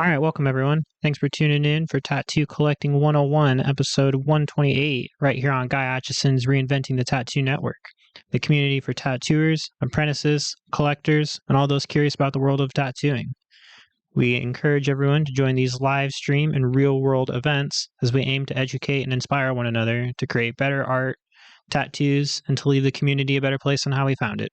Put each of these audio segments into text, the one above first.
All right, welcome everyone. Thanks for tuning in for Tattoo Collecting 101, episode 128, right here on Guy Atchison's Reinventing the Tattoo Network, the community for tattooers, apprentices, collectors, and all those curious about the world of tattooing. We encourage everyone to join these live stream and real world events as we aim to educate and inspire one another to create better art, tattoos, and to leave the community a better place than how we found it.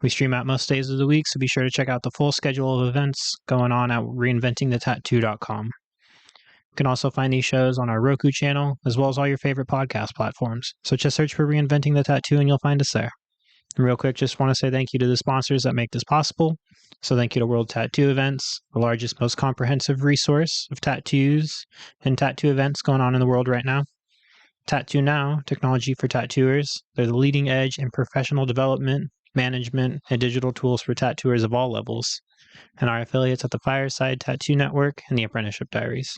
We stream out most days of the week, so be sure to check out the full schedule of events going on at reinventingthetattoo.com. You can also find these shows on our Roku channel, as well as all your favorite podcast platforms. So just search for Reinventing the Tattoo and you'll find us there. And real quick, just want to say thank you to the sponsors that make this possible. So thank you to World Tattoo Events, the largest, most comprehensive resource of tattoos and tattoo events going on in the world right now. Tattoo Now, technology for tattooers. They're the leading edge in professional development, management, and digital tools for tattooers of all levels. And our affiliates at the Fireside Tattoo Network and the Apprenticeship Diaries.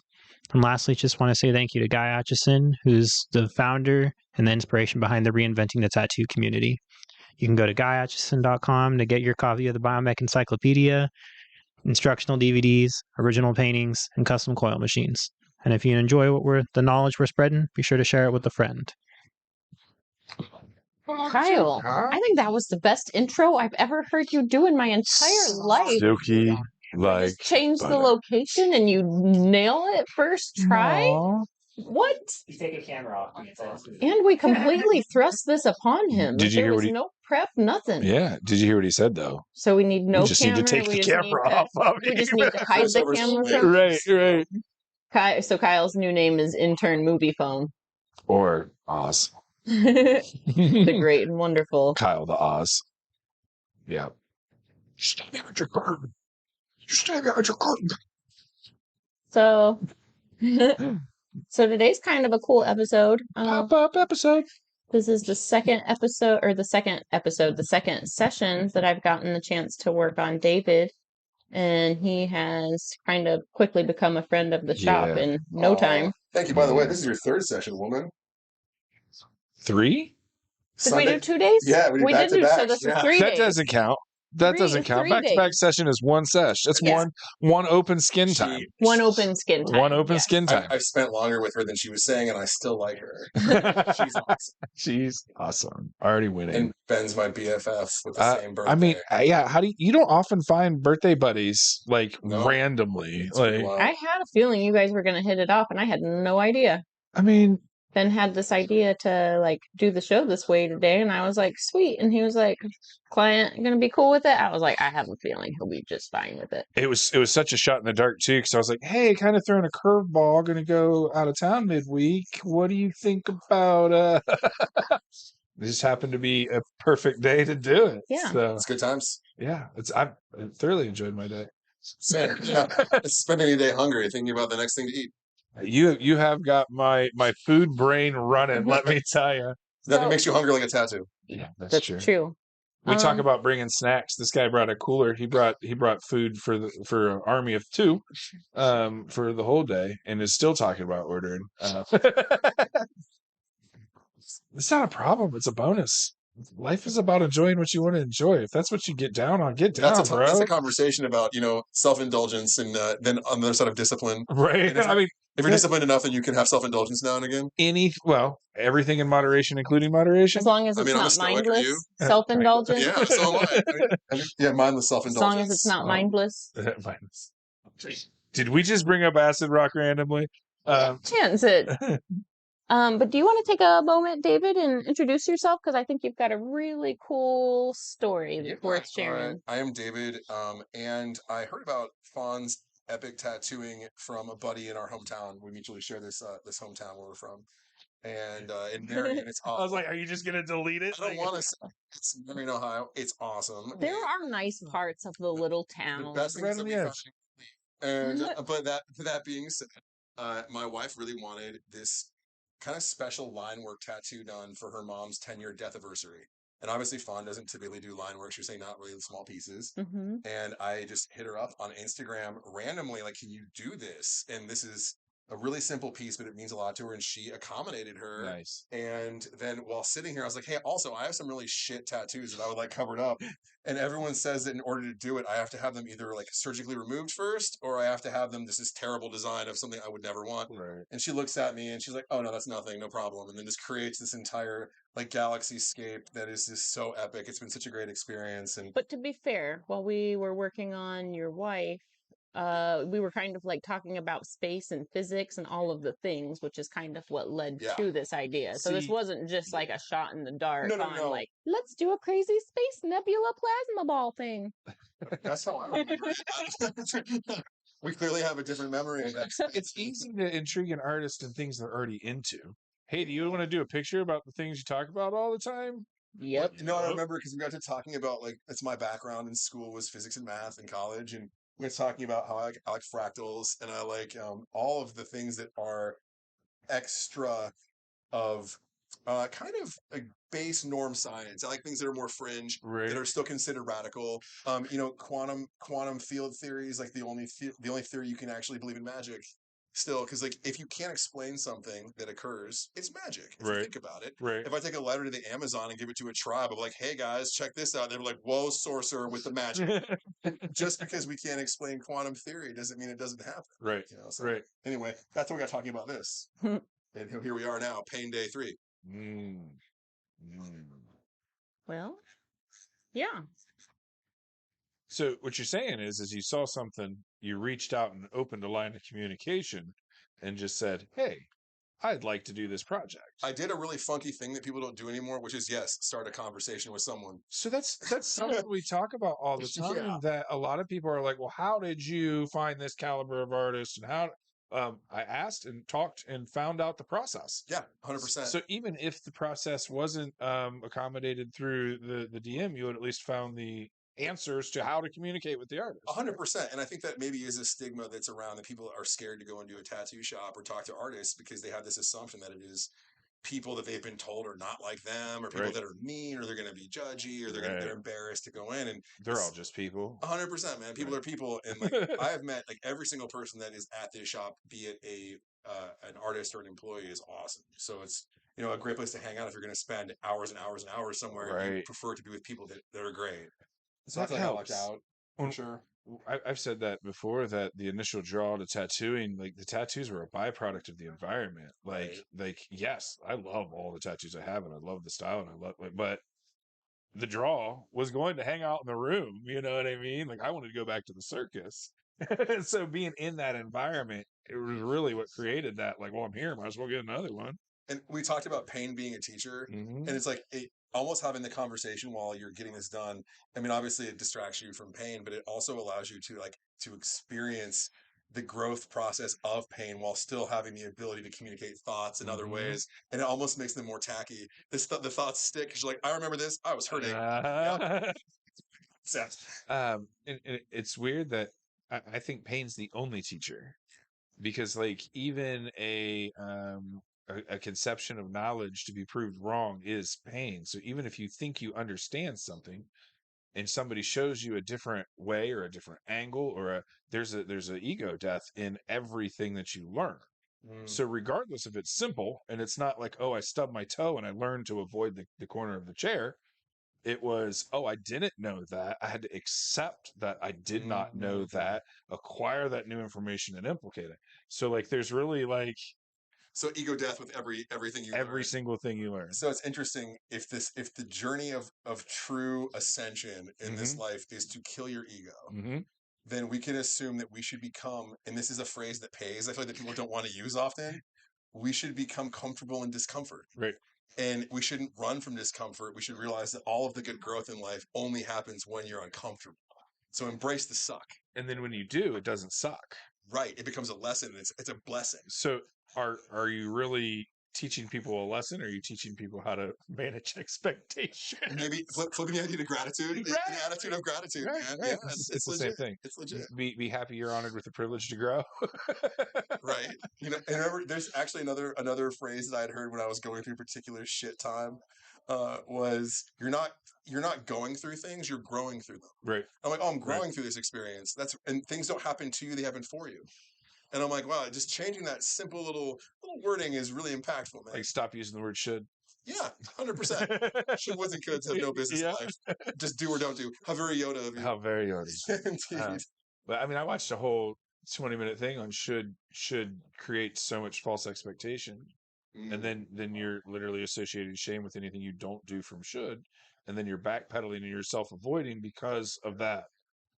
And lastly, just want to say thank you to Guy Atchison, who's the founder and the inspiration behind the Reinventing the Tattoo community. You can go to guyatchison.com to get your copy of the Biomech Encyclopedia, instructional DVDs, original paintings, and custom coil machines. And if you enjoy the knowledge we're spreading, be sure to share it with a friend. Kyle, I think that was the best intro I've ever heard you do in my entire life. Silky, like Just change butter. the location and you nail it first try? Aw. What? You take a camera off. And we completely thrust this upon him. Did you There hear was what he- no prep, nothing. Yeah. Did you hear what he said though? So we need no We just camera. need to take we the just camera need to, off of We just you. need to hide the camera from Right. So Kyle's new name is Intern Movie Phone. Or Oz. The great and wonderful. Kyle the Oz. Yeah. You stay there at your curtain. You stay there at your curtain. So, so today's kind of a cool episode. Pop-up episode. This is the second session that I've gotten the chance to work on David. And he has kind of quickly become a friend of the shop Yeah. in no time. Thank you. By the way, this is your third session, woman. 3? Did we do 2 days? Yeah, we did did back-to-back. so this is Yeah. 3 That days. doesn't count. That doesn't count. 3 Back-to-back days. session is one sesh. That's Yeah. one open skin time. One open skin time. One open yes. skin time. I've spent longer with her than she was saying, and I still like her. She's awesome. She's awesome. Already winning. And Ben's my BFF with the same birthday. I mean, yeah. How do you don't often find birthday buddies like No. randomly? It's pretty Like, wild. I had a feeling you guys were going to hit it off, and I had no idea. I mean, Ben had this idea to like do the show this way today, and I was like, sweet. And he was like, client gonna be cool with it? I was like, I have a feeling he'll be just fine with it. it was such a shot in the dark too, because I was like, hey, kind of throwing a curveball, gonna go out of town midweek. What do you think about It just happened to be a perfect day to do it. Yeah. So It's good times. yeah, I thoroughly enjoyed my day. Man, spending a day hungry, thinking about the next thing to eat. You have got my food brain running, let me tell you. Nothing makes you hungry like a tattoo. Yeah, That's true. We talk about bringing snacks. This guy brought a cooler. He brought food for an army of 2 for the whole day, and is still talking about ordering. It's not a problem. It's a bonus. Life is about enjoying what you want to enjoy. If that's what you get down on, get down, bro. That's a conversation about self-indulgence and then on the other side of discipline. Right. I mean, if you're disciplined enough, then you can have self-indulgence now and again. Everything in moderation, including moderation. As long as it's I'm a not stoic, are you? mindless self-indulgence. Yeah, so am I. Yeah, mindless As self-indulgence. long as it's not mindless. Mindless. Did we just bring up acid rock randomly? Chance it. But do you want to take a moment, David, and introduce yourself? Because I think you've got a really cool story worth sharing. Right. I am David, and I heard about Fawn's epic tattooing from a buddy in our hometown. We mutually share this hometown where we're from. And in Marion, it's awesome. I was like, are you just going to delete it? I don't want to say it's Marion, Ohio. It's awesome. There are nice parts of the little town. The best things that we Right on found. And but that being said, my wife really wanted this kind of special line work tattoo done for her mom's 10-year death anniversary. And obviously Fawn doesn't typically do line work. She was saying not really the small pieces. Mm-hmm. And I just hit her up on Instagram randomly, like, can you do this? And this is a really simple piece, but it means a lot to her, and she accommodated her. Nice. And then while sitting here, I was like, hey, also, I have some really shit tattoos that I would like covered up. And everyone says that in order to do it, I have to have them either like surgically removed first, or I have to have them, this is terrible design of something I would never want. Right. And she looks at me and she's like, oh, no, that's nothing, no problem. And then just creates this entire like galaxy scape that is just so epic. It's been such a great experience. And But to be fair, while we were working on your wife, we were kind of like talking about space and physics and all of the things, which is kind of what led Yeah. to this idea. So this See, wasn't just like a shot in the dark No, no, on no. like, let's do a crazy space nebula plasma ball thing. That's how I remember it. We clearly have a different memory of that. It's easy to intrigue an artist in things they're already into. Hey, do you want to do a picture about the things you talk about all the time? Yep. You know, I remember because we got to talking about like that's my background in school was physics and math in college, and we were talking about how I like fractals and I like all of the things that are extra of kind of like base norm science. I like things that are more fringe, Right. that are still considered radical. You know, quantum field theory is like the only theory you can actually believe in magic. Still, because like if you can't explain something that occurs, it's magic. If you Right. think about it. Right. If I take a letter to the Amazon and give it to a tribe of like, hey guys, check this out, they're like, whoa, sorcerer with the magic. Just because we can't explain quantum theory doesn't mean it doesn't happen. Right. You know. So Right. anyway, that's what we got talking about this. And here we are now, Pain Day 3. Mm. Mm. Well, yeah. So what you're saying is you saw something, you reached out and opened a line of communication and just said, hey, I'd like to do this project. I did a really funky thing that people don't do anymore, which is yes, start a conversation with someone. So that's something we talk about all the time. Yeah. That a lot of people are like, well, how did you find this caliber of artist? And how I asked and talked and found out the process. Yeah, 100%. So even if the process wasn't accommodated through the DM, you had at least found the answers to how to communicate with the artist. 100%. And I think that maybe is a stigma that's around that people are scared to go into a tattoo shop or talk to artists because they have this assumption that it is people that they've been told are not like them, or people Right. that are mean, or they're going to be judgy, or Right. they're embarrassed to go in. And They're all just people. 100%, man. People Right. are people. And like I have met like every single person that is at this shop, be it an artist or an employee, is awesome. So it's, you know, a great place to hang out if you're going to spend hours and hours and hours somewhere. You Right. prefer to be with people that are great. So That I feel like I lucked helps. out for Well, sure. I've said that before, that the initial draw to tattooing, like the tattoos were a byproduct of the environment. Like yes, I love all the tattoos I have and I love the style and I love it, but the draw was going to hang out in the room. You know what I mean? Like I wanted to go back to the circus. So being in that environment, it was really what created that. Like, well, I'm here, might as well get another one. And we talked about pain being a teacher, Mm-hmm. and it's like almost having the conversation while you're getting this done. I mean, obviously it distracts you from pain, but it also allows you to like to experience the growth process of pain while still having the ability to communicate thoughts in other Mhm. ways, and it almost makes them more tacky. The thoughts stick because you're like, I remember this. I was hurting. Yeah. And it's weird that I think pain's the only teacher, because like even a conception of knowledge to be proved wrong is pain. So even if you think you understand something and somebody shows you a different way or a different angle, or there's a ego death in everything that you learn. So regardless if it's simple and it's not like, oh, I stubbed my toe and I learned to avoid the corner of the chair. It was, oh, I didn't know that. I had to accept that I did not know that, acquire that new information and implicate it. So like there's really like So ego death with everything you every learn. single thing you learn. So it's interesting if the journey of true ascension in this life is to kill your ego, Mm-hmm. then we can assume that we should become, and this is a phrase that pays, I feel like that people don't want to use often, we should become comfortable in discomfort. Right. And we shouldn't run from discomfort. We should realize that all of the good growth in life only happens when you're uncomfortable. So embrace the suck. And then when you do, it doesn't suck. Right. It becomes a lesson. It's a blessing. So are you really teaching people a lesson, or are you teaching people how to manage expectations? Maybe flipping the idea to gratitude, Right. an attitude of gratitude. Right, Man. right. Yeah, It's the same thing. It's legit. Be happy you're honored with the privilege to grow. Right. You know, and remember, there's actually another phrase that I'd heard when I was going through particular shit time, was you're not going through things, you're growing through them. Right. I'm like, oh, I'm growing through this experience. And things don't happen to you, they happen for you. And I'm like, wow, just changing that simple little wording is really impactful, man. Like, stop using the word should. Yeah, 100%. Should, woulds, and coulds have no business in life. Just do or don't do. How very Yoda of you. How very Yoda. Indeed. But I mean, I watched a whole 20-minute thing on should create so much false expectation. And then you're literally associating shame with anything you don't do from should. And then you're backpedaling and you're self-avoiding because of that.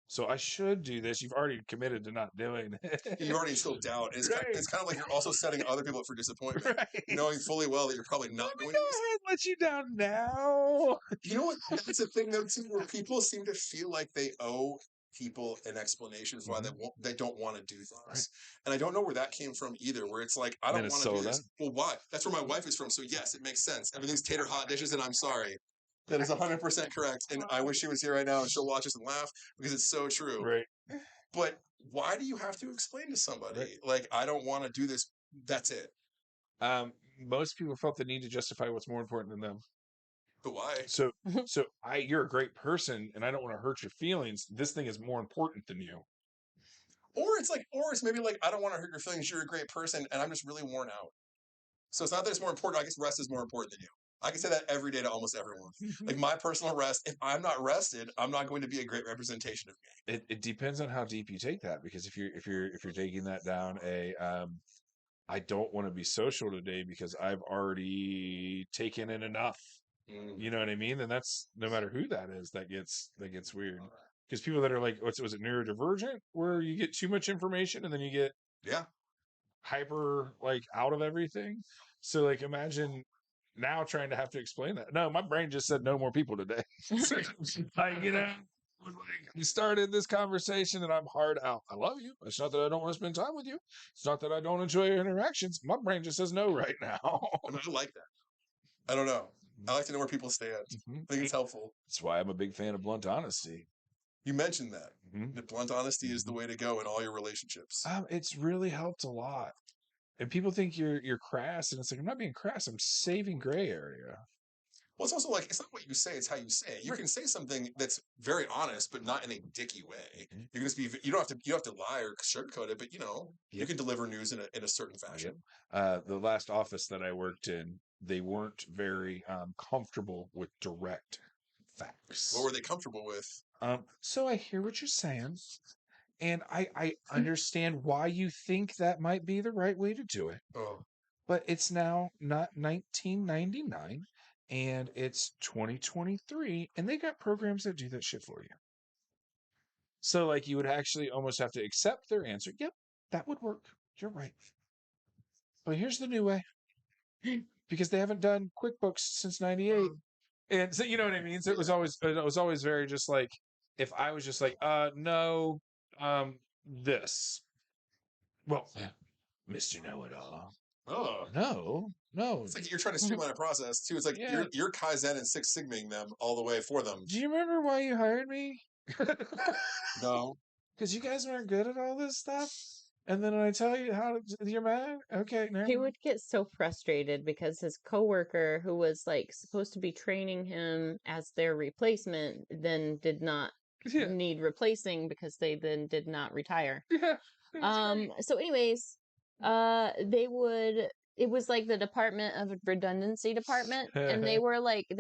So I should do this. You've already committed to not doing it. You already instilled doubt. And it's kind of like you're also setting other people up for disappointment, knowing fully well that you're probably not going to. Go ahead, let you down now. You know what? That's a thing, though, too, where people seem to feel like they owe people an explanation for why they don't want to do things. Right. And I don't know where that came from either, where it's like, I don't want to do this. Well, why? That's where my wife is from. So, yes, it makes sense. Everything's tater hot dishes, and I'm sorry. That is 100% correct. And I wish she was here right now and she'll watch us and laugh because it's so true. Right. But why do you have to explain to somebody, like, I don't want to do this, that's it? Most people felt the need to justify what's more important than them. But why? So you're a great person and I don't want to hurt your feelings. This thing is more important than you. Or it's maybe like, I don't want to hurt your feelings. You're a great person and I'm just really worn out. So it's not that it's more important. I guess rest is more important than you. I can say that every day to almost everyone. Like my personal rest, if I'm not rested, I'm not going to be a great representation of me. It depends on how deep you take that, because if you're taking that down I don't want to be social today because I've already taken in enough. You know what I mean? Then that's, no matter who that is, that gets weird. Because people that are like, was it neurodivergent, where you get too much information and then you get hyper like out of everything. So like imagine now trying to have to explain that. No, my brain just said no more people today. Like, you know, we started this conversation and I'm hard out. I love you. It's not that I don't want to spend time with you. It's not that I don't enjoy your interactions. My brain just says no right now. I mean, I like that. I don't know. I like to know where people stand. I think it's helpful. That's why I'm a big fan of blunt honesty. You mentioned that. That blunt honesty is the way to go in all your relationships. It's really helped a lot. And people think you're crass, and it's like, I'm not being crass. I'm saving gray area. Well, it's also like, it's not what you say, it's how you say it. You can say something that's very honest, but not in a dicky way. You can just be, you don't have to lie or sugarcoat it, but you know, you can deliver news in a certain fashion. The last office that I worked in, they weren't very comfortable with direct facts. What were they comfortable with? So I hear what you're saying, and I understand why you think that might be the right way to do it. But it's now not 1999, and it's 2023, and they got programs that do that shit for you. So, like, you would actually almost have to accept their answer. Yep, that would work. You're right. But here's the new way. Because they haven't done QuickBooks since 98. And so, you know what I mean? So it was always very just like, if I was just like, no, this. Well, Mr. Know-It-All. Oh. No. It's like you're trying to streamline a process, too. It's like you're Kaizen and Six Sigmaing them all the way for them. Do you remember why you hired me? No. Because you guys weren't good at all this stuff? And then when I tell you how you're mad? Okay. Now. He would get so frustrated because his coworker, who was like supposed to be training him as their replacement, then did not need replacing because they then did not retire. So anyways, it was like the Department of Redundancy department, and they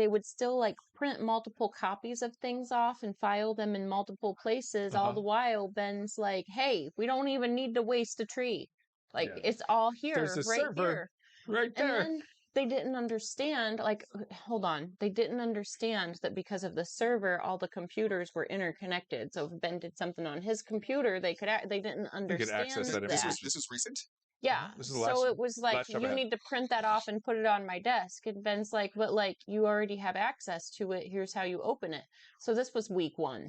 would still like print multiple copies of things off and file them in multiple places. All the while Ben's like, hey, we don't even need to waste a tree. Like it's all here. There's a server right there. And then they didn't understand, like, hold on. They didn't understand that because of the server, all the computers were interconnected. So if Ben did something on his computer, they didn't understand that. This was recent? Yeah. So it was like, you need to print that off and put it on my desk. And Ben's like, but like, you already have access to it. Here's how you open it. So this was week 1.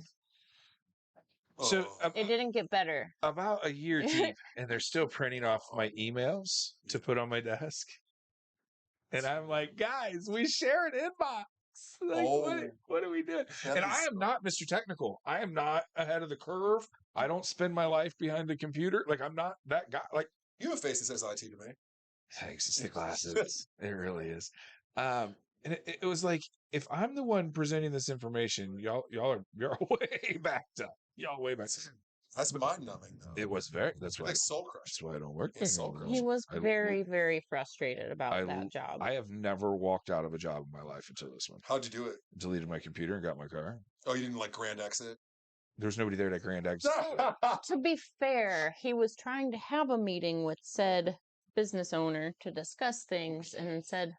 So it didn't get better. About a year deep, and they're still printing off my emails to put on my desk. And I'm like, guys, we share an inbox. Like, what are we doing? And I am not Mr. Technical. I am not ahead of the curve. I don't spend my life behind the computer. Like, I'm not that guy. Like, you have a face that says IT to me. Thanks. It's the glasses. It really is. And it was like, if I'm the one presenting this information, y'all are way backed up. Y'all way backed up. That's mind numbing, though. It was very. That's why. Like soul crush. That's why I don't work Yeah, there soul anymore. He was I- very, very frustrated about that job. I have never walked out of a job in my life until this one. How'd you do it? Deleted my computer and got my car. Oh, you didn't like grand exit? There was nobody there to grand exit. To be fair, he was trying to have a meeting with said business owner to discuss things, and then said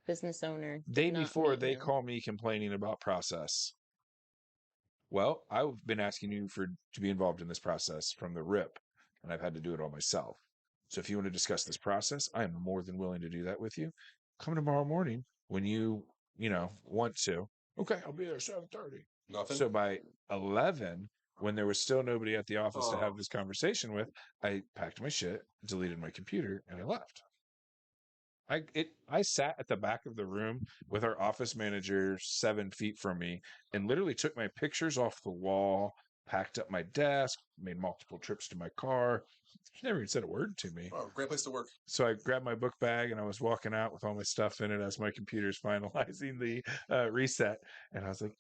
business owner. Day did not before, meet they him. call me complaining about process. Well, I've been asking you to be involved in this process from the rip, and I've had to do it all myself. So if you want to discuss this process, I am more than willing to do that with you. Come tomorrow morning when you want to. Okay, I'll be there at 7:30. Nothing. So by 11, when there was still nobody at the office to have this conversation with, I packed my shit, deleted my computer, and I left. I sat at the back of the room with our office manager 7 feet from me and literally took my pictures off the wall, packed up my desk, made multiple trips to my car. She never even said a word to me. Oh, great place to work. So I grabbed my book bag and I was walking out with all my stuff in it as my computer's finalizing the reset. And I was like,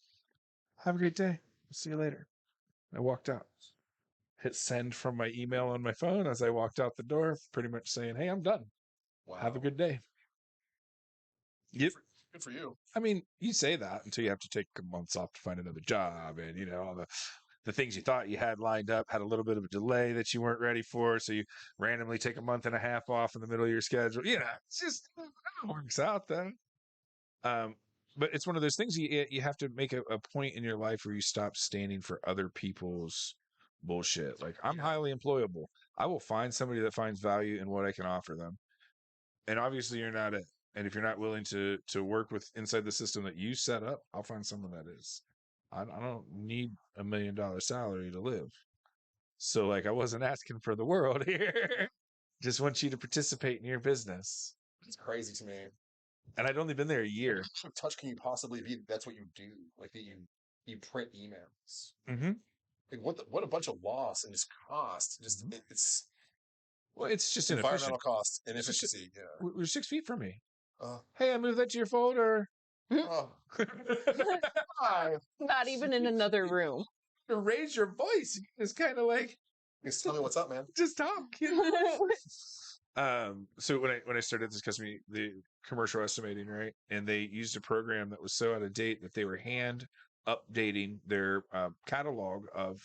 have a great day. See you later. I walked out. Hit send from my email on my phone as I walked out the door, pretty much saying, hey, I'm done. Wow. Have a good day. Yep. Good for you. I mean, you say that until you have to take months off to find another job, and all the things you thought you had lined up had a little bit of a delay that you weren't ready for, so you randomly take a month and a half off in the middle of your schedule. It's just it works out then. But it's one of those things you have to make a point in your life where you stop standing for other people's bullshit. Like, I'm highly employable. I will find somebody that finds value in what I can offer them. And obviously you're not it. And if you're not willing to work with inside the system that you set up, I'll find someone that is. I don't need $1 million salary to live. So I wasn't asking for the world here. Just want you to participate in your business. It's crazy to me. And I'd only been there a year. How touch can you possibly be? That's what you do. Like that you print emails. Mm-hmm. Like what a bunch of loss and just cost. Just it's Well, it's just environmental inefficient. cost, inefficiency. Yeah. We're 6 feet from me. Hey, I moved that to your folder. Oh. Not even in another room. To raise your voice. It's kind of like, just tell me what's up, man. Just talk. So when I started this company, the commercial estimating, right, and they used a program that was so out of date that they were hand updating their catalog of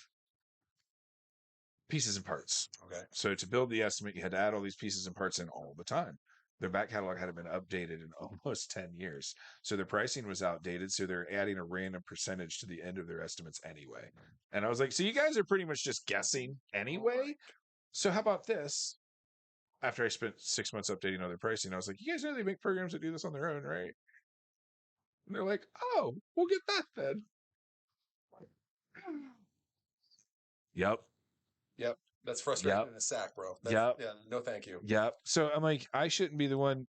pieces and parts. Okay. So to build the estimate, you had to add all these pieces and parts in all the time. Their back catalog hadn't been updated in almost 10 years. So their pricing was outdated. So they're adding a random percentage to the end of their estimates anyway. And I was like, so you guys are pretty much just guessing anyway? So how about this? After I spent 6 months updating all their pricing, I was like, you guys know they make programs that do this on their own, right? And they're like, oh, we'll get that then. Yep. That's frustrating in a sack, bro. Yep. Yeah. No, thank you. Yep. So I'm like, I shouldn't be the one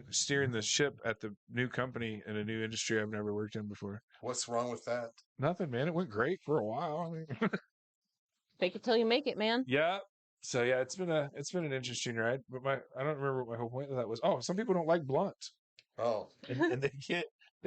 steering the ship at the new company in a new industry I've never worked in before. What's wrong with that? Nothing, man. It went great for a while. I mean, Fake it till you make it, man. yeah. So yeah, it's been an interesting ride. But I don't remember what my whole point of that was. Oh, some people don't like blunt. Oh. And they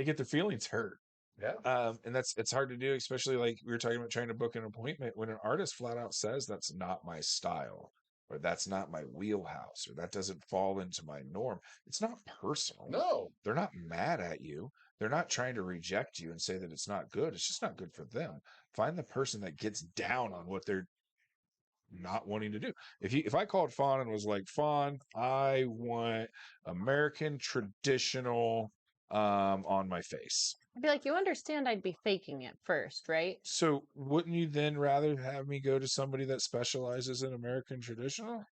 get their feelings hurt. Yeah. And it's hard to do, especially like we were talking about trying to book an appointment when an artist flat out says that's not my style, or that's not my wheelhouse, or that doesn't fall into my norm. It's not personal. No. They're not mad at you. They're not trying to reject you and say that it's not good. It's just not good for them. Find the person that gets down on what they're not wanting to do. If I called Fawn and was like, Fawn, I want American traditional on my face. I'd be like, you understand I'd be faking it first, right? So wouldn't you then rather have me go to somebody that specializes in American traditional?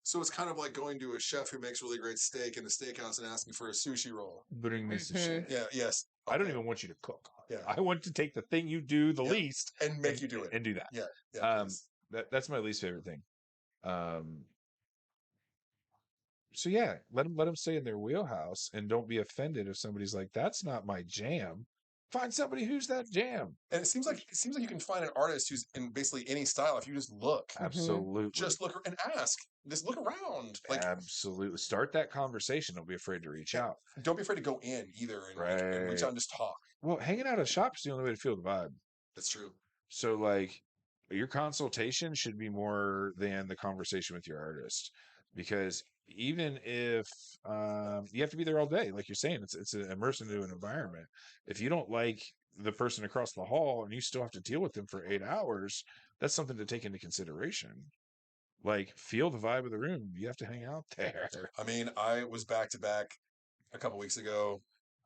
So it's kind of like going to a chef who makes really great steak in the steakhouse and asking for a sushi roll. Bring me sushi. Yeah, yes. Okay. I don't even want you to cook. Yeah. I want to take the thing you do the least and make you do it. And do that. Yeah. That's my least favorite thing. So yeah, let them stay in their wheelhouse and don't be offended if somebody's like, that's not my jam. Find somebody who's that jam. And it seems like you can find an artist who's in basically any style if you just look. Absolutely. Just look and ask. Just look around. Absolutely. Start that conversation. Don't be afraid to reach out. Don't be afraid to go in either and reach out and just talk. Well, hanging out at a shop is the only way to feel the vibe. That's true. So your consultation should be more than the conversation with your artist, because even if you have to be there all day, like you're saying, it's immersed into an environment. If you don't like the person across the hall and you still have to deal with them for 8 hours, that's something to take into consideration. Like, feel the vibe of the room. You have to hang out there. I mean, I was back to back a couple weeks ago.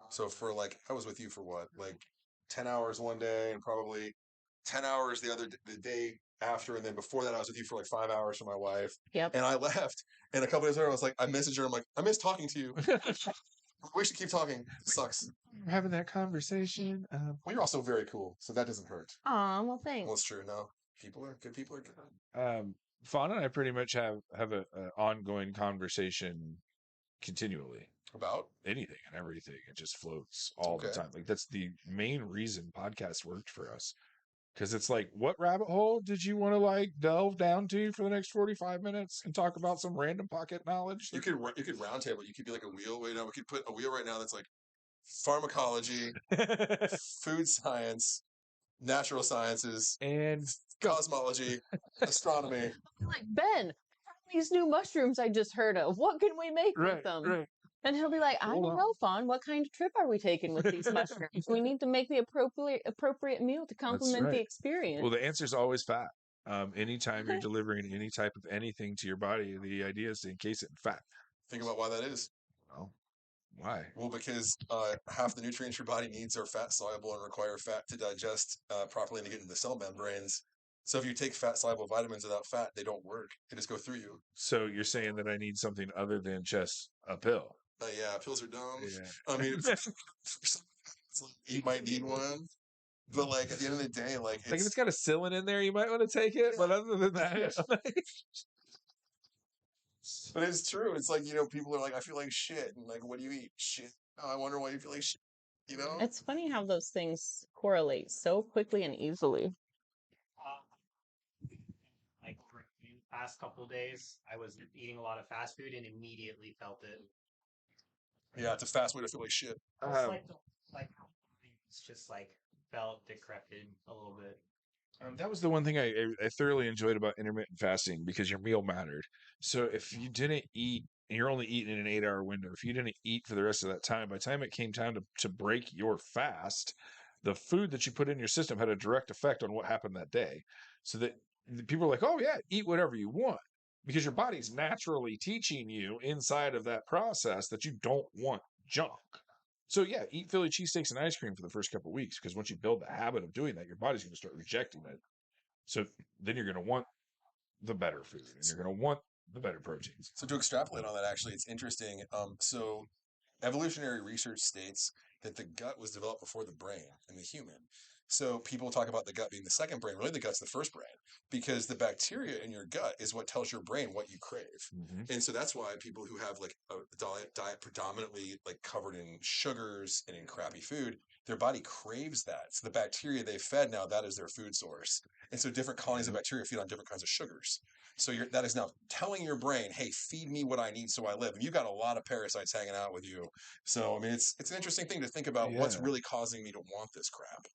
So for I was with you for what, 10 hours one day and probably 10 hours the day after. And then before that, I was with you for 5 hours for my wife. Yep. And I left. And a couple days later, I was like, I messaged her. I'm like, I miss talking to you. We should keep talking. It sucks. We're having that conversation. Well, you're also very cool. So that doesn't hurt. Aw, well, thanks. Well, it's true. No, people are good. Fawn and I pretty much have a ongoing conversation continually About anything and everything. It just floats all the time. Like, that's the main reason podcasts worked for us, because it's like, what rabbit hole did you want to delve down to for the next 45 minutes and talk about some random pocket knowledge? You could round table. You could be like a wheel. We could put a wheel right now that's pharmacology, food science, natural sciences, and cosmology, astronomy. Like, Ben, these new mushrooms I just heard of, what can we make with them? Right. And he'll be like, I don't know, Fawn, what kind of trip are we taking with these mushrooms? We need to make the appropriate meal to complement the experience. Well, the answer is always fat. Anytime you're delivering any type of anything to your body, the idea is to encase it in fat. Think about why that is. Well, why? Well, because half the nutrients your body needs are fat soluble and require fat to digest properly and to get into the cell membranes. So if you take fat soluble vitamins without fat, they don't work. They just go through you. So you're saying that I need something other than just a pill? Yeah, pills are dumb. Yeah. I mean, you might need one. But at the end of the day, if it's got a psyllin in there, you might want to take it. But other than that, but it's true. It's people are like, I feel like shit, and what do you eat? Shit. Oh, I wonder why you feel like shit. It's funny how those things correlate so quickly and easily. Over the past couple of days, I was eating a lot of fast food and immediately felt it. Yeah, it's a fast way to feel like shit. It's just felt decrepit a little bit. That was the one thing I thoroughly enjoyed about intermittent fasting, because your meal mattered. So if you didn't eat, and you're only eating in an 8-hour window, if you didn't eat for the rest of that time, by the time it came time to break your fast, the food that you put in your system had a direct effect on what happened that day. So that people are like, oh yeah, eat whatever you want, because your body's naturally teaching you inside of that process that you don't want junk. So yeah, eat Philly cheesesteaks and ice cream for the first couple of weeks, because once you build the habit of doing that, your body's going to start rejecting it. So then you're going to want the better food, and you're going to want the better proteins. So to extrapolate on that, actually, it's interesting. So evolutionary research states that the gut was developed before the brain in the human. So people talk about the gut being the second brain. Really, the gut's the first brain, because the bacteria in your gut is what tells your brain what you crave. Mm-hmm. And so that's why people who have a diet predominantly covered in sugars and in crappy food, their body craves that. So the bacteria they fed, now that is their food source. And so different colonies of bacteria feed on different kinds of sugars. So that is now telling your brain, hey, feed me what I need so I live. And you've got a lot of parasites hanging out with you. So, I mean, it's an interesting thing to think about. What's really causing me to want this crap.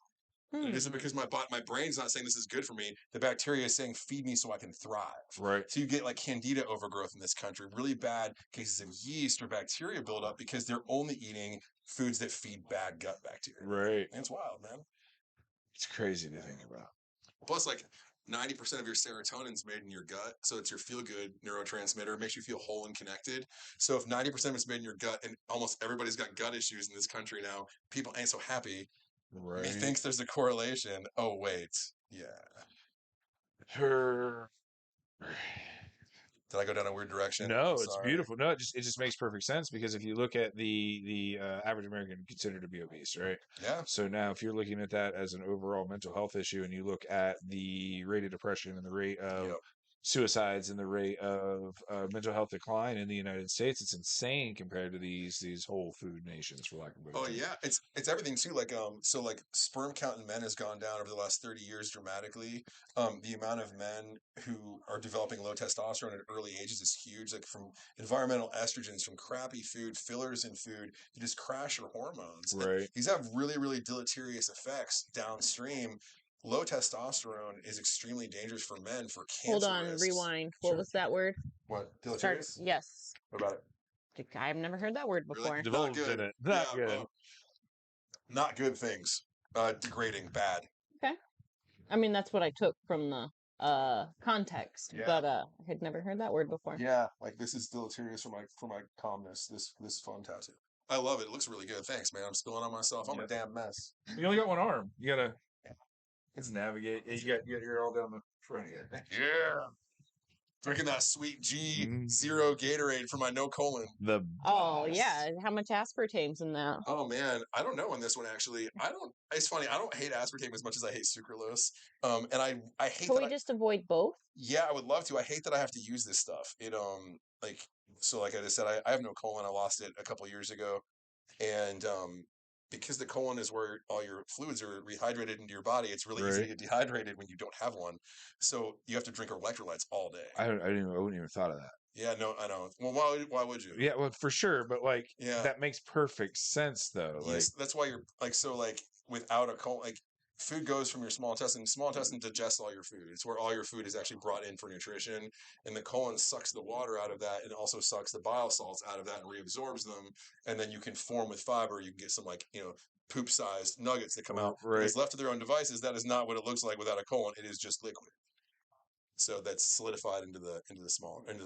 Is it because my brain's not saying this is good for me? The bacteria is saying, feed me so I can thrive. Right. So you get candida overgrowth in this country, really bad cases of yeast or bacteria buildup, because they're only eating foods that feed bad gut bacteria. Right. And it's wild, man. It's crazy to think about. Plus, 90% of your serotonin's made in your gut. So it's your feel-good neurotransmitter. It makes you feel whole and connected. So if 90% of it's made in your gut, and almost everybody's got gut issues in this country now, people ain't so happy. Right. He thinks there's a correlation. Oh, wait. Yeah. Did I go down a weird direction? No, it's beautiful. No, it just makes perfect sense, because if you look at the average American considered to be obese, right? Yeah. So now if you're looking at that as an overall mental health issue, and you look at the rate of depression and the rate of suicides and the rate of mental health decline in the United States, it's insane compared to these whole food nations, for lack of a better term. Yeah, it's everything too. Sperm count in men has gone down over the last 30 years dramatically. The amount of men who are developing low testosterone at early ages is huge. From environmental estrogens, from crappy food, fillers in food, you just crash your hormones. Right. And these have really, really deleterious effects downstream. low testosterone is extremely dangerous for men for cancer Hold on, risks. rewind. What Sure. was that word? What? Deleterious? Yes. What about it? I've never heard that word before. Really? Divulged Not good. in it. Not good. Not good things. Degrading, bad. Okay. I mean, that's what I took from the context, Yeah. but I had never heard that word before. Yeah, like this is deleterious for my calmness. This Fawn tattoo. I love it. It looks really good. Thanks, man. I'm spilling on myself. I'm a damn mess. You only got one arm. You gotta. It's navigate. You got you're all down the front here. Yeah. Drinking that sweet G0 Gatorade for my no colon. Oh yeah, how much aspartame's in that? Oh man, I don't know on this one actually. It's funny. I don't hate aspartame as much as I hate sucralose. And I hate. Can we just avoid both? Yeah, I would love to. I hate that I have to use this stuff. Like like I just said, I have no colon. I lost it a couple years ago, and because the colon is where all your fluids are rehydrated into your body, it's really easy to get dehydrated when you don't have one. So you have to drink electrolytes all day. I wouldn't even thought of that. Yeah, no, I know. Well, why would you? Yeah, well, for sure, but that makes perfect sense though. Yes, that's why you're without a colon, food goes from your small intestine. Small intestine digests all your food. It's where all your food is actually brought in for nutrition, and the colon sucks the water out of that, and also sucks the bile salts out of that and reabsorbs them, and then you can form with fiber. You can get some poop-sized nuggets that come out. Because left to their own devices, that is not what it looks like without a colon. It is just liquid. So that's solidified into the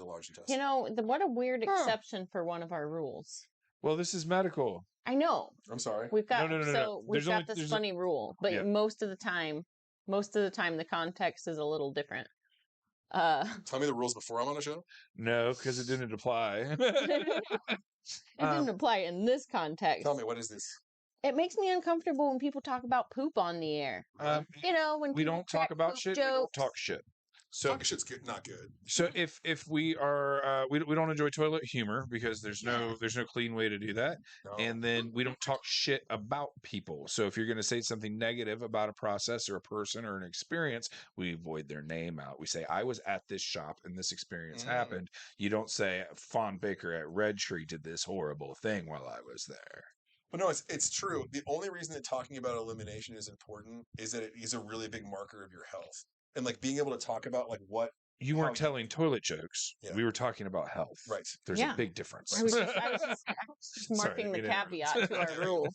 large intestine. What a weird exception for one of our rules. Well, this is medical. I know. I'm sorry. We've got no. We've got this funny rule, but most of the time the context is a little different. Tell me the rules before I'm on the show. No, because it didn't apply. It didn't apply in this context. Tell me, what is this? It makes me uncomfortable when people talk about poop on the air. When we don't talk about shit, we don't talk shit. So talk shit's good, not good. So if we are we don't enjoy toilet humor because there's no clean way to do that, and then we don't talk shit about people. So if you're going to say something negative about a process or a person or an experience, we avoid their name out. We say I was at this shop and this experience happened. You don't say Fawn Baker at Red Tree did this horrible thing while I was there. But no, it's true. The only reason that talking about elimination is important is that it is a really big marker of your health. And being able to talk about what you weren't telling toilet jokes. Yeah. We were talking about health. Right. There's a big difference. I was just marking the caveat to our rule.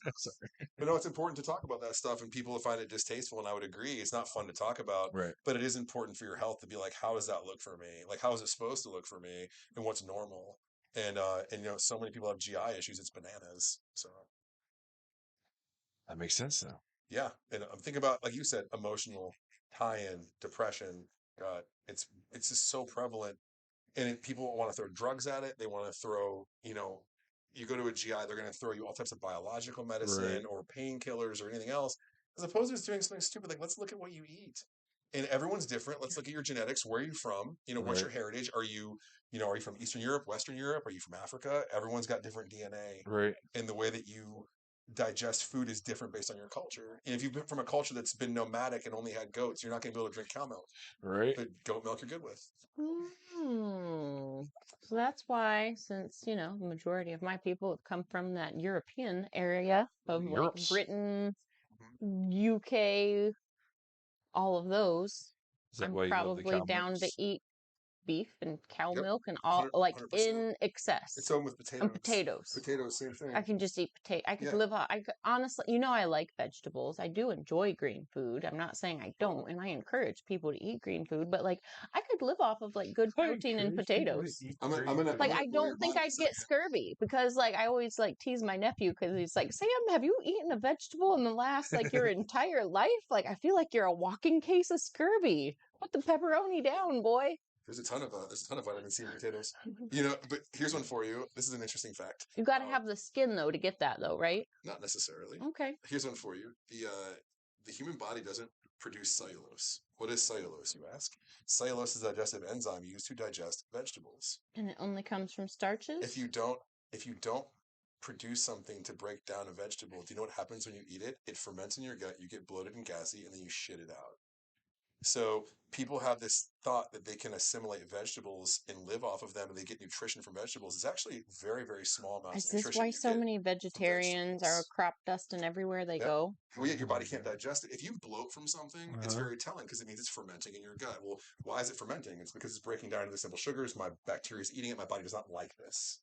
But no, it's important to talk about that stuff, and people find it distasteful, and I would agree. It's not fun to talk about, right? But it is important for your health to be how does that look for me? How is it supposed to look for me? And what's normal? And so many people have GI issues. It's bananas. So that makes sense, though. Yeah, and I'm thinking about, like you said, emotional tie-in, depression. It's just so prevalent, and people want to throw drugs at it. They want to throw, you go to a GI, they're going to throw you all types of biological medicine or painkillers or anything else, as opposed to just doing something stupid. Let's look at what you eat, and everyone's different. Let's look at your genetics. Where are you from? What's your heritage? Are you from Eastern Europe, Western Europe? Are you from Africa? Everyone's got different DNA, right? And the way that you digest food is different based on your culture. And if you've been from a culture that's been nomadic and only had goats, you're not going to be able to drink cow milk. Right. But goat milk you're good with. So that's why, since, the majority of my people have come from that European area of Britain, UK, all of those, I'm probably down to eat beef and cow milk and all 100%. In excess. It's home with potatoes. And potatoes. Potatoes, same thing. I can just eat potato. I could live off. Honestly, I like vegetables. I do enjoy green food. I'm not saying I don't, and I encourage people to eat green food. But I could live off of good protein and potatoes. I don't think I'd get scurvy because I always tease my nephew because he's like, Sam, have you eaten a vegetable in the last your entire life? I feel like you're a walking case of scurvy. Put the pepperoni down, boy. There's a ton of vitamin C in potatoes. But here's one for you. This is an interesting fact. You got to have the skin though to get that though, right? Not necessarily. Okay. Here's one for you. The human body doesn't produce cellulose. What is cellulose, you ask? Cellulose is a digestive enzyme used to digest vegetables. And it only comes from starches? If you don't produce something to break down a vegetable, do you know what happens when you eat it? It ferments in your gut, you get bloated and gassy, and then you shit it out. So people have this thought that they can assimilate vegetables and live off of them and they get nutrition from vegetables. It's actually very, very small amounts Is of this nutrition why you so get many from vegetarians are vegetables. crop dusting everywhere they Yep. go? Well, yeah, your body can't digest it. If you bloat from something, it's very telling because it means it's fermenting in your gut. Well, why is it fermenting? It's because it's breaking down into simple sugars. My bacteria is eating it. My body does not like this.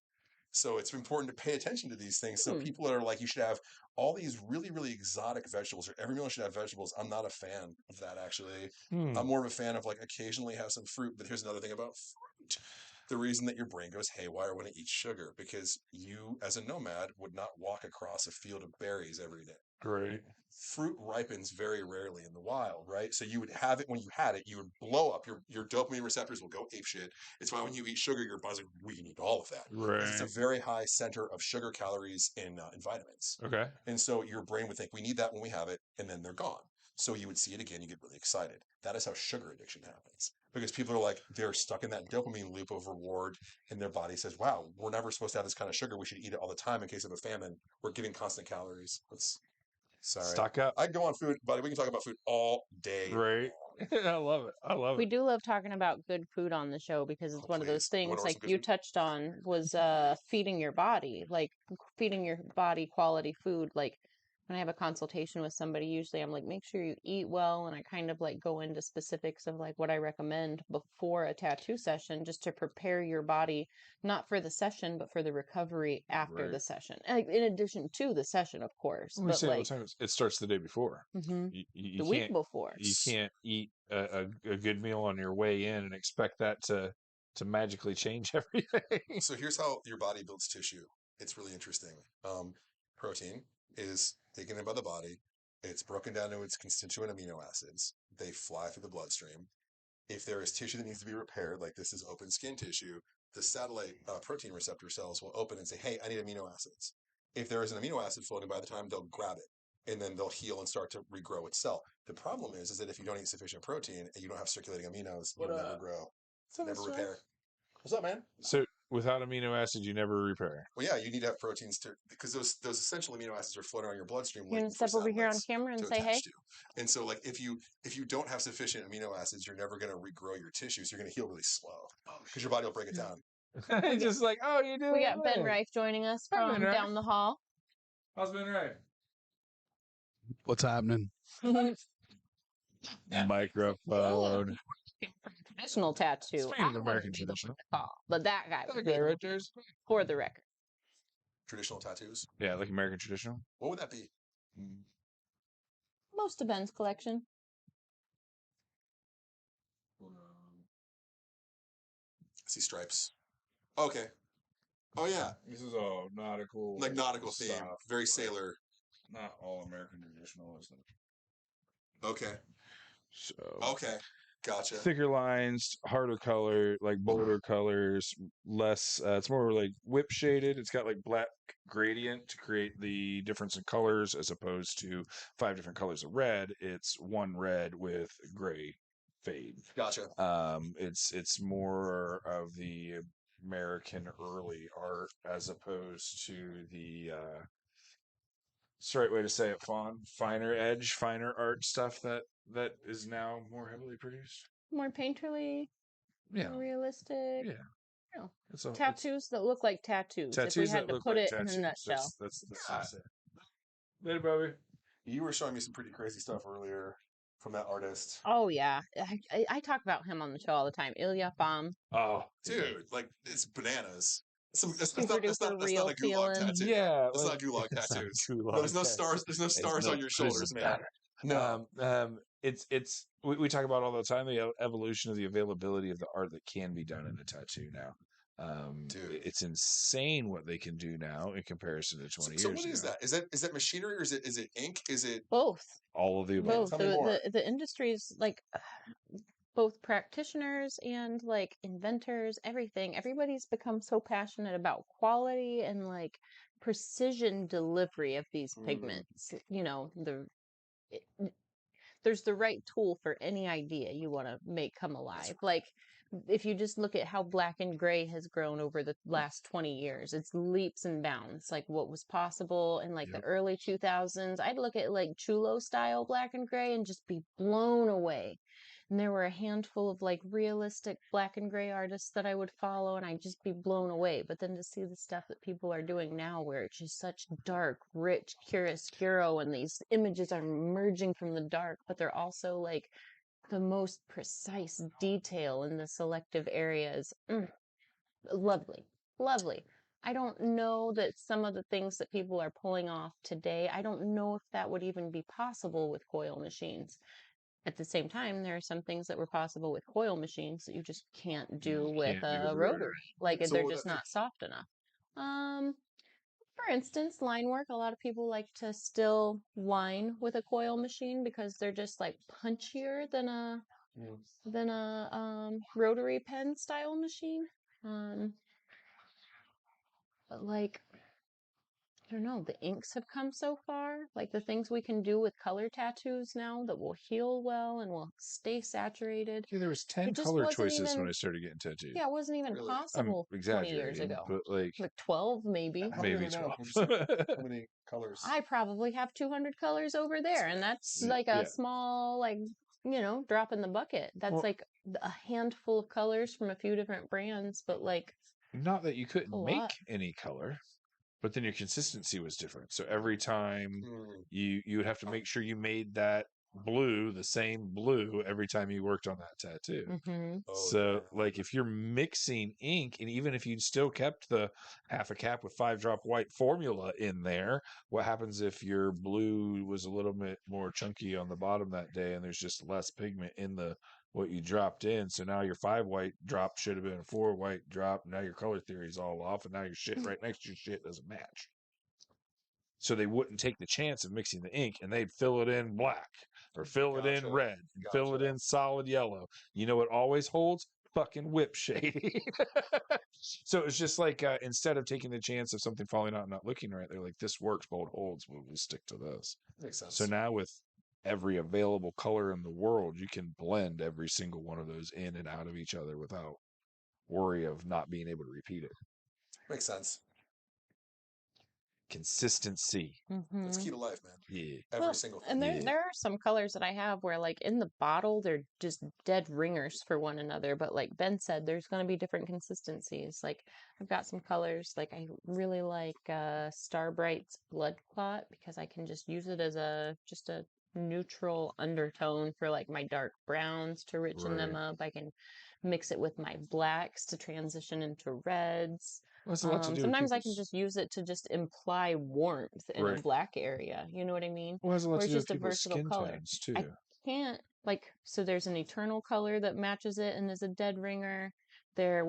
So it's important to pay attention to these things. So people that are like, you should have all these really, really exotic vegetables, or every meal should have vegetables. I'm not a fan of that, actually. I'm more of a fan of like occasionally have some fruit. But here's another thing about fruit. The reason that your brain goes haywire when it eats sugar, because you, as a nomad, would not walk across a field of berries every day. Right. Fruit ripens very rarely in the wild, right? So you would have it when you had it, you would blow up. Your dopamine receptors will go apeshit. It's why when you eat sugar, you're buzzing. We need all of that. Right. It's a very high center of sugar, calories, and vitamins. Okay. And so your brain would think we need that when we have it, and then they're gone. So you would see it again, you get really excited. That is how sugar addiction happens. Because people are like, they're stuck in that dopamine loop of reward, and their body says, wow, we're never supposed to have this kind of sugar. We should eat it all the time in case of a famine. We're getting constant calories. Sorry. Stock up. I can go on food, buddy. We can talk about food all day. Right. I love it. I love We it. do love talking about good food on the show because it's one of those Please. You wanna things order like some good you food? touched on was feeding your body, like feeding your body quality food. Like when I have a consultation with somebody, usually I'm like, make sure you eat well, and I kind of like go into specifics of like what I recommend before a tattoo session just to prepare your body, not for the session, but for the recovery after the Right. session. Like, in addition to the session, of course, We but say all the like time, it starts the day before. mhm, You the week can't before. you can't eat a good meal on your way in and expect that to magically change everything. So here's how your body builds tissue. It's really interesting. Protein is taken in by the body. It's broken down into its constituent amino acids. They fly through the bloodstream. If there is tissue that needs to be repaired, like this is open skin tissue, the satellite protein receptor cells will open and say, hey, I need amino acids. If there is an amino acid floating by the time, they'll grab it and then they'll heal and start to regrow itself. The problem is that if you don't eat sufficient protein and you don't have circulating aminos, you'll never grow, never repair. What's up, man? So without amino acids, you never repair. Well, yeah, you need to have proteins because those essential amino acids are floating around your bloodstream. You want to step over here on camera and say hey? And so, like, if you don't have sufficient amino acids, you're never going to regrow your tissues. You're going to heal really slow because your body will break it down. It's just like, oh, you do. We got Ben Reif joining us from down the hall. How's Ben Reif? What's happening? Microphone. Traditional tattoo. Speaking of American traditional. But that guy would Okay, be right there's. for the record. Traditional tattoos. Yeah, like American traditional. What would that be? Most of Ben's collection. I see stripes. Okay. Oh yeah, This is all nautical. like nautical theme, stuff, very but sailor. Not all American traditional, isn't it? Okay. So. Okay. Gotcha. Thicker lines, harder color, like bolder colors, less. It's more like whip shaded. It's got like black gradient to create the difference in colors, as opposed to 5 different colors of red. It's one red with gray fade. Gotcha. It's more of the American early art as opposed to the. It's the right way to say it, Fawn. Finer edge, finer art stuff that is now more heavily produced. More painterly. Yeah. More realistic. Yeah. Oh. Tattoos that look like tattoos. Tattoos if we had that to look put like it tattoos. in a nutshell. That's it. Later, Bobby. You were showing me some pretty crazy stuff earlier from that artist. Oh yeah, I talk about him on the show all the time. Ilya Fawn. Oh, dude, like it's bananas. That's Super not a real gulag feeling. tattoo. Yeah, that's like, not gulag tattoos. gulag No, there's no tattoos. stars. There's no stars on your shoulders, man. No. It's we talk about all the time the evolution of the availability of the art that can be done in a tattoo now. Dude, it's insane what they can do now in comparison to 20 years ago. So what is that? Is that machinery or is it ink? Is it both? All of the above. Both. The industry's like both practitioners and like inventors, everything. Everybody's become so passionate about quality and like precision delivery of these pigments. You know, there's the right tool for any idea you want to make come alive. Like if you just look at how black and gray has grown over the last 20 years, it's leaps and bounds. Like what was possible in like the early 2000s, I'd look at like chulo style black and gray and just be blown away. And there were a handful of like realistic black and gray artists that I would follow, and I'd just be blown away. But then to see the stuff that people are doing now, where it's just such dark, rich chiaroscuro, and these images are emerging from the dark, but they're also like the most precise detail in the selective areas. Lovely, lovely. I don't know that some of the things that people are pulling off today, I don't know if that would even be possible with coil machines. At the same time, there are some things that were possible with coil machines that you just can't do with a rotary. Like So they're what just if- not soft enough. For instance, line work, a lot of people like to still line with a coil machine because they're just like punchier than a rotary pen style machine. But like I don't know, the inks have come so far. Like the things we can do with color tattoos now that will heal well and will stay saturated. Yeah, there was 10 It just color wasn't choices even when I started getting tattoos. Yeah, it wasn't even Really? possible I'm 20 years exaggerating, ago. but like 12 maybe. How many maybe are there now? 12. How many colors? I probably have 200 colors over there, and that's like a Yeah. small, like, drop in the bucket. That's Well- like a handful of colors from a few different brands, but like Not that you a couldn't lot. make any color, but then your consistency was different. So every time Hmm. you would have to make sure you made that blue the same blue every time you worked on that tattoo. Mm-hmm. Oh, So, yeah. like, if you're mixing ink, and even if you still kept the half a cap with 5-drop white formula in there, what happens if your blue was a little bit more chunky on the bottom that day, and there's just less pigment in the what you dropped in? So now your 5 white drop should have been a 4 white drop. Now your color theory is all off, and now your shit right next to your shit doesn't match. So they wouldn't take the chance of mixing the ink, and they'd fill it in black or fill it in Gotcha. red and fill it Gotcha. in solid yellow. You know what always holds? Fucking whip shading. So it's just like instead of taking the chance of something falling out and not looking right, they're like, this works, but it holds. We'll stick to this. Makes sense. So now with every available color in the world, you can blend every single one of those in and out of each other without worry of not being able to repeat it. Makes sense. Consistency. Mm-hmm. That's key to life, man. Yeah. Every single thing. And Yeah. there are some colors that I have where, like, in the bottle, they're just dead ringers for one another. But like Ben said, there's going to be different consistencies. Like, I've got some colors, like, I really like Star Bright's Blood Clot because I can just use it as just a neutral undertone for, like, my dark browns to richen them Right. up. I can mix it with my blacks to transition into reds. Well, it's a lot to do with Sometimes I can people's- just use it to just imply warmth in a Right. black area. You know what I mean? Well, it has a lot Or to it's do with just a people's versatile skin color. tones too. I can't so there's an eternal color that matches it and is a dead ringer. There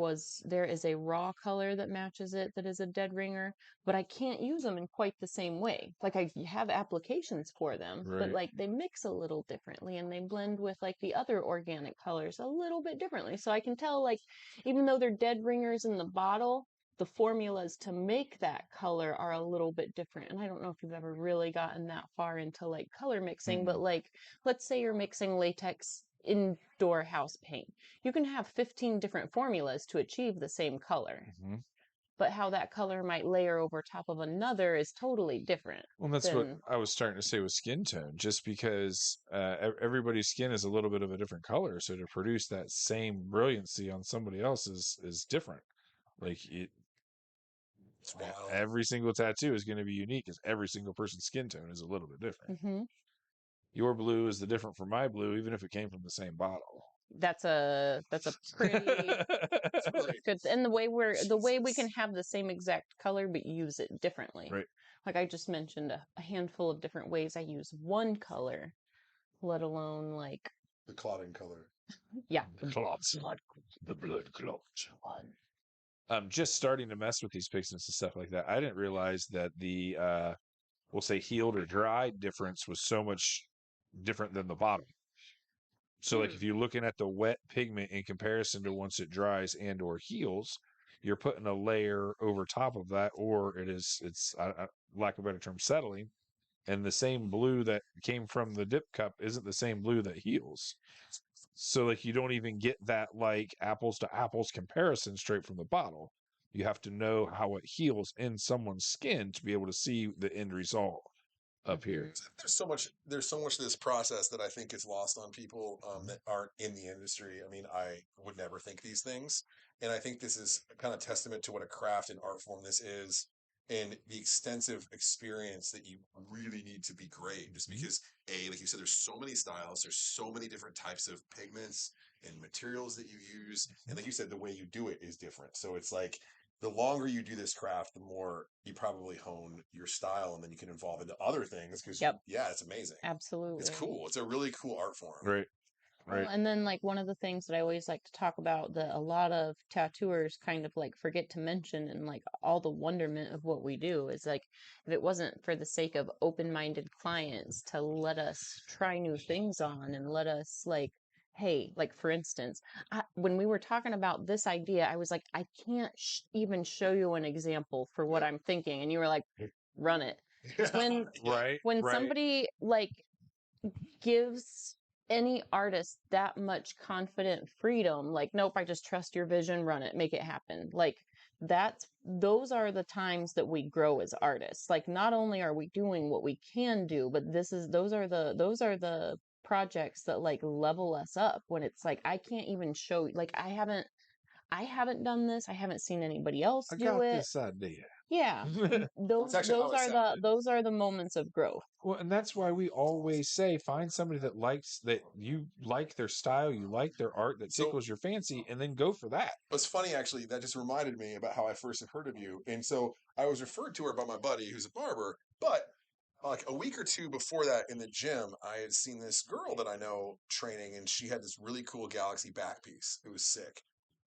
is a raw color that matches it that is a dead ringer, but I can't use them in quite the same way. Like I have applications for them, but Right. like they mix a little differently and they blend with like the other organic colors a little bit differently. So I can tell, like, even though they're dead ringers in the bottle, the formulas to make that color are a little bit different. And I don't know if you've ever really gotten that far into like color mixing, but like, let's say you're mixing latex indoor house paint. You can have 15 different formulas to achieve the same color, Mhm. but how that color might layer over top of another is totally different. Well, that's than- what I was starting to say with skin tone, just because everybody's skin is a little bit of a different color. So to produce that same brilliancy on somebody else is different. Like It's wild. every single tattoo is going to be unique because every single person's skin tone is a little bit different. Mhm. Your blue is the different from my blue, even if it came from the same bottle. That's a pretty Right. good, and the way we can have the same exact color but use it differently. Right. Like I just mentioned a handful of different ways I use one color, let alone like The clotting color. yeah. Clots. The blood clots. I'm just starting to mess with these pigments and stuff like that. I didn't realize that the we'll say healed or dried difference was so much different than the bottom. So like if you're looking at the wet pigment in comparison to once it dries and or heals, you're putting a layer over top of that, or it's lack of a better term, settling. And the same blue that came from the dip cup isn't the same blue that heals. So like you don't even get that like apples to apples comparison straight from the bottle. You have to know how it heals in someone's skin to be able to see the end result up here. There's so much to this process that I think is lost on people that aren't in the industry. I mean, I would never think these things, and I think this is kind of testament to what a craft and art form this is, and the extensive experience that you really need to be great. Just because, like you said, there's so many styles, there's so many different types of pigments and materials that you use, and like you said, the way you do it is different. So it's like the longer you do this craft, the more you probably hone your style, and then you can evolve into other things. Because yeah, it's amazing. Absolutely, it's cool. It's a really cool art form. Right. Well, and then like one of the things that I always like to talk about that a lot of tattooers kind of like forget to mention, and like all the wonderment of what we do is like, if it wasn't for the sake of open-minded clients to let us try new things on and let us like, hey, like for instance, when we were talking about this idea, I was like, I can't even show you an example for what I'm thinking, and you were like, run it. It's when somebody like gives any artist that much confident freedom, like, nope, I just trust your vision, run it, make it happen. Like those are the times that we grow as artists. Like, not only are we doing what we can do, but those are the projects that like level us up, when it's like, I can't even show, like, I haven't done this. I haven't seen anybody else do it. This idea. Yeah. Those are the moments of growth. Well, and that's why we always say find somebody that you like their style, you like their art, that tickles your fancy, and then go for that. It's funny, actually, that just reminded me about how I first heard of you. And so I was referred to her by my buddy who's a barber, but like a week or two before that in the gym, I had seen this girl that I know training, and she had this really cool Galaxy back piece. It was sick.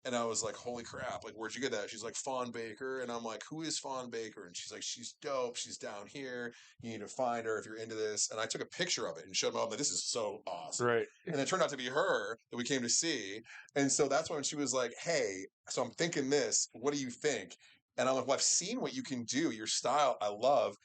And I was like, holy crap, like, where'd you get that? She's like, Fawn Baker. And I'm like, who is Fawn Baker? And she's like, she's dope. She's down here. You need to find her if you're into this. And I took a picture of it and showed them, like, this is so awesome. Right. And it turned out to be her that we came to see. And so that's when she was like, hey, so I'm thinking this. What do you think? And I'm like, well, I've seen what you can do. Your style, I love.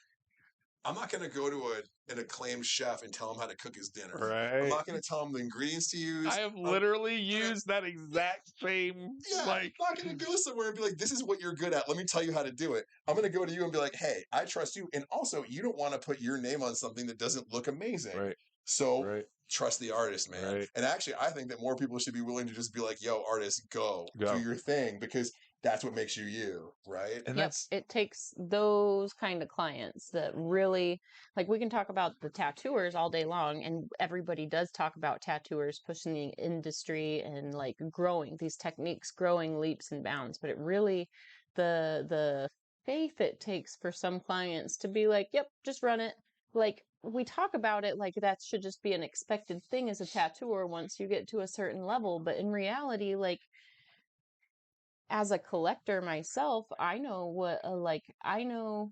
I'm not going to go to an acclaimed chef and tell him how to cook his dinner. Right. I'm not going to tell him the ingredients to use. I have literally used that exact same. Yeah, I'm not going to go somewhere and be like, this is what you're good at. Let me tell you how to do it. I'm going to go to you and be like, hey, I trust you. And also, you don't want to put your name on something that doesn't look amazing. Right. So trust the artist, man. Right. And actually, I think that more people should be willing to just be like, yo, artist, go. Do your thing, because that's what makes you you, right? And it takes those kind of clients that really, like, we can talk about the tattooers all day long, and everybody does talk about tattooers pushing the industry and like growing these techniques, growing leaps and bounds. But it really, the faith it takes for some clients to be like, yep, just run it. Like, we talk about it like that should just be an expected thing as a tattooer once you get to a certain level. But in reality, like, as a collector myself, I know what I know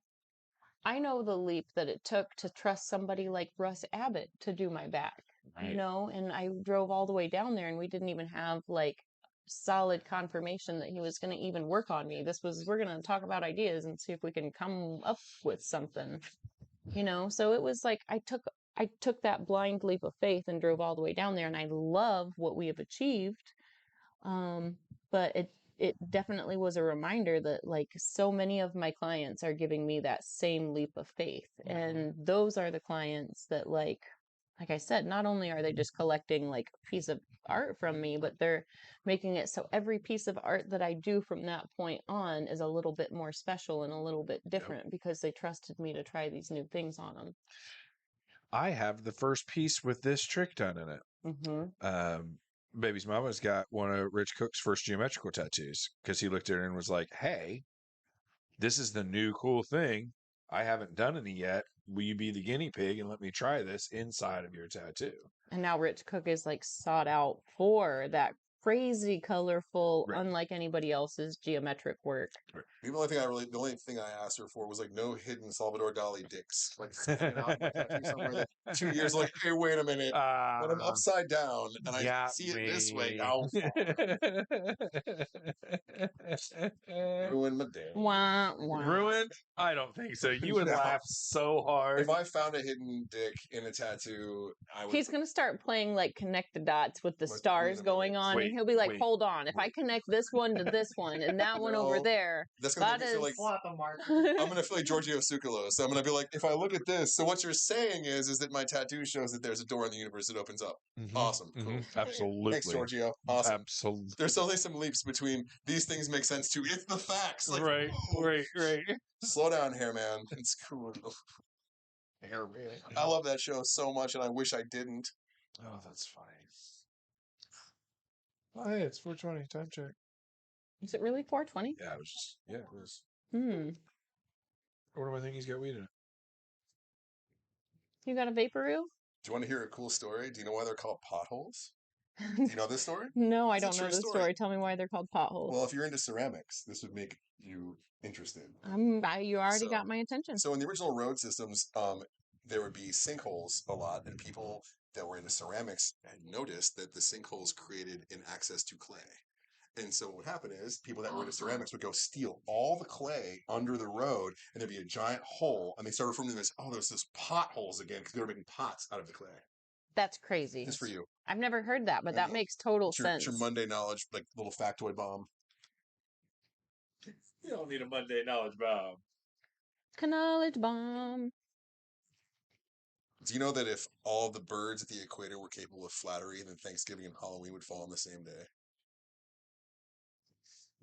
the leap that it took to trust somebody like Russ Abbott to do my back. Right. You know, and I drove all the way down there, and we didn't even have like solid confirmation that he was going to even work on me. We're going to talk about ideas and see if we can come up with something. You know, so it was like I took that blind leap of faith and drove all the way down there, and I love what we have achieved. But it definitely was a reminder that like so many of my clients are giving me that same leap of faith. And those are the clients that like I said, not only are they just collecting like a piece of art from me, but they're making it so every piece of art that I do from that point on is a little bit more special and a little bit different because they trusted me to try these new things on them. I have the first piece with this trick done in it. Mm-hmm. Baby's mama's got one of Rich Cook's first geometrical tattoos because he looked at her and was like, hey, this is the new cool thing. I haven't done any yet. Will you be the guinea pig and let me try this inside of your tattoo? And now Rich Cook is like sought out for that crazy, colorful, unlike anybody else's geometric work. The only thing I asked her for was like no hidden Salvador Dali dicks. Like sticking out my tattoo somewhere that 2 years like, hey, wait a minute. When I'm upside down and I see it this way, I'll ruin my day. Wah, wah. Ruined I don't think so. You would No. laugh so hard. If I found a hidden dick in a tattoo, I would. He's gonna start playing like connect the dots with the Wait a stars going minute. on, Wait, and he'll be like, wait, "Hold on, if I connect this one to this one and that one over No, there, That's gonna that make me feel is." like I'm gonna feel like Giorgio Tsoukalos. So I'm gonna be like, if I look at this, so what you're saying is that my tattoo shows that there's a door in the universe that opens up. Awesome, cool. Absolutely. Thanks, Giorgio. Awesome. Absolutely. There's only some leaps between these things make sense to it's the facts. Like, Right, whoa. right. Slow down, hairman. It's cool. Hairman. I love that show so much, and I wish I didn't. Oh, that's funny. Oh, hey, it's 420. Time check. Is it really 4:20? Yeah, it was just, it was. What do I think he's got weed in it? You got a Vaporoo? Do you want to hear a cool story? Do you know why they're called potholes? Do you know this story? No, I It's a don't know true the story. Tell me why they're called potholes. Well, if you're into ceramics, this would make you interested. You already So- got my attention. So in the original road systems, there would be sinkholes a lot, and people that were into ceramics had noticed that the sinkholes created an access to clay. And so what would happen is people that were into ceramics would go steal all the clay under the road, and there'd be a giant hole, and they started referring to them as, oh, there's this potholes again, because they were making pots out of the clay. That's crazy. Just for you. I've never heard that, but I that know. makes total It's sense. your Monday knowledge, like little factoid bomb. You don't need a Monday knowledge bomb. Knowledge bomb. Do you know that if all the birds at the equator were capable of flattery, then Thanksgiving and Halloween would fall on the same day?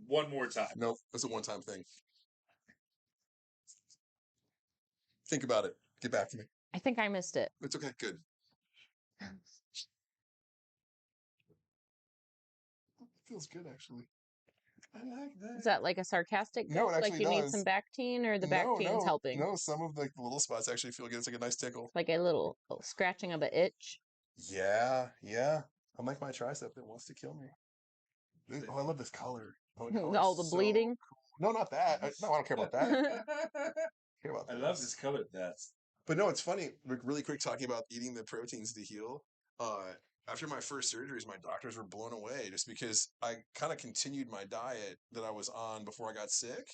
One more time. Nope, that's a one-time thing. Think about it. Get back to me. I think I missed it. It's okay. Good. It feels good, actually. I like that. Is that like a sarcastic No, it joke? Like actually you need does. some Bactine, or the Bactine's helping? No, some of the little spots actually feel good. It's like a nice tickle. Like a little scratching of an itch. Yeah. I'm like my tricep that wants to kill me. Oh, I love this color. Oh, All the bleeding. Cool. No, not that. No, I don't care about that. Care about I love this color. That's. But no, it's funny. Really quick, talking about eating the proteins to heal. After my first surgeries, my doctors were blown away just because I kind of continued my diet that I was on before I got sick,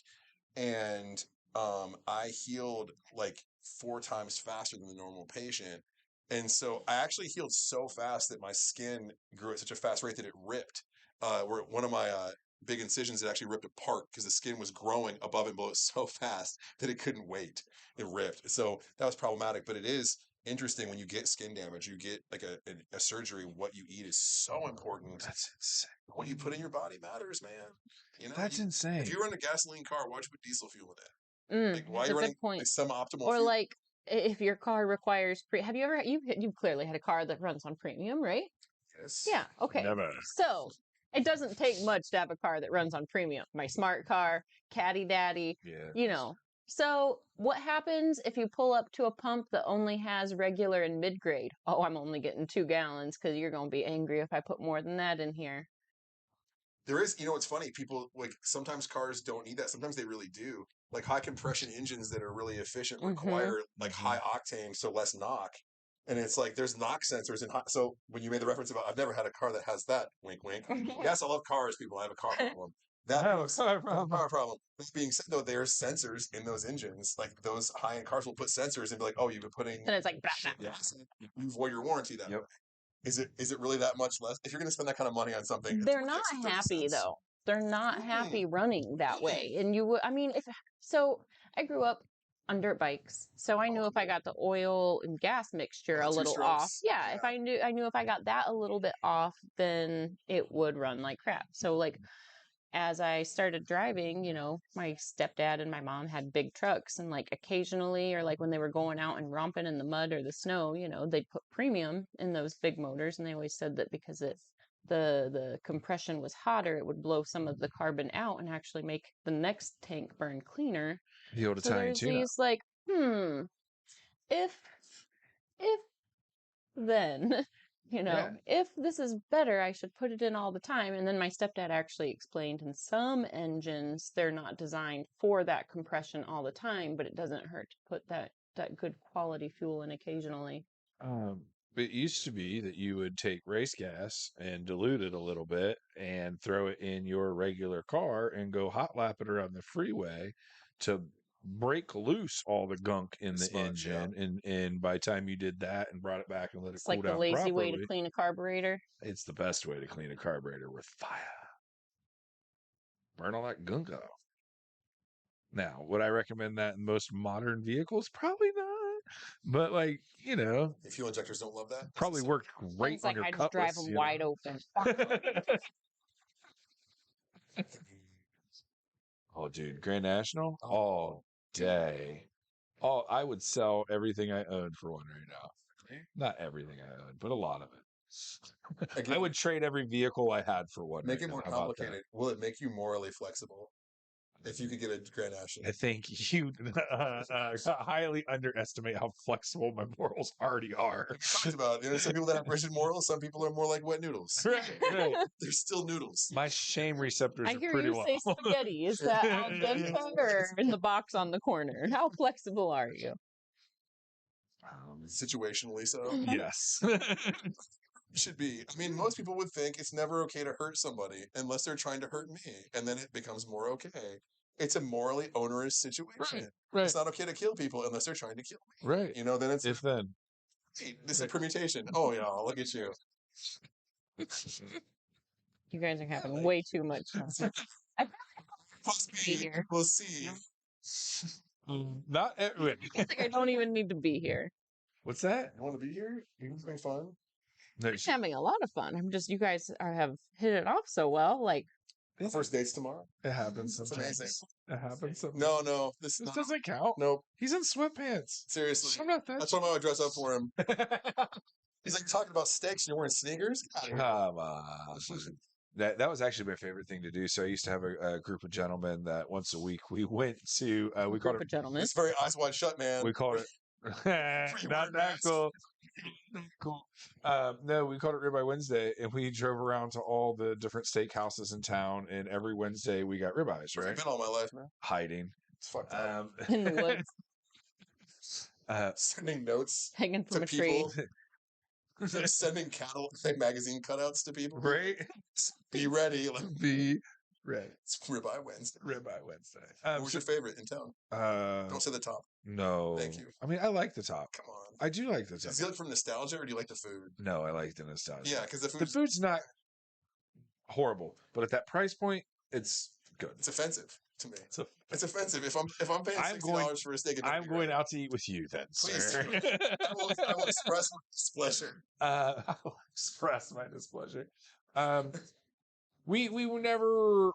and I healed like 4 times faster than the normal patient. And so I actually healed so fast that my skin grew at such a fast rate that it ripped. Where one of my big incisions, it actually ripped apart because the skin was growing above and below so fast that it couldn't wait. It ripped. So that was problematic, but it is interesting when you get skin damage, you get like a surgery, what you eat is so important. That's insane. What you put in your body matters, man. You know, That's insane. If you run a gasoline car, why'd you put diesel fuel in it? Like, why That's are you a running good point. like semi-optimal Or fuel? like if your car requires have you ever you've clearly had a car that runs on premium, right? Yes. Yeah. Okay. Never. So it doesn't take much to have a car that runs on premium. My smart car, Caddy Daddy, Yeah. you know. So what happens if you pull up to a pump that only has regular and mid-grade? Oh, I'm only getting 2 gallons because you're going to be angry if I put more than that in here. There is, it's funny. People like sometimes cars don't need that. Sometimes they really do. Like high compression engines that are really efficient require like high octane, so less knock. And it's like there's knock sensors in high. So when you made the reference about I've never had a car that has that, wink, wink. Yes, I love cars, people. I have a car problem. That power problem. That being said, though, there's sensors in those engines. Like those high-end cars will put sensors and be like, "Oh, you've been putting." And it's like, blah, blah, blah. Yes, you avoid your warranty that way. Is it really that much less? If you're going to spend that kind of money on something, They're not happy though. They're not happy running that way. And I grew up on dirt bikes, so I knew if I got the oil and gas mixture a little off, if I knew if I got that a little bit off, then it would run like crap. So like as I started driving, my stepdad and my mom had big trucks, and like occasionally, or like when they were going out and romping in the mud or the snow, they'd put premium in those big motors, and they always said that because the compression was hotter, it would blow some of the carbon out and actually make the next tank burn cleaner. The old So Italian there's tuna. these like, if then, if this is better, I should put it in all the time. And then my stepdad actually explained in some engines, they're not designed for that compression all the time, but it doesn't hurt to put that good quality fuel in occasionally. It used to be that you would take race gas and dilute it a little bit and throw it in your regular car and go hot lap it around the freeway to break loose all the gunk in the Sponge, engine, and by the time you did that and brought it back and let it It's cool like the down lazy way properly, to clean a carburetor. it's the best way to clean a carburetor with fire. Burn all that gunk off. Now, would I recommend that in most modern vehicles? Probably not. But like, you know, If fuel injectors don't love that, probably worked great It's like under I just drive Cutlass. them wide open. Oh, dude, Grand National all day. Oh, I would sell everything I owned for one right now. Not everything I owned, but a lot of it. Again, I would trade every vehicle I had for one. make right it more now. How about that? complicated. Will it make you morally flexible? If you could get a Grand National, I think you highly underestimate how flexible my morals already are. we talked about, some people that have rigid morals, some people are more like wet noodles. Right. They're still noodles. My shame receptors I are hear pretty you low. say spaghetti. Is that al dente or in the box on the corner? How flexible are you? Situationally so. Yes. Should be. I mean, most people would think it's never okay to hurt somebody unless they're trying to hurt me, and then it becomes more okay. It's a morally onerous situation. Right. It's not okay to kill people unless they're trying to kill me. Right. Then it's If then. hey, this is a permutation. Oh yeah, look at you. You guys are having way too much fun. Here. We'll see. Not every. I think I don't even need to be here. What's that? You want to be here? You can have fun. No, I'm having a lot of fun. I'm just, you guys have hit it off so well. Like, First dates tomorrow. it happens It's sometimes. amazing. It happens sometimes. No, this doesn't count. Nope. He's in sweatpants. Seriously. I'm not that. I told him I would dress up for him. He's like, you're talking about steaks and you're wearing sneakers? Come on. That was actually my favorite thing to do. So I used to have a group of gentlemen that once a week we went to we called it gentlemen. It's very eyes wide shut, man. we called it not that cool. Cool. No, we called it Ribeye Wednesday, and we drove around to all the different steakhouses in town. And every Wednesday we got ribeyes, I've right? been all my life, man. Hiding. It's fucked up. In the woods, Sending notes hanging from to a tree. people. Sending cattle magazine cutouts to people. Right? Be ready. Like, Be ready. it's Ribeye Wednesday. Ribeye Wednesday. What was your favorite in town? Don't say the top. No. Thank you. I mean, I like the top. Come on. I do like the top. Does it look from nostalgia or do you like the food? No, I like the nostalgia. Yeah, because The food's not horrible, but at that price point, it's good. it's offensive to me. So It's offensive. If I'm paying $60 for a steak, I'm going out to eat with you then, Please sir. I will express my displeasure. I will express my displeasure. We were never.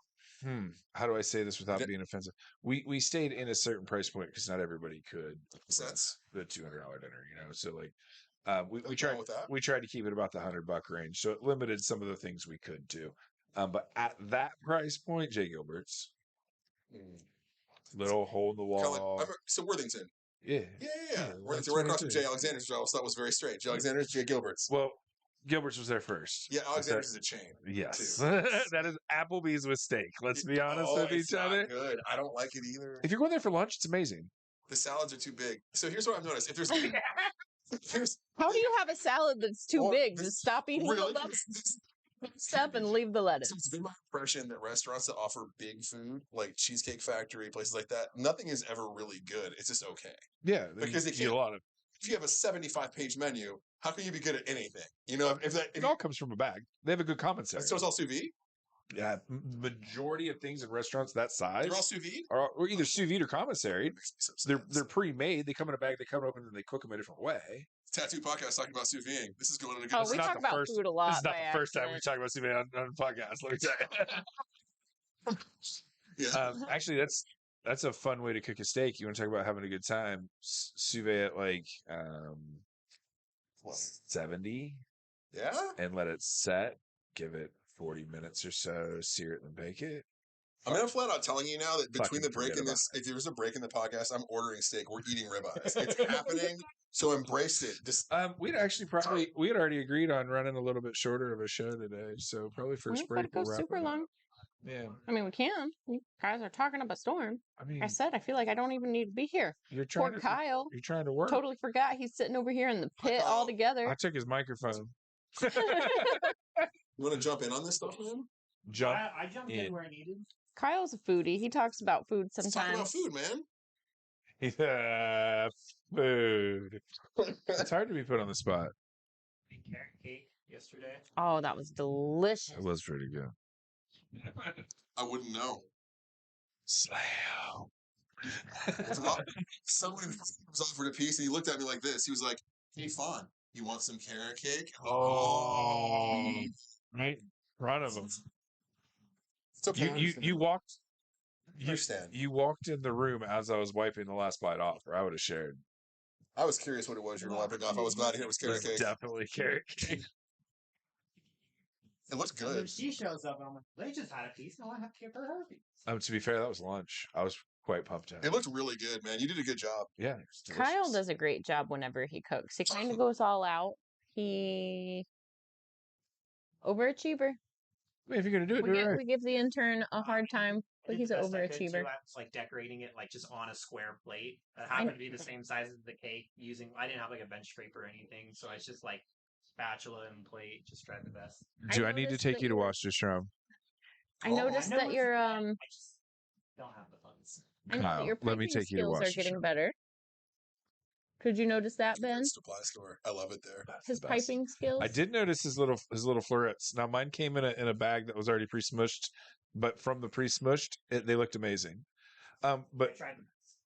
How do I say this without being offensive? We stayed in a certain price point because not everybody could afford the $200 dinner, So like, we tried with that. We tried to keep it about the $100 range, so it limited some of the things we could do. But at that price point, Jay Gilbert's, little hole in the wall. So Worthington. Yeah. Worthington, right across from Jay Alexander's, which I always thought was very straight. Jay Alexander's, Jay Gilbert's. Well, Gilbert's was there first. Yeah, Alexander's is a chain. Yes. That is Applebee's with steak. Let's be honest with each other. Good. I don't like it either. If you're going there for lunch, it's amazing. The salads are too big. So here's what I've noticed. If there's How do you have a salad that's too big? Just stop eating really, the lettuce, step and leave the lettuce. So it's been my impression that restaurants that offer big food, like Cheesecake Factory, places like that, nothing is ever really good. It's just okay. Yeah, because you get a lot of. If you have a 75-page menu, how can you be good at anything? If it all comes from a bag. They have a good commentary. So it's all sous vide? Yeah, majority of things in restaurants that size they're all sous vide, or either sous vide or commissary. They're pre-made. They come in a bag. They come open and they cook them a different way. Tattoo podcast talking about sous vide. This is going in a good. Oh, we talk about food a lot. This is not the first time we talk about sous vide on the podcast. Let me tell you. Yeah. Actually, that's a fun way to cook a steak. You want to talk about having a good time? Sous vide at like 70. Yeah. And let it set. Give it 40 minutes or so. Sear it and bake it. I mean, I'm flat out telling you now that between the break in this, if there's a break in the podcast, I'm ordering steak. We're eating ribeyes. It's happening. So embrace it. We'd already agreed on running a little bit shorter of a show today. So probably first break. We'll go super long. Yeah. I mean, we can. You guys are talking up a storm. I mean, I said, I feel like I don't even need to be here. Poor Kyle. You're trying to work. Totally forgot he's sitting over here in the pit all together. I took his microphone. You want to jump in on this stuff, man? I jumped in where I needed. Kyle's a foodie. He talks about food sometimes. Let's talk about food, man. Food. It's hard to be put on the spot. Carrot cake yesterday. Oh, that was delicious. It was pretty good. I wouldn't know. Slam. Someone was offered a piece, and he looked at me like this. He was like, "Hey, Fawn, you want some carrot cake?" Oh, right in front of him. It's okay. You walked. Understand. You walked in the room as I was wiping the last bite off, or I would have shared. I was curious what it was you were wiping off. I was glad to hear it was carrot cake. Definitely carrot cake. It looked good. And she shows up, and I'm like, they just had a piece. No, I have to give her a piece. To be fair, that was lunch. I was quite pumped up. It looked really good, man. You did a good job. Yeah. Kyle does a great job whenever he cooks. He kind of goes all out. He overachiever. I mean, if you're gonna do it, do it right. We give the intern a hard time, but he's an overachiever. I was like decorating it like just on a square plate. It happened to be the same size as the cake. I didn't have like a bench scraper or anything, so it's just like spatula and plate. Just tried the best. Do I need to take you to watch this room? I noticed that your I just don't have the funds. I know that your let me piping take you to skills watch are getting better. Could you notice that, Ben? Supply store. I love it there. His piping skills. I did notice his little florets. Now mine came in a bag that was already pre-smushed, but from the pre-smushed, they looked amazing. But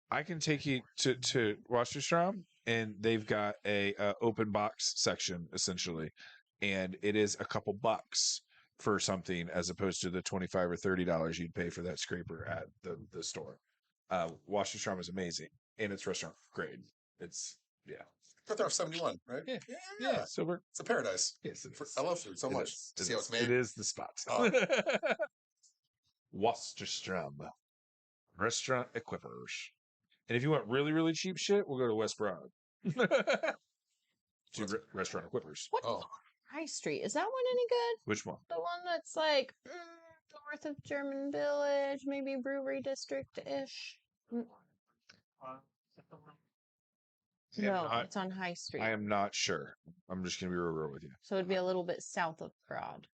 I can take you to Wasserstrom, and they've got a open box section essentially, and it is a couple bucks for something as opposed to the $25 or $30 you'd pay for that scraper at the store. Wasserstrom is amazing, and it's restaurant grade. It's Got there off 71, right? Yeah. So it's a paradise. Yes, I love food so much. To see how it's made. It is the spot. Oh. Wasserstrom Restaurant Equippers. And if you want really, really cheap shit, we'll go to West Broad. Restaurant Equippers. What? Oh. High Street. Is that one any good? Which one? The one that's like north of German Village, maybe Brewery District-ish. No, it's on High Street. I am not sure. I'm just going to be real with you. So it'd be a little bit south of Broad.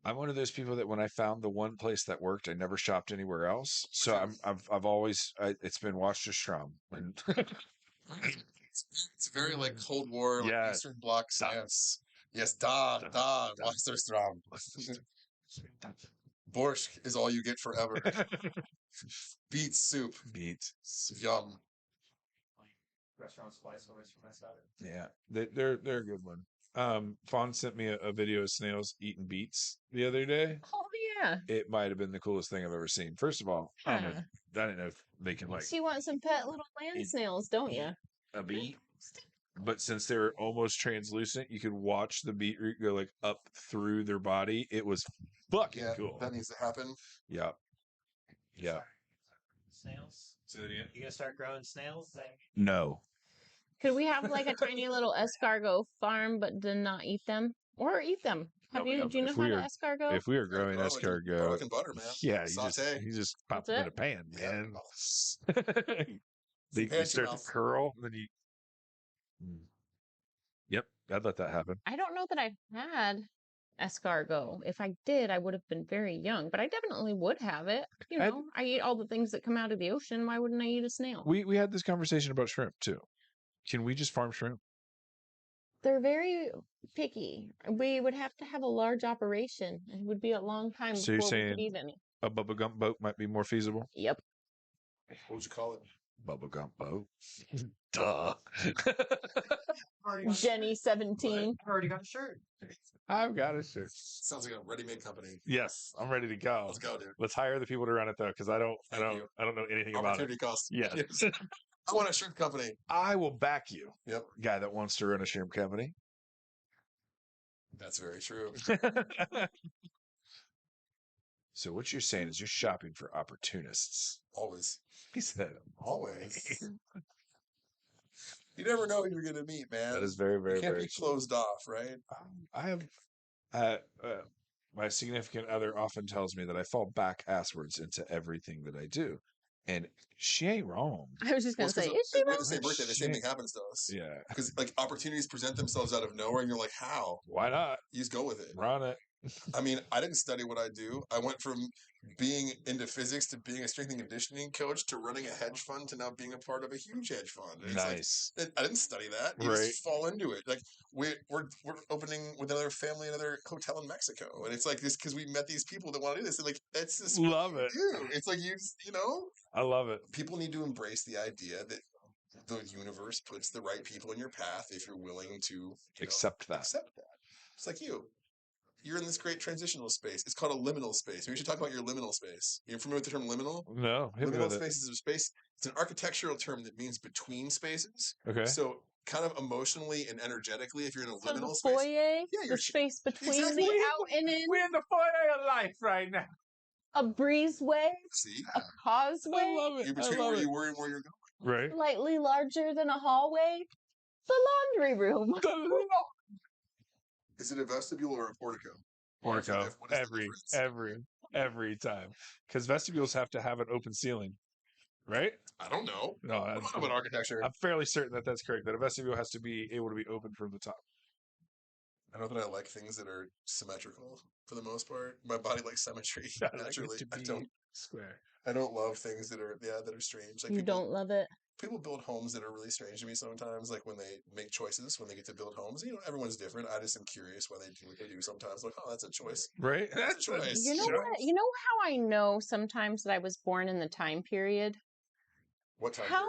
I'm one of those people that when I found the one place that worked, I never shopped anywhere else. So I've always it's been Wasserstrom. It's very like Cold War, like Eastern Bloc science. Yes, Wasserstrom. Borscht is all you get forever. Beet soup. Yum. Restaurant supply stores for my starter. Yeah, they're a good one. Fawn sent me a video of snails eating beets the other day. Oh yeah, it might have been the coolest thing I've ever seen. First of all, I didn't know if they can like. So you want some pet little land snails, don't you? A beet, but since they were almost translucent, you could watch the beetroot go like up through their body. It was fucking cool. That needs to happen. Yeah. Snails. You gonna start growing snails? No. Could we have like a tiny little escargot farm, but do not eat them or eat them? Do you know how to escargot? If we are growing escargot, garlic and butter, man. Yeah, you just pop them in a pan, man. They start to curl, and then you. Yep, I'd let that happen. I don't know that I've had escargot. If I did, I would have been very young, but I definitely would have it. You know, I eat all the things that come out of the ocean. Why wouldn't I eat a snail? We had this conversation about shrimp too. Can we just farm shrimp? They're very picky. We would have to have a large operation. It would be a long time before we could eat any. A Bubba Gump boat might be more feasible? Yep. What would you call it? Bubba Gump boat. Duh. Jenny 17. I've already got a shirt. I've got a shirt. Sounds like a ready-made company. Yes, I'm ready to go. Let's go, dude. Let's hire the people to run it though, because I don't know anything about it. Opportunity cost. Yes. I want a shrimp company. I will back you. Yep. Guy that wants to run a shrimp company. That's very true. So what you're saying is you're shopping for opportunists. Always. He said always. You never know who you're going to meet, man. That is very, very, you can't very be closed off, right? I have my significant other often tells me that I fall back asswards into everything that I do. And she ain't wrong. I was just going to say, is she wrong? The same birthday, the same thing happens to us. Yeah. Because like opportunities present themselves out of nowhere and you're like, how? Why not? You just go with it. Run it. I mean, I didn't study what I do. I went from being into physics to being a strength and conditioning coach to running a hedge fund to now being a part of a huge hedge fund. And Nice. It's like, I didn't study that. You Right. just fall into it. Like we're opening with another family another hotel in Mexico, and it's like this because we met these people that want to do this. And like that's just Love what it. you do. It's like you know. I love it. People need to embrace the idea that the universe puts the right people in your path if you're willing to Accept that. Accept that. It's like you're in this great transitional space. It's called a liminal space. Maybe we should talk about your liminal space. You're familiar with the term liminal? No, hit me Liminal with it. space is a space. It's an architectural term that means between spaces. Okay. So kind of emotionally and energetically, if you're in a So liminal the space, foyer, you're the space between exactly. the out and in, We're in the foyer of life right now. a breezeway, See, a causeway, I love you're it. I between love where it. you were and where you're going. Right. slightly larger than a hallway, the laundry room. Is it a vestibule or a portico? Portico. What is the difference? Every time. Because vestibules have to have an open ceiling, right? I don't know. No, I don't know about architecture. I'm fairly certain that that's correct. That a vestibule has to be able to be open from the top. I know that I like things that are symmetrical for the most part. My body likes symmetry naturally. I don't square. I don't love things that are strange. Like You don't love it? people build homes that are really strange to me sometimes, like when they make choices, when they get to build homes. You know, everyone's different. I just am curious why they do what they do sometimes. Like, oh, that's a choice. Right? That's a choice. You know what? You know how I know sometimes that I was born in the time period? What time How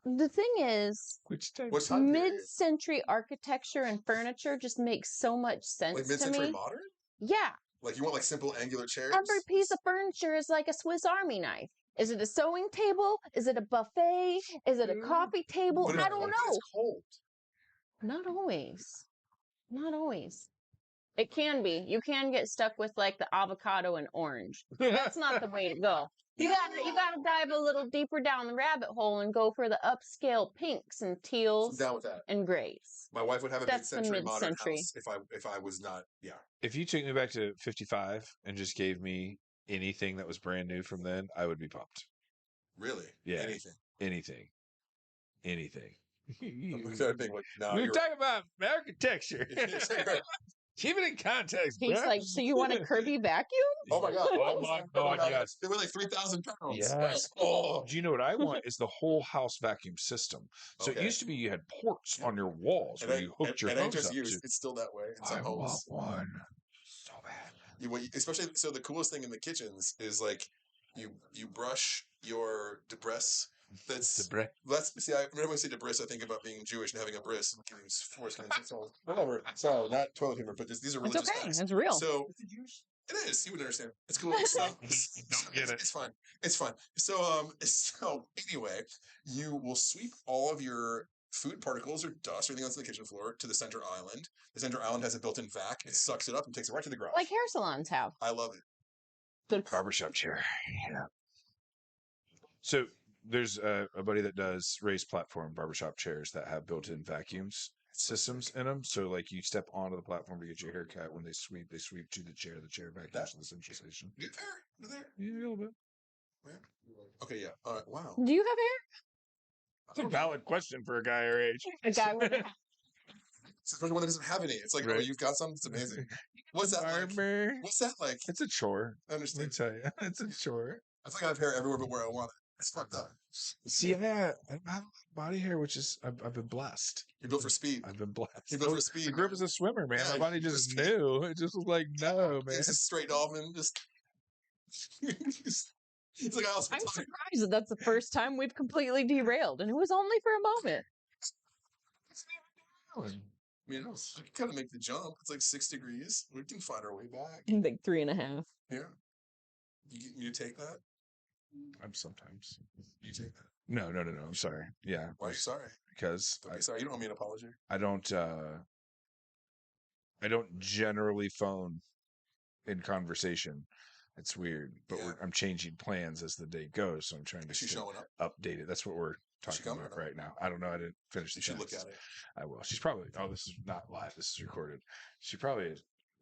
period? the thing is, Which time? What time period? mid-century architecture and furniture just makes so much sense Like to mid-century me. modern? Yeah, Like you want like simple angular chairs? every piece of furniture is like a Swiss Army knife. Is it a sewing table? Is it a buffet? Is it a coffee table? But I don't know. It's cold. Not always. Not always. It can be. You can get stuck with like the avocado and orange. That's not the way to go. You gotta dive a little deeper down the rabbit hole and go for the upscale pinks and teals I'm down with that. and grays. My wife would have a That's the mid-century modern mid-century. house if I was not. Yeah. If you took me back to 55 and just gave me anything that was brand new from then, I would be pumped. Really? Yeah. Anything. Anything. I'm looking at thing like, no, We're you're talking about architecture. Keep it in context. He's bruh. like, so you want a Kirby vacuum? Oh my god! Oh my god! Yes. They were like 3,000 pounds. Yes. Oh, do you know what I want? Is the whole house vacuum system. So Okay. it used to be you had ports on your walls where you hooked your hose up to. It's still that way. In some I want homes. one so bad. Especially so the coolest thing in the kitchens is like you brush your debris. Debris. See. Whenever I say debris, I think about being Jewish and having a bris. Whatever. So not toilet paper, but these are It's religious okay. acts. It's real. So it is. You would understand. It's cool. So, Don't get it. It's fine. It's fine. So anyway, you will sweep all of your food particles or dust or anything else on the kitchen floor to the center island. The center island has a built-in vac. It sucks it up and takes it right to the garage. Like hair salons have. I love it. The Barbershop chair. Yeah. So there's a buddy that does raised platform barbershop chairs that have built-in vacuums systems in them. So like you step onto the platform to get your hair cut. When they sweep to the chair vacuums to the central station. Get there. Yeah, a little bit. Yeah. Okay, yeah. All right. Wow. Do you have hair? That's a valid question for a guy our age. A guy with a Especially one that doesn't have any. It's like, Right. oh, you've got some? It's amazing. What's that like? Barber. What's that like? It's a chore. I Let me understand. tell you, it's a chore. I think I have hair everywhere but where I want it. It's fucked up. See, I have body hair, which is I've been blessed. You're built for speed. I've been blessed. You're built for speed. I grew up as a swimmer, man. Yeah, My body you're just just- knew. It just was like, no, man. It's a straight dolphin. Just. It's like I also I'm tell you, surprised that that's the first time we've completely derailed, and it was only for a moment. I mean, I can kind of make the jump. It's like 6 degrees. We can find our way back. Like 3.5. Yeah. You take that? I'm sometimes. You take that? No. I'm sorry. Yeah, Why are you sorry? because Don't be sorry. You don't owe me an apology. I don't generally phone in conversation. It's weird, but Yeah. I'm changing plans as the day goes, so I'm trying to Is she stay showing up? updated. That's what we're talking coming about or not? right now. I don't know. I didn't finish the You should look text. at it. I will. She's probably. Oh, this is not live. This is recorded. She probably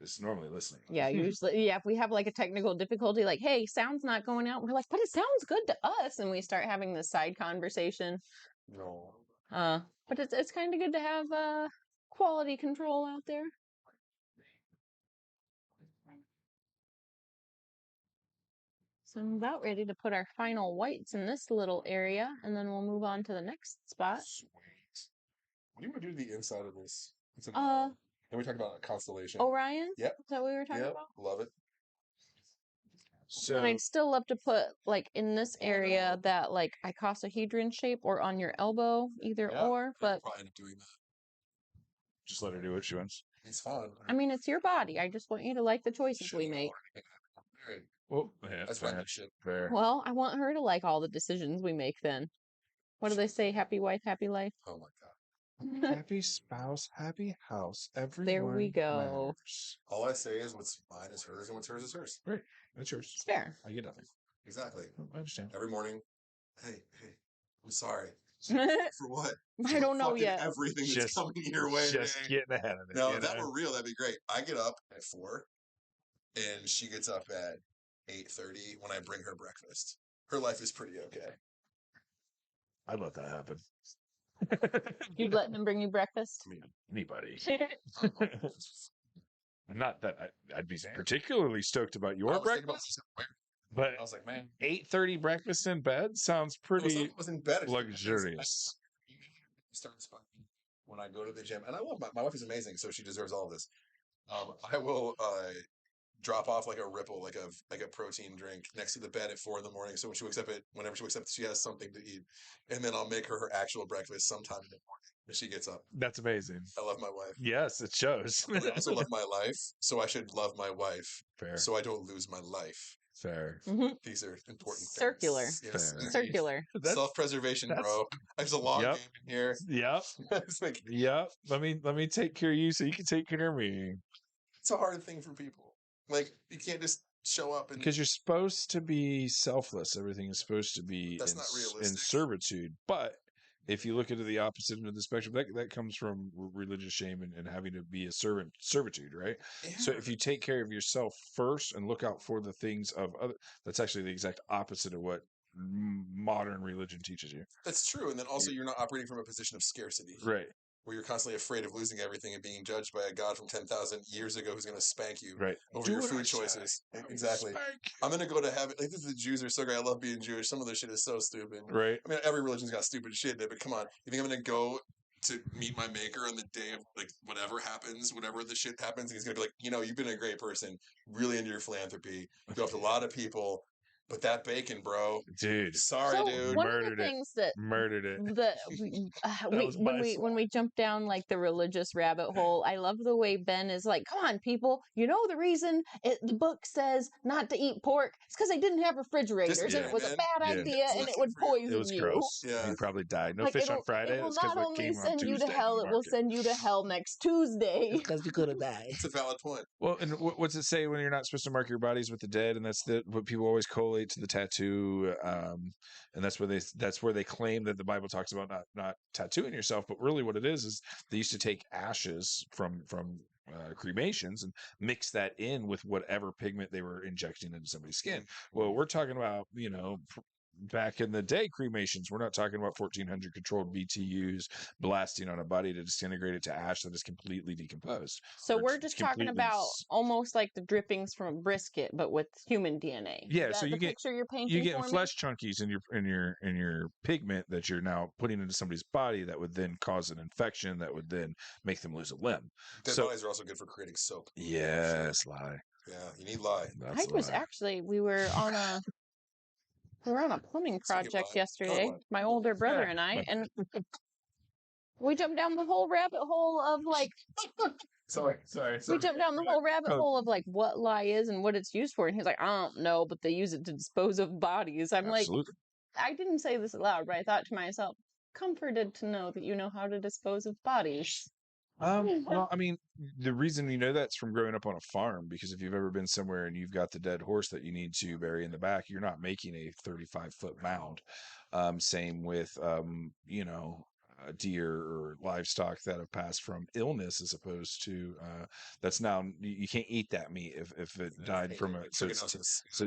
is normally listening. Yeah, usually, yeah, if we have like a technical difficulty, like, hey, sound's not going out, we're like, but it sounds good to us. And we start having this side conversation. No. But it's kind of good to have quality control out there. So I'm about ready to put our final whites in this little area, and then we'll move on to the next spot. Sweet. What do you want to do to the inside of this? It's Uh, and we talked about a constellation. Orion? Yep. Is that what we were talking about? Love it. So, and I'd still love to put, like, in this area that, like, icosahedron shape or on your elbow, either or, but... Probably end up doing that. Just let her do what she wants. It's fun. I mean, it's your body. I just want you to like the choices we make. Well, yeah, that's fair. my shit. Fair. Well, I want her to like all the decisions we make then. What do they say? Happy wife, happy life? Oh my God. Happy spouse, happy house. Everyone There we go. matters. All I say is what's mine is hers and what's hers is hers. Right. That's yours. It's fair. I get nothing. Exactly. I understand. Every morning, hey, I'm sorry. For what? I don't know yet. Everything that's coming your way. Just getting ahead of it. No, if that were real, that'd be great. I get up at 4, and she gets up at 8:30 when I bring her breakfast. Her life is pretty okay. I'd let that happen. You'd let him bring you breakfast? I mean, anybody. Not that I'd be particularly stoked about your breakfast. But I was like, man, 8:30 breakfast in bed sounds pretty I was in bed. luxurious. Start spotting when I go to the gym, and I love my wife is amazing, so she deserves all of this. I will drop off like a Ripple, like a protein drink next to the bed at 4 a.m. So whenever she wakes up, she has something to eat, and then I'll make her actual breakfast sometime in the morning when she gets up. That's amazing. I love my wife. Yes, it shows. I also love my life, so I should love my wife. Fair. So I don't lose my life. Fair. Mm-hmm. These are important Circular. things. Yes. Circular. Self-preservation, bro. There's a long game in here. Yep. Like, yep. Let me take care of you so you can take care of me. It's a hard thing for people. Like, you can't just show up and... Because you're supposed to be selfless. Everything is supposed to be That's not realistic. in servitude. But if you look into the opposite end of the spectrum, that comes from religious shame and having to be a servitude, right? Yeah. So if you take care of yourself first and look out for the things of other, that's actually the exact opposite of what modern religion teaches you. That's true. And then also you're not operating from a position of scarcity. Right. Where you're constantly afraid of losing everything and being judged by a God from 10,000 years ago who's going to spank you over your food choices. Exactly. I'm going to go to heaven. Like, the Jews are so great. I love being Jewish. Some of their shit is so stupid. Right. I mean, every religion's got stupid shit in it, but come on. You think I'm going to go to meet my maker on the day of, like, whatever happens, whatever the shit happens, and he's going to be like, you've been a great person, really into your philanthropy. You helped a lot of people. But that bacon, bro, dude. Sorry, dude. One of the things that murdered it. When we jump down like the religious rabbit hole, I love the way Ben is like, "Come on, people! You know the reason the book says not to eat pork? It's because they didn't have refrigerators, and it was a bad idea, and it would poison you. It was gross. Yeah, you probably died. No fish on Friday. It will not only send you to hell; it will send you to hell next Tuesday because you could have died. It's a valid point. Well, and what's it say when you're not supposed to mark your bodies with the dead? And that's what people always collate to the tattoo, and that's where they claim that the Bible talks about not tattooing yourself, but really what it is they used to take ashes from cremations and mix that in with whatever pigment they were injecting into somebody's skin. Well, we're talking about back in the day cremations. We're not talking about 1400 controlled BTUs blasting on a body to disintegrate it to ash that is completely decomposed. So we're just talking about almost like the drippings from a brisket, but with human DNA. Yeah, so you get flesh me? chunkies in your pigment that you're now putting into somebody's body that would then cause an infection that would then make them lose a limb. Dead bodies are also good for creating soap. Yes, lye. Yeah, you need lye. We were on a plumbing project yesterday, my older brother and I, and we jumped down the whole rabbit hole of like... Sorry. We jumped down the whole rabbit hole of like what lye is and what it's used for, and he's like, I don't know, but they use it to dispose of bodies. I'm Absolutely. like, I didn't say this aloud, but I thought to myself, comforted to know that you know how to dispose of bodies. Well, I mean, the reason you know that's from growing up on a farm, because if you've ever been somewhere and you've got the dead horse that you need to bury in the back, you're not making a 35-foot mound. Same with, deer or livestock that have passed from illness, as opposed to that's now you can't eat that meat if it died from a so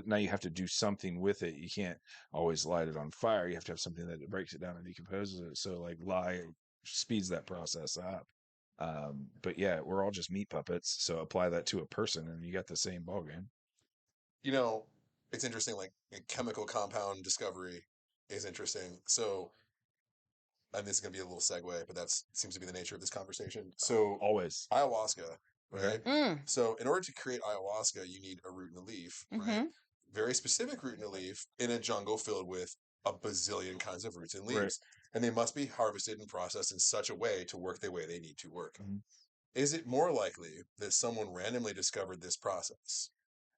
now you have to do something with it. You can't always light it on fire. You have to have something that breaks it down and decomposes it. So like lye speeds that process up. But yeah, we're all just meat puppets. So apply that to a person and you got the same ballgame. it's interesting. Like chemical compound discovery is interesting. So, and this is going to be a little segue, but that seems to be the nature of this conversation. So, Always. ayahuasca, right? Okay. So, in order to create ayahuasca, you need a root and a leaf, right? Very specific root and a leaf in a jungle filled with a bazillion kinds of roots and leaves. Right. And they must be harvested and processed in such a way to work the way they need to work. Mhm. Is it more likely that someone randomly discovered this process?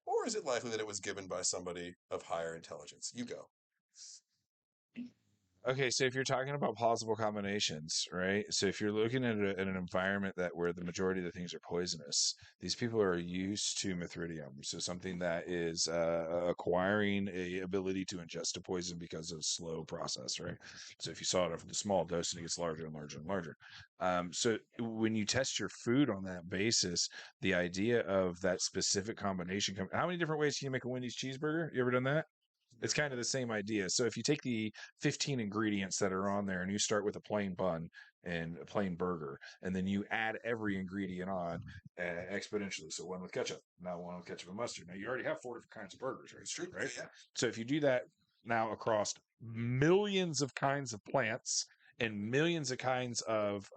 Or is it likely that it was given by somebody of higher intelligence? You go. Okay, so if you're talking about plausible combinations, right? So if you're looking at, at an environment that where the majority of the things are poisonous, these people are used to mithridium, so something that is acquiring a ability to ingest a poison because of slow process, right? So if you saw it at a small dose and it gets larger and larger and larger. So when you test your food on that basis, the idea of that specific combination, how many different ways can you make a Wendy's cheeseburger? You ever done that? It's kind of the same idea. So if you take the 15 ingredients that are on there and you start with a plain bun and a plain burger, and then you add every ingredient on exponentially. So one with ketchup, now one with ketchup and mustard. Now you already have 4 different kinds of burgers, right? It's true. Right. Yeah. So if you do that now across millions of kinds of plants and millions of kinds of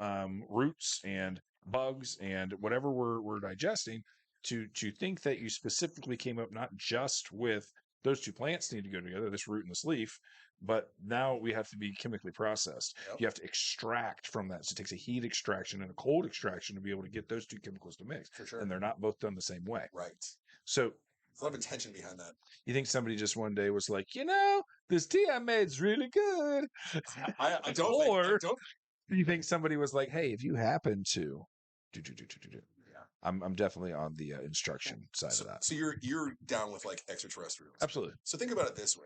roots and bugs and whatever we're digesting, to think that you specifically came up not just with those two plants need to go together, this root and this leaf, but now we have to be chemically processed. Yep. You have to extract from that. So it takes a heat extraction and a cold extraction to be able to get those two chemicals to mix. For sure. And they're not both done the same way. Right. So There's a lot of intention behind that. you think somebody just one day was like, this tea I made's really good. I don't or think. I don't. You think somebody was like, hey, if you happen to do. Yeah. I'm definitely on the instruction side of that. So you're down with like extraterrestrials. Absolutely. So think about it this way.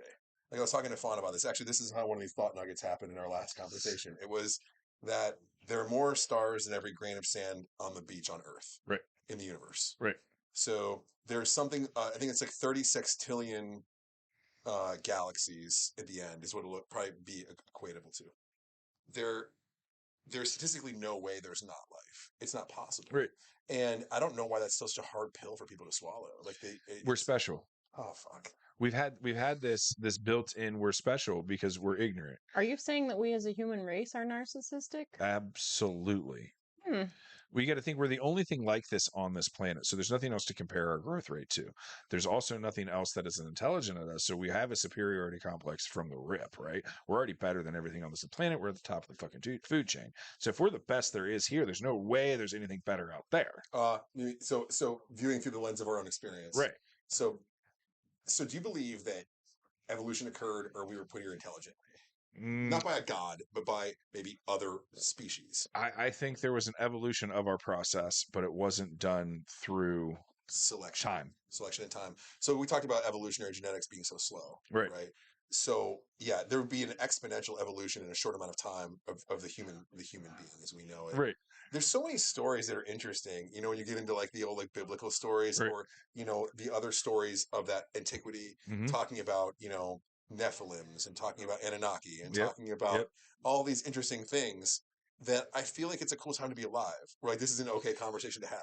Like I was talking to Fawn about this. Actually, this is how one of these thought nuggets happened in our last conversation. It was that there are more stars than every grain of sand on the beach on Earth. Right. In the universe. Right. So there's something, I think it's like 36 trillion galaxies at the end is what it'll probably be equatable to. There's statistically no way there's not life. It's not possible. Right. And I don't know why that's such a hard pill for people to swallow. Like we're special. Oh fuck. We've had this built in. We're special because we're ignorant. Are you saying that we as a human race are narcissistic? Absolutely. We got to think we're the only thing like this on this planet. So there's nothing else to compare our growth rate to. There's also nothing else that is as intelligent as us. So we have a superiority complex from the rip, right? We're already better than everything on this planet. We're at the top of the fucking food chain. So if we're the best there is here, there's no way there's anything better out there. So viewing through the lens of our own experience. Right. So do you believe that evolution occurred or we were put here intelligently? Not by a god, but by maybe other species. I think there was an evolution of our process, but it wasn't done through selection and time. So we talked about evolutionary genetics being so slow, right? So yeah, there would be an exponential evolution in a short amount of time of the human being as we know it. Right. There's so many stories that are interesting. When you get into like the old like biblical stories, right. or the other stories of that antiquity, talking about Nephilims and talking about Anunnaki and talking about all these interesting things that I feel like it's a cool time to be alive. Like this is an okay conversation to have.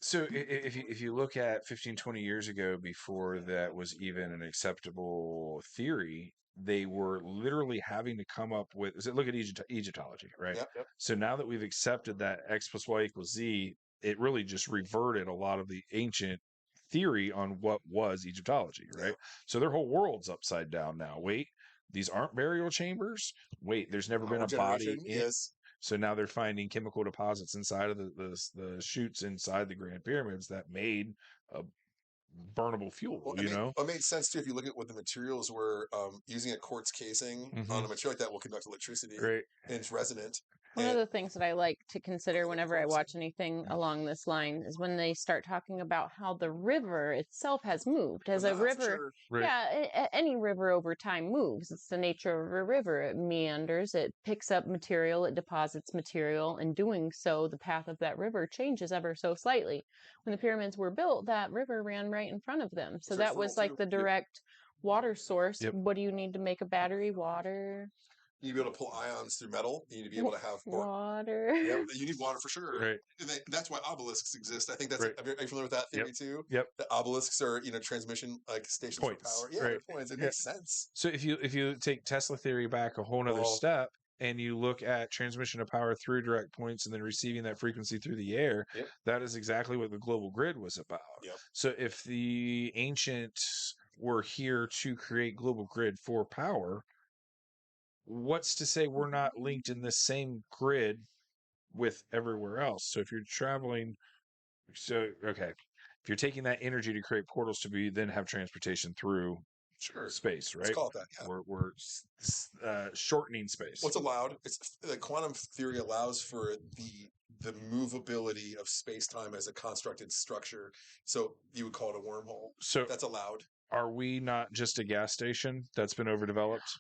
So if you look at 15, 20 years ago, before that was even an acceptable theory, they were literally having to come up with, look at Egyptology, right? Yep. So now that we've accepted that X plus Y equals Z, it really just reverted a lot of the ancient theory on what was Egyptology, right? Yep. So their whole world's upside down now. Wait, these aren't burial chambers? Wait, there's never been a body in. Yes. So now they're finding chemical deposits inside of the chutes inside the Grand Pyramids that made a burnable fuel. Well, it made sense too if you look at what the materials were. Using a quartz casing on a material like that will conduct electricity, right? And it's resonant. One of the things that I like to consider whenever I watch anything along this line is when they start talking about how the river itself has moved. As a river, any river over time moves. It's the nature of a river. It meanders, it picks up material, it deposits material. In doing so, the path of that river changes ever so slightly. When the pyramids were built, that river ran right in front of them. So that was like the direct water source. What do you need to make a battery? Water. You need to be able to pull ions through metal. You need to be able to have water. Yeah, you need water for sure. Right. And that's why obelisks exist. I think that's. Right. Are you familiar with that theory too? Yep. The obelisks are transmission stations Points. for power. Yeah, Right. they're points. It makes sense. So if you take Tesla theory back a whole nother step, and you look at transmission of power through direct points and then receiving that frequency through the air, that is exactly what the global grid was about. Yep. So if the ancients were here to create global grid for power, what's to say we're not linked in the same grid with everywhere else? So if you're traveling, if you're taking that energy to create portals to then have transportation through space, right? Let's call it that. Yeah. We're shortening space. What's allowed? It's the quantum theory allows for the movability of space-time as a constructed structure. So you would call it a wormhole. So that's allowed. Are we not just a gas station that's been overdeveloped?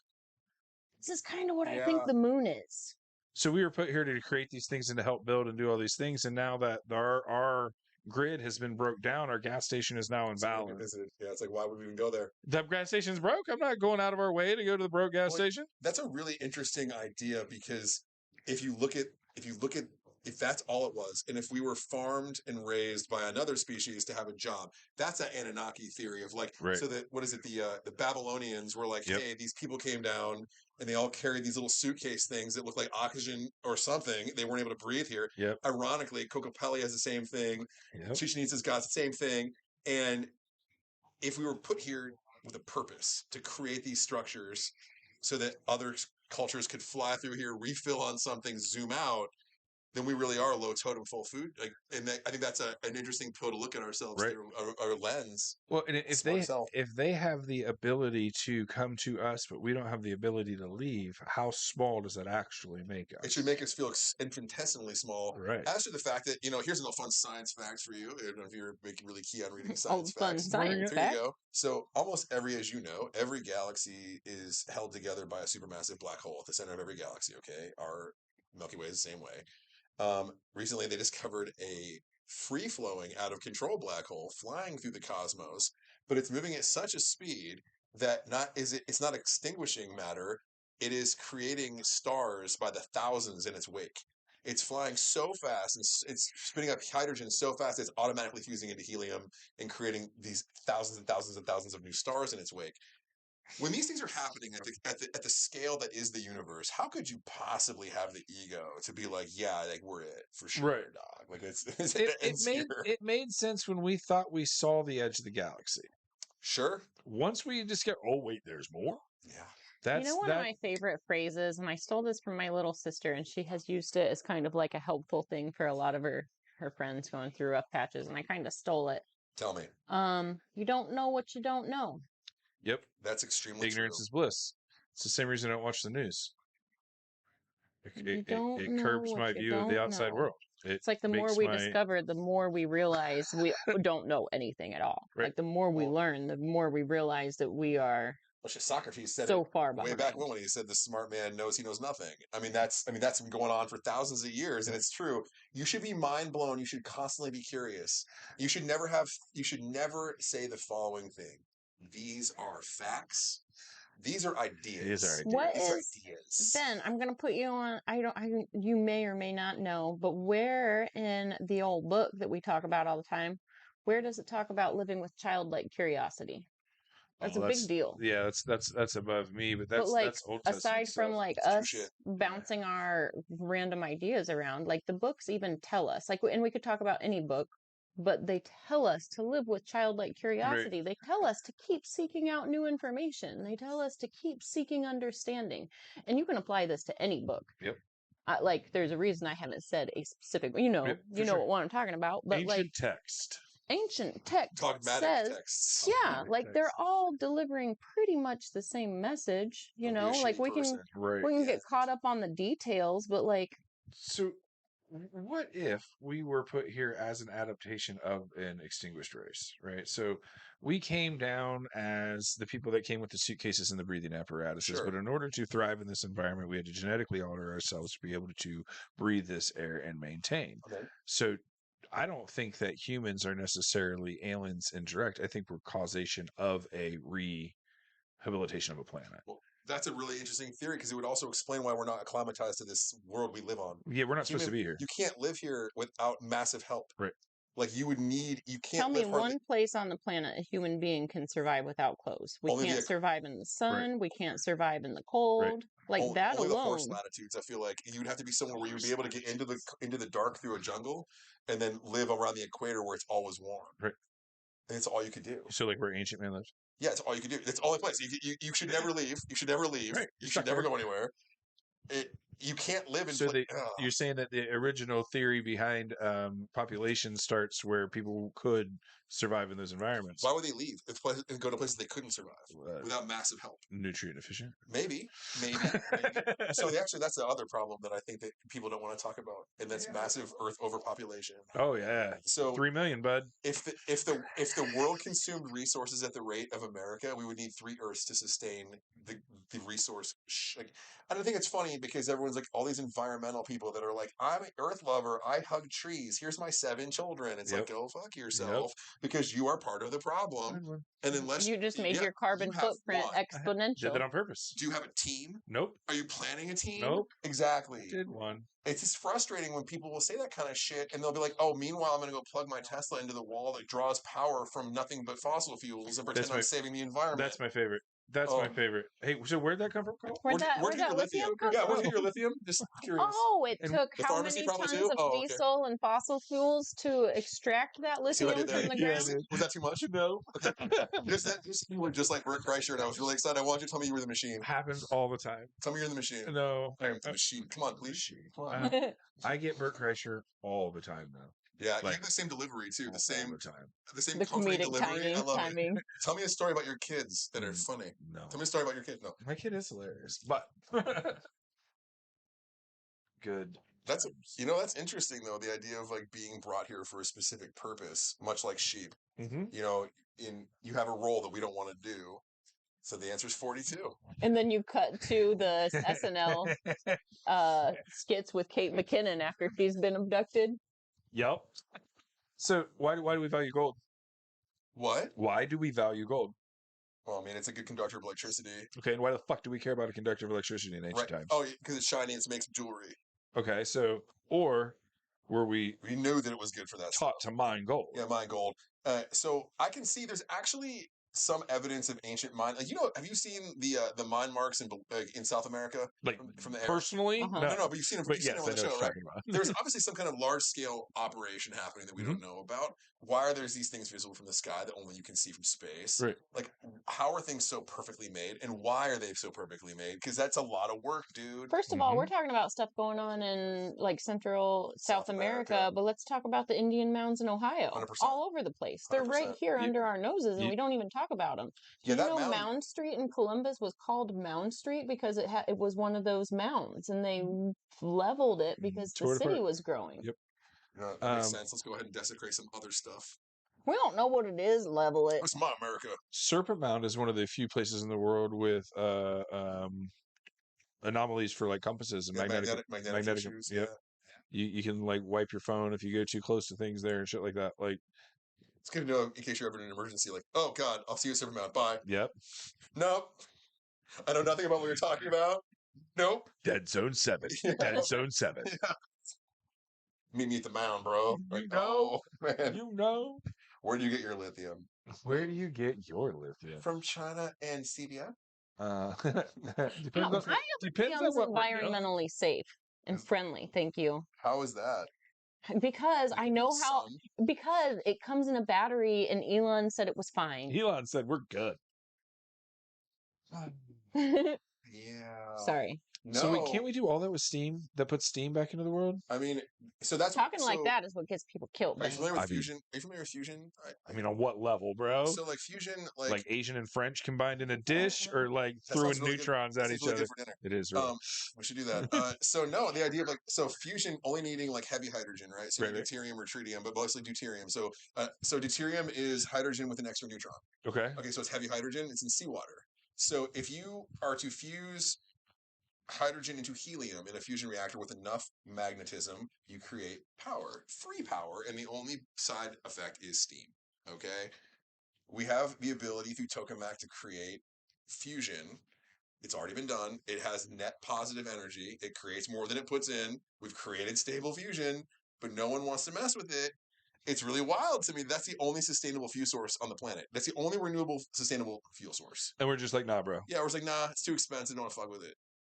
This is kind of what I think the moon is. So we were put here to create these things and to help build and do all these things, and now that our grid has been broke down, our gas station is now invalid. Yeah, it's like, why would we even go there? The gas station's broke. I'm not going out of our way to go to the broke gas station. That's a really interesting idea, because if that's all it was, and if we were farmed and raised by another species to have a job, that's an Anunnaki theory of so that, what is it, the Babylonians were like, hey, these people came down and they all carried these little suitcase things that looked like oxygen or something. They weren't able to breathe here. Ironically, Kokopelli has the same thing. Chichen Itza's got the same thing. And if we were put here with a purpose to create these structures so that other cultures could fly through here, refill on something, zoom out, then we really are low totem full food. I think that's an interesting pill to look at ourselves through our lens. Well, and if they have the ability to come to us, but we don't have the ability to leave, how small does that actually make us? It should make us feel infinitesimally small. Right. As to the fact that, here's a little fun science fact for you. I don't know if you're really key on reading science facts. Fun science There you go. So almost every galaxy is held together by a supermassive black hole at the center of every galaxy. Okay, our Milky Way is the same way. Recently, they discovered a free-flowing, out-of-control black hole flying through the cosmos, but it's moving at such a speed that it's not extinguishing matter. It is creating stars by the thousands in its wake. It's flying so fast, and it's spinning up hydrogen so fast it's automatically fusing into helium and creating these thousands and thousands and thousands of new stars in its wake. When these things are happening at the scale that is the universe, how could you possibly have the ego to be like, yeah, like we're it for sure, dog? Like it made sense when we thought we saw the edge of the galaxy. Sure. Once we just get, oh wait, there's more. Yeah. One of my favorite phrases, and I stole this from my little sister, and she has used it as kind of like a helpful thing for a lot of her friends going through rough patches, and I kind of stole it. Tell me. You don't know what you don't know. Yep. That's extremely Ignorance true. is bliss. It's the same reason I don't watch the news. It curbs my view of the outside world. It's like the more we discover, the more we realize we don't know anything at all. Right. Like the more we learn, the more we realize that we are Socrates said so far behind. Way back when he said the smart man knows he knows nothing. I mean that's been going on for thousands of years, and it's true. You should be mind blown. You should constantly be curious. You should never say the following thing: these are facts. These are ideas. Ben, I'm going to put you on. You may or may not know, but where in the old book that we talk about all the time, where does it talk about living with childlike curiosity? That's a big deal. Yeah, that's above me, but that's Old Testament aside from us bouncing our random ideas around, like the books even tell us, and we could talk about any book, but they tell us to live with childlike curiosity. Right. They tell us to keep seeking out new information. They tell us to keep seeking understanding, and you can apply this to any book. Yep. There's a reason I haven't said a specific. What I'm talking about. But ancient text dogmatic texts. Yeah, they're all delivering pretty much the same message. We can get caught up on the details, but So, what if we were put here as an adaptation of an extinguished race, right? So we came down as the people that came with the suitcases and the breathing apparatuses, but in order to thrive in this environment, we had to genetically alter ourselves to be able to breathe this air and maintain. Okay. So I don't think that humans are necessarily aliens indirect. I think we're causation of a rehabilitation of a planet. Well, That's a really interesting theory because it would also explain why we're not acclimatized to this world we live on. Yeah, we're not supposed to be here. You can't live here without massive help. Right. Like you can't Tell me live hardly, one place on the planet a human being can survive without clothes. We Only can't the- survive in the sun. Right. We can't survive in the cold. Like only, that only the horse alone. latitudes. I feel like you would have to be somewhere where you'd be able to get into the dark through a jungle and then live around the equator where it's always warm. Right. And it's all you could do. So like where ancient man lives. Yeah, it's all you could do. It's the only place. You should never leave. You should never leave. Right. You should never go anywhere. You can't live in. So you're saying that the original theory behind population starts where people could survive in those environments. Why would they leave and go to places they couldn't survive without massive help? Nutrient efficient. Maybe. So actually, that's the other problem that I think that people don't want to talk about, and that's massive Earth overpopulation. Oh yeah. So 3 million, bud. If the world consumed resources at the rate of America, we would need 3 Earths to sustain the resource. Like, I don't think it's funny because everyone's like all these environmental people that are like, I'm an Earth lover. I hug trees. Here's my 7 children. It's like, go fuck yourself because you are part of the problem. And unless you just made your carbon footprint exponential. Did that on purpose. Do you have a team? Nope. Are you planning a team? Nope. Exactly. Did one. It's just frustrating when people will say that kind of shit and they'll be like, oh, meanwhile, I'm going to go plug my Tesla into the wall that draws power from nothing but fossil fuels and pretend I'm saving the environment. That's my favorite. That's my favorite. Hey, so where'd that come from, Carl? Where'd that lithium come from? Yeah, where'd you get your lithium? Just curious. Oh, it took how many tons of diesel and fossil fuels to extract that lithium from the ground? Was that too much? No. You were just like Bert Kreischer, and I was really excited. I wanted you to tell me you were the machine. Happens all the time. Tell me you're the machine. No. I am the machine. Come on, please. Come on. I get Bert Kreischer all the time now. Yeah, you have the same delivery too. The same comedic delivery. I love timing. it. Tell me a story about your kids that are funny. No. Tell me a story about your kid. No. My kid is hilarious, but good. That's interesting though. The idea of like being brought here for a specific purpose, much like sheep. Mm-hmm. You have a role that we don't want to do. So the answer is 42. And then you cut to the SNL skits with Kate McKinnon after she's been abducted. Yep. So why do we value gold? What? Why do we value gold? Well, I mean, it's a good conductor of electricity. Okay, and why the fuck do we care about a conductor of electricity in ancient times? Oh, because it's shiny and it makes jewelry. Okay, so or were we knew that it was good for that taught to mine gold? Yeah, mine gold. So I can see there's actually some evidence of ancient mine. Like, have you seen the mine marks in South America? Like from the air? personally? No, but you've seen them. You've seen them on the show, right? There's obviously some kind of large scale operation happening that we don't know about. Why are there these things visible from the sky that only you can see from space? Right. Like, how are things so perfectly made, and why are they so perfectly made? Because that's a lot of work, dude. First of all, we're talking about stuff going on in like Central South America, but let's talk about the Indian mounds in Ohio, 100%. all over the place. They're right here under our noses, and we don't even talk about them. Yeah, you know, Mound Street in Columbus was called Mound Street because it was one of those mounds, and they leveled it because the city was growing. Yep. That makes sense. Let's go ahead and desecrate some other stuff. We don't know what it is. Level it. It's my America. Serpent Mound is one of the few places in the world with anomalies for like compasses and magnetic issues. Yep. Yeah. You can like wipe your phone if you go too close to things there and shit like that. Like, it's good to know in case you're ever in an emergency. Like, oh god, I'll see you at Serpent Mound. Bye. Yep. Nope. I know nothing about what you're talking about. Nope. Dead Zone 7. Dead Zone 7. Yeah. Meet me at the mound, bro. You know, man. You know. Where do you get your lithium? Where do you get your lithium? From China and CBS. Depends on environmentally safe and friendly. Thank you. How is that? Because I know because it comes in a battery, and Elon said it was fine. Elon said we're good. Yeah. Sorry. No. So wait, can't we do all that with steam? That puts steam back into the world? I mean, so that's talking like that is what gets people killed. Are you familiar with fusion? Are you familiar with fusion? I mean, on what level, bro? So like fusion, like Asian and French combined in a dish, or like throwing neutrons at each other. It is. Right? We should do that. So no, the idea of fusion only needing like heavy hydrogen, right? So deuterium or tritium, but mostly deuterium. So deuterium is hydrogen with an extra neutron. Okay. Okay, so it's heavy hydrogen. It's in seawater. So if you are to fuse hydrogen into helium in a fusion reactor with enough magnetism, you create power, free power, and the only side effect is steam. Okay? We have the ability through tokamak to create fusion. It's already been done. It has net positive energy. It creates more than it puts in. We've created stable fusion, but no one wants to mess with it. It's really wild to me. That's the only sustainable fuel source on the planet. That's the only renewable, sustainable fuel source. And we're just like, nah, bro. Yeah, we're just like, nah, it's too expensive. Don't want to fuck with it.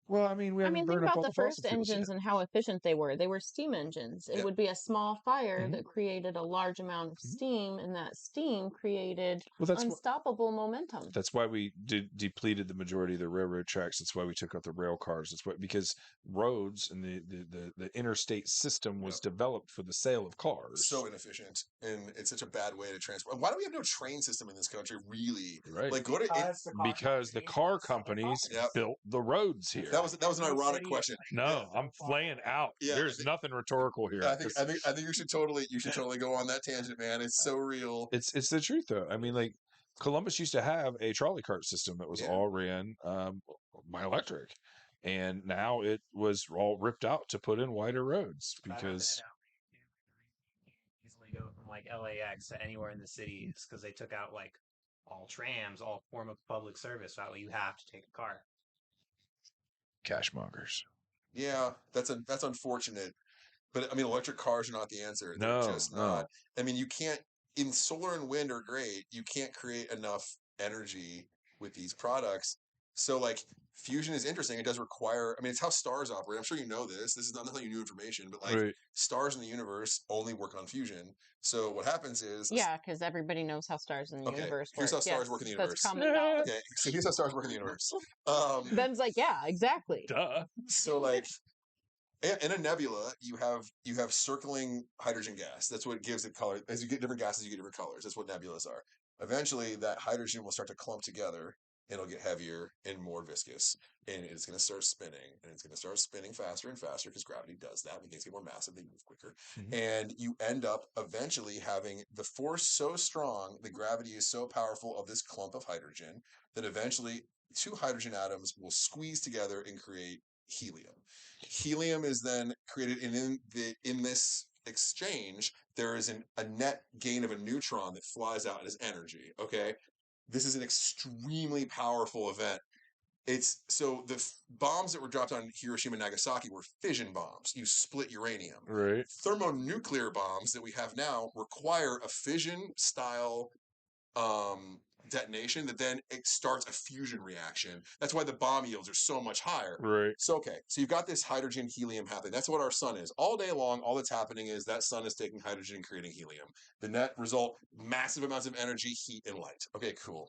Well, I mean, we haven't think burned up about all the the fossil first fuels engines yet. and how efficient they were. They were steam engines. It Yep. would be a small fire Mhm. that created a large amount of Mhm. steam, and that steam created Well, that's unstoppable momentum. That's why we depleted the majority of the railroad tracks. That's why we took out the rail cars. That's why, because roads and the interstate system was developed for the sale of cars. So inefficient, and it's such a bad way to transport. Why do we have no train system in this country? Really? Right. Like, go to it. Because the car companies Yep. built the roads here. That was an ironic question. No, I'm laying out. Yeah, There's nothing rhetorical here. I think you should totally go on that tangent, man. It's so real. It's the truth though. I mean, like Columbus used to have a trolley cart system that was all ran by electric, and now it was all ripped out to put in wider roads because easily go from like LAX to anywhere in the cities because they took out like all trams, all form of public service. That way you have to take a car. cashmongers. Yeah, that's unfortunate. But I mean, electric cars are not the answer. They're No, just not. I mean, you can't. In solar and wind are great. You can't create enough energy with these products. So, like, fusion is interesting. It does require. I mean, it's how stars operate. I'm sure you know this. This is not necessarily new information, but like, stars in the universe only work on fusion. So what happens is, Yeah, because everybody knows how stars in the universe work. Here's how stars work in the universe. That's common knowledge. Okay, so here's how stars work in the universe. Ben's like, yeah, exactly. Duh. So like. In a nebula, you have circling hydrogen gas. That's what gives it color. As you get different gases, you get different colors. That's what nebulas are. Eventually, that hydrogen will start to clump together, and it'll get heavier and more viscous, and it's going to start spinning, and it's going to start spinning faster and faster because gravity does that. When things get more massive, they move quicker, and you end up eventually having the force so strong, the gravity is so powerful of this clump of hydrogen that eventually two hydrogen atoms will squeeze together and create helium. Helium is then created, and in this exchange, there is a net gain of a neutron that flies out as energy. Okay, this is an extremely powerful event. It's so the bombs that were dropped on Hiroshima and Nagasaki were fission bombs. You split uranium. Right. Thermonuclear bombs that we have now require a fission style detonation that then it starts a fusion reaction. That's why the bomb yields are so much higher. Right. So you've got this hydrogen helium happening. That's what our sun is. All day long, all that's happening is that sun is taking hydrogen and creating helium. The net result, massive amounts of energy, heat, and light. Okay, cool.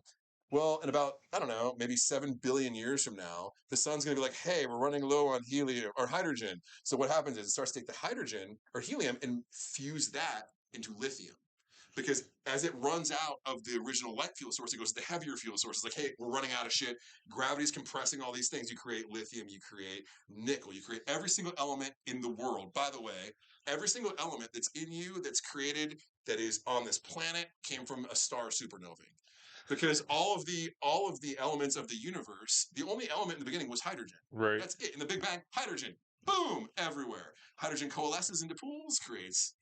Well, in about, I don't know, maybe 7 billion years from now, the sun's going to be like, hey, we're running low on helium or hydrogen. So what happens is it starts to take the hydrogen or helium and fuse that into lithium. Because as it runs out of the original light fuel source, it goes to the heavier fuel source. It's like, hey, we're running out of shit. Gravity's compressing all these things. You create lithium, you create nickel, you create every single element in the world. By the way, every single element that's in you, that's created, that is on this planet, came from a star supernovae. Because all of the elements of the universe, the only element in the beginning was hydrogen. Right. That's it. In the Big Bang, hydrogen. Boom! Everywhere. Hydrogen coalesces into pools, creates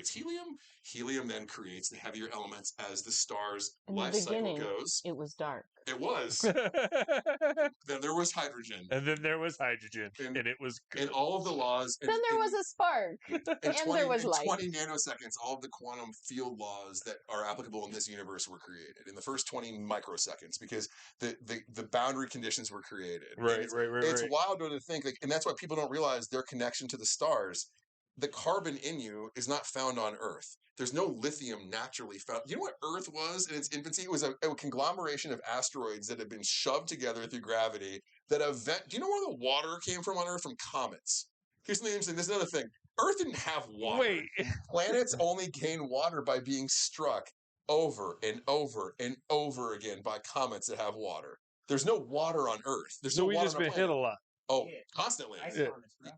helium. Helium then creates the heavier elements as the star's life cycle goes. It was dark. It was. Then there was hydrogen. And then there was hydrogen. And it was good. And all of the laws. Then there was a spark. And there was light. 20 nanoseconds, all of the quantum field laws that are applicable in this universe were created in the first 20 microseconds because the boundary conditions were created. Right. It's wild to think, like, and that's why people don't realize their connection to the stars. The carbon in you is not found on Earth. There's no lithium naturally found. You know what Earth was in its infancy? It was a conglomeration of asteroids that had been shoved together through gravity. Do you know where the water came from on Earth? From comets. Here's something interesting. This is another thing. Earth didn't have water. Wait. Planets only gain water by being struck over and over and over again by comets that have water. There's no water on Earth. There's no we water just on a been planet. hit a lot. Oh, constantly.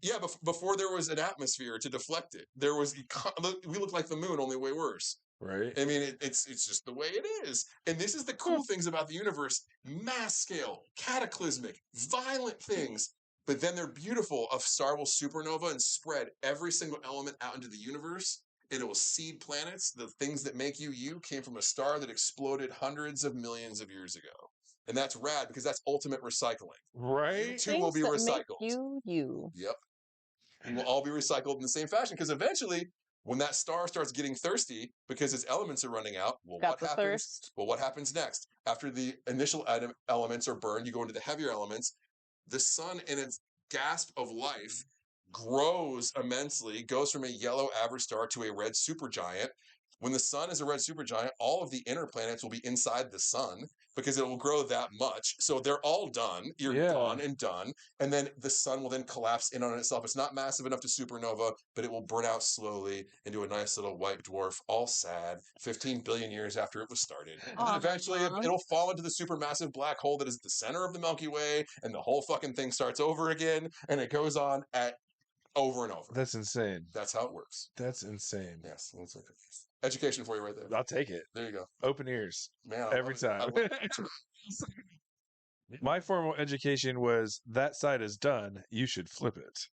Yeah, before there was an atmosphere to deflect it, we look like the moon, only way worse. Right. I mean, it's just the way it is. And this is the cool things about the universe: mass scale, cataclysmic, violent things. But then they're beautiful. A star will supernova and spread every single element out into the universe, and it will seed planets. The things that make you came from a star that exploded hundreds of millions of years ago. And that's rad because that's ultimate recycling. Right? You too will Things be that make recycled. you. Yep. We will all be recycled in the same fashion because eventually, when that star starts getting thirsty because its elements are running out, well, Got what the happens? thirst. Well, what happens next? After the initial elements are burned, you go into the heavier elements. The sun, in its gasp of life, grows immensely, goes from a yellow average star to a red supergiant. When the sun is a red supergiant, all of the inner planets will be inside the sun because it will grow that much. So they're all done. You're gone and done. And then the sun will then collapse in on itself. It's not massive enough to supernova, but it will burn out slowly into a nice little white dwarf, all sad, 15 billion years after it was started. And then eventually it'll fall into the supermassive black hole that is at the center of the Milky Way, and the whole fucking thing starts over again, and it goes on at over and over. That's insane. That's how it works. That's insane. Yes. That's okay. Education for you right there. I'll take it. There you go. Open ears. Man, Every time. My formal education was that side is done. You should flip it.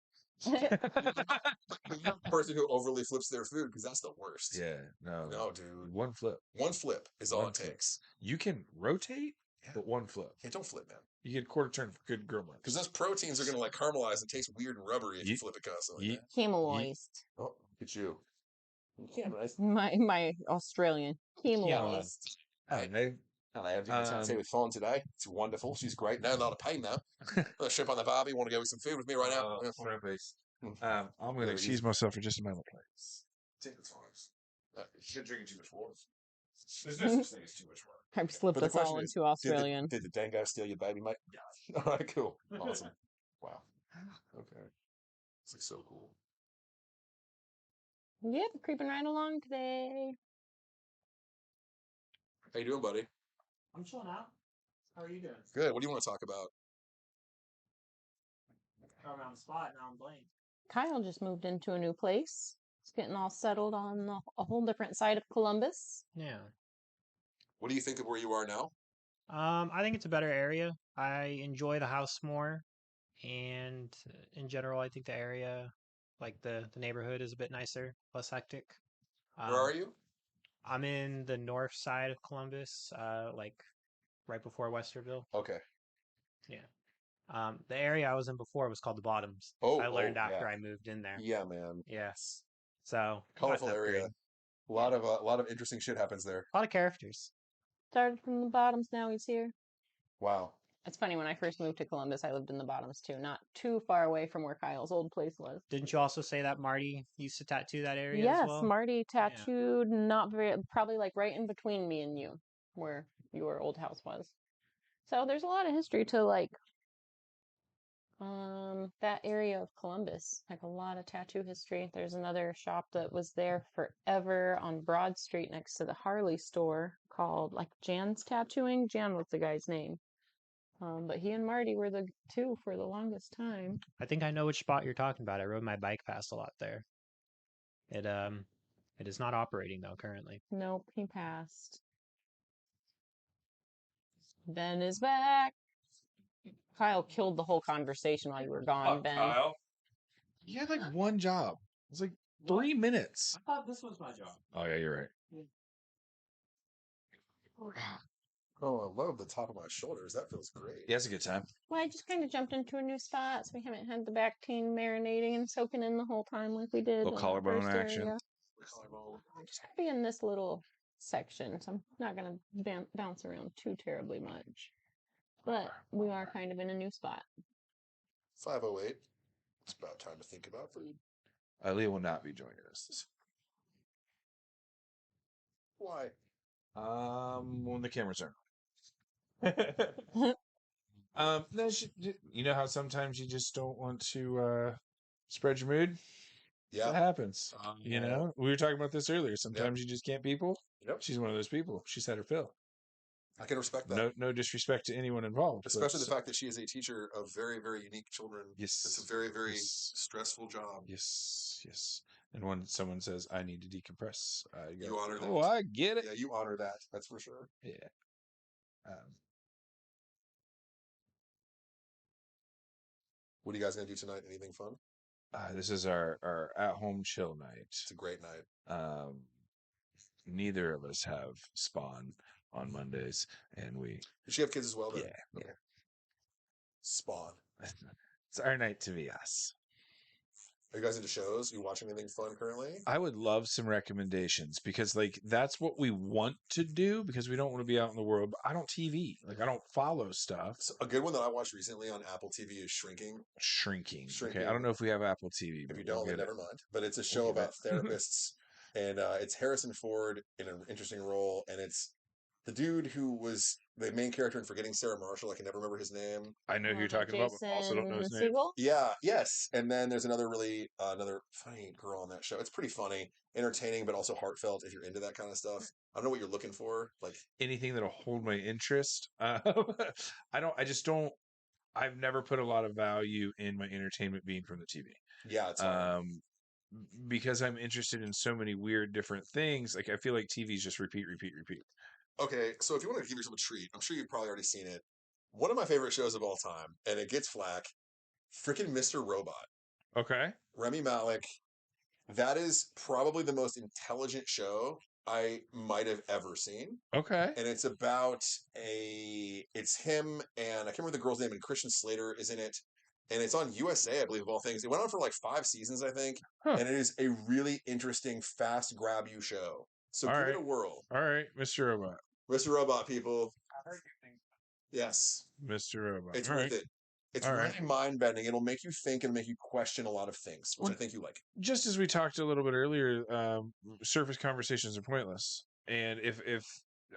Person who overly flips their food because that's the worst. Yeah, no. No, dude. One flip. One flip is all it takes. You can rotate, but one flip. Hey, don't flip, man. You get quarter turn for good grill marks. Because those proteins are going to like caramelize and taste weird and rubbery if you flip it constantly. Chemoized. Oh, it's you. My Australian. Chemoized. I have to say with Fawn today. It's wonderful. She's great. No, not a pain now. Shrimp on the barbie. Want to go with some food with me right now? I'm going to excuse myself for just a moment, please. Take the times. You're drinking too much water. There's no such thing as too much water. I've slipped us all into Australian. Did the dango steal your baby, mate? Yeah. All right, cool. Awesome. Wow. Okay. It's like so cool. Yep, creeping right along today. How you doing, buddy? I'm chilling out. How are you doing? Good. What do you want to talk about? Around the spot, now I'm blank. Kyle just moved into a new place. He's getting all settled on a whole different side of Columbus. Yeah. What do you think of where you are now? I think it's a better area. I enjoy the house more, and in general, I think the area, like the neighborhood, is a bit nicer, less hectic. Where are you? I'm in the north side of Columbus, like right before Westerville. Okay. Yeah. The area I was in before was called the Bottoms. I learned after I moved in there. Yeah, man. Yes. So Colorful area. A lot of interesting shit happens there. A lot of characters. Started from the Bottoms, now he's here. Wow. It's funny, when I first moved to Columbus, I lived in the Bottoms too, not too far away from where Kyle's old place was. Didn't you also say that Marty used to tattoo that area yes, as well? Marty tattooed not very, probably like right in between me and you, where your old house was. So there's a lot of history to like that area of Columbus, like a lot of tattoo history. There's another shop that was there forever on Broad Street next to the Harley store called like Jan's Tattooing. Jan was the guy's name. But he and Marty were the two for the longest time. I think I know which spot you're talking about. I rode my bike past a lot there. It is not operating though currently. Nope, he passed. Ben is back. Kyle killed the whole conversation while you were gone, Ben. Kyle? You had like one job. It was like 3 minutes. I thought this was my job. Oh yeah, you're right. Oh, I love the top of my shoulders. That feels great. Yeah, it's a good time. Well, I just kind of jumped into a new spot, so we haven't had the back pain marinating and soaking in the whole time like we did. Little collarbone action. Collarbone. I'm just going to be in this little section, so I'm not going to bounce around too terribly much. But we are kind of in a new spot. 5:08. It's about time to think about food. Aaliyah will not be joining us. Why? When the cameras are no, you know how sometimes you just don't want to spread your mood? Yeah. That happens. You know, we were talking about this earlier. Sometimes you just can't people. Yep. She's one of those people. She's had her fill. I can respect that. No disrespect to anyone involved. Especially the fact that she is a teacher of very, very unique children. Yes. It's a very, very stressful job. Yes. And when someone says, I need to decompress, I go, you honor that. Oh, I get it. Yeah, you honor that. That's for sure. Yeah. What are you guys going to do tonight? Anything fun? This is our at-home chill night. It's a great night. Neither of us have Spawn. on Mondays, and we. Does she have kids as well? Then? Yeah. Okay. Spawn. It's our night to be us. Are you guys into shows? Are you watching anything fun currently? I would love some recommendations because, like, that's what we want to do because we don't want to be out in the world. But I don't TV. Like, I don't follow stuff. So a good one that I watched recently on Apple TV is Shrinking. Shrinking. Okay, I don't know if we have Apple TV. If you don't, then never mind. But it's a show We'll about therapists, and it's Harrison Ford in an interesting role, and it's the dude who was the main character in Forgetting Sarah Marshall. I can never remember his name. I know who you're talking about, but also don't know his name. Segel? Yeah, yes. And then there's another really another funny girl on that show. It's pretty funny, entertaining, but also heartfelt if you're into that kind of stuff. I don't know what you're looking for. Like anything that'll hold my interest. I've never put a lot of value in my entertainment being from the TV. Yeah, it's hard. Because I'm interested in so many weird different things. Like I feel like TV's just repeat. Okay, so if you want to give yourself a treat, I'm sure you've probably already seen it. One of my favorite shows of all time, and it gets flack, freaking Mr. Robot. Okay. Remy Malek. That is probably the most intelligent show I might have ever seen. Okay. And it's about it's him and I can't remember the girl's name, and Christian Slater is in it. And it's on USA, I believe, of all things. It went on for like 5 seasons, I think. Huh. And it is a really interesting, fast grab you show. So give it a whirl. All right, Mr. Robot. Mr. Robot, people. Yes. Mr. Robot. It's worth it. It's really mind-bending. It'll make you think and make you question a lot of things, which I think you like. Just as we talked a little bit earlier, surface conversations are pointless. And if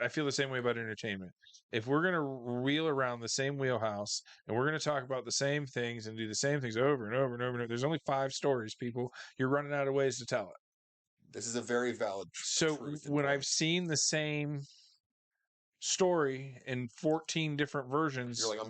I feel the same way about entertainment. If we're going to wheel around the same wheelhouse and we're going to talk about the same things and do the same things over and over and over and over, there's only 5 stories, people. You're running out of ways to tell it. This is a very valid truth. So when I've seen the same story in 14 different versions, you're like,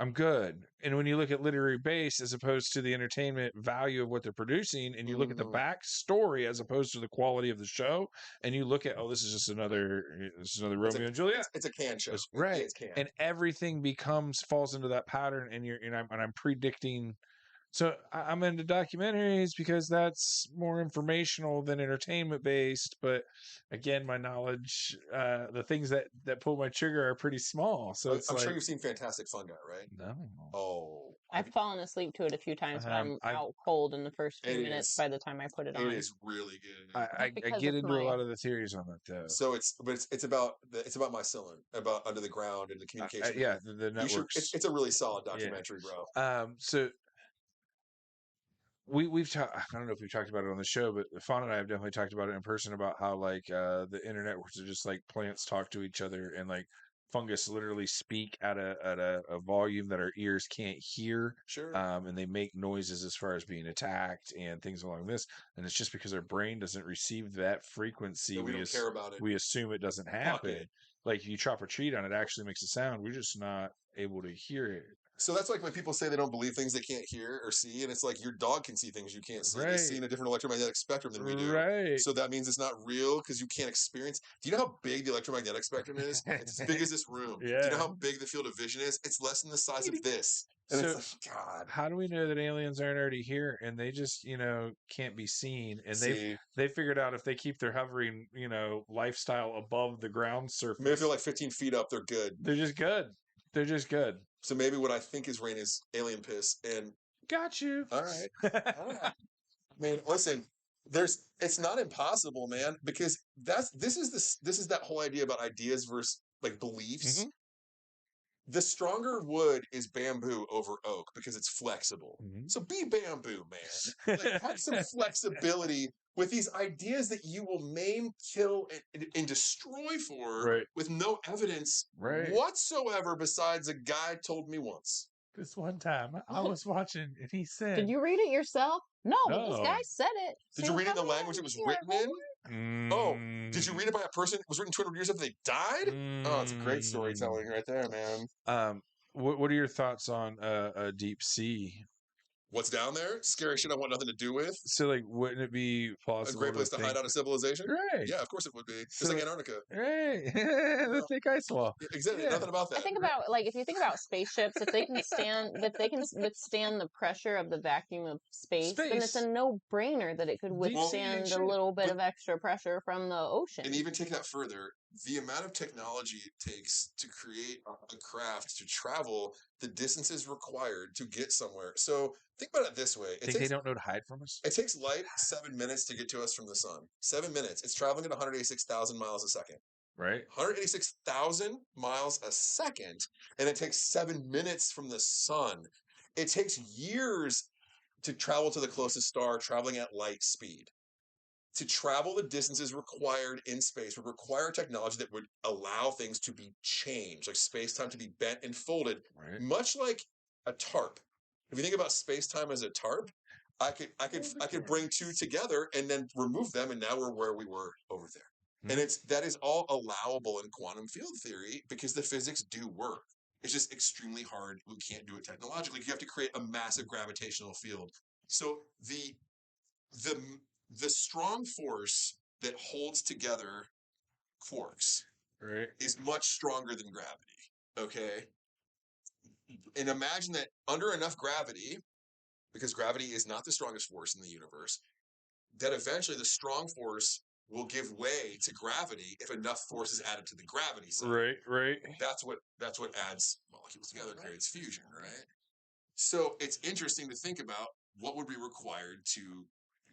I'm good. And when you look at literary base as opposed to the entertainment value of what they're producing, and you look at the backstory as opposed to the quality of the show, and you look at, this is just another Romeo and Juliet. It's a can show, right? It's can. And everything falls into that pattern, and I'm predicting. So I'm into documentaries because that's more informational than entertainment based. But again, my knowledge, the things that pull my trigger are pretty small. So I'm sure you've seen Fantastic Fun Guy, right? No. Oh. I've fallen asleep to it a few times, but I'm out cold in the first few minutes by the time I put it on. It is really good. I get into a lot of the theories on that though. So it's about Mycelium, about under the ground and the communication. The networks. It's a really solid documentary, bro. So we've talked. I don't know if we've talked about it on the show, but Fawn and I have definitely talked about it in person about how like the internet are just like plants talk to each other, and like fungus literally speak at a volume that our ears can't hear. Sure. And they make noises as far as being attacked and things along this, and it's just because our brain doesn't receive that frequency. So we don't care about it. We assume it doesn't happen. Like you chop a tree down, it actually makes a sound. We're just not able to hear it. So that's like when people say they don't believe things they can't hear or see, and it's like your dog can see things you can't see. They see in a different electromagnetic spectrum than we do. Right. So that means it's not real because you can't experience. Do you know how big the electromagnetic spectrum is? It's as big as this room. Yeah. Do you know how big the field of vision is? It's less than the size of this. And it's like, God. How do we know that aliens aren't already here and they just, can't be seen? And they figured out if they keep their hovering, lifestyle above the ground surface. Maybe if they're like 15 feet up, they're good. They're just good. So maybe what I think is rain is alien piss. And got you. All right. I mean, listen, it's not impossible, man, because this is that whole idea about ideas versus like beliefs. Mm-hmm. The stronger wood is bamboo over oak because it's flexible. Mm-hmm. So be bamboo, man. Like, have some flexibility with these ideas that you will maim, kill, and destroy for with no evidence whatsoever besides a guy told me once. This one time I was watching and he said... Did you read it yourself? No, but this guy said it. Did you read it in the language it was written in? Oh, did you read it by a person? It was written 200 years after they died? Oh, it's a great storytelling right there, man. What are your thoughts on a deep sea? What's down there? Scary shit I want nothing to do with. So, like, wouldn't it be possible? A great place to hide out a civilization? Right. Yeah, of course it would be. Just like Antarctica. Right. The thick ice wall. Yeah, exactly. Yeah. Nothing about that. I think about, if you think about spaceships, if they can withstand the pressure of the vacuum of space, then it's a no-brainer that it could withstand a little bit of extra pressure from the ocean. And even take that further, the amount of technology it takes to create a craft to travel the distances required to get somewhere. So think about it this way. Think they don't know to hide from us? It takes light 7 minutes to get to us from the sun. 7 minutes. It's traveling at 186,000 miles a second. Right. 186,000 miles a second, and it takes 7 minutes from the sun. It takes years to travel to the closest star, traveling at light speed. To travel the distances required in space would require technology that would allow things to be changed, like space-time to be bent and folded, much like a tarp. If you think about space-time as a tarp, I could bring two together and then remove them, and now we're where we were over there. And that is all allowable in quantum field theory because the physics do work. It's just extremely hard. We can't do it technologically. You have to create a massive gravitational field. So the strong force that holds together quarks is much stronger than gravity. Okay. And imagine that under enough gravity, because gravity is not the strongest force in the universe, that eventually the strong force will give way to gravity if enough force is added to the gravity side. Right. That's what adds molecules together, creates fusion, right? So it's interesting to think about what would be required to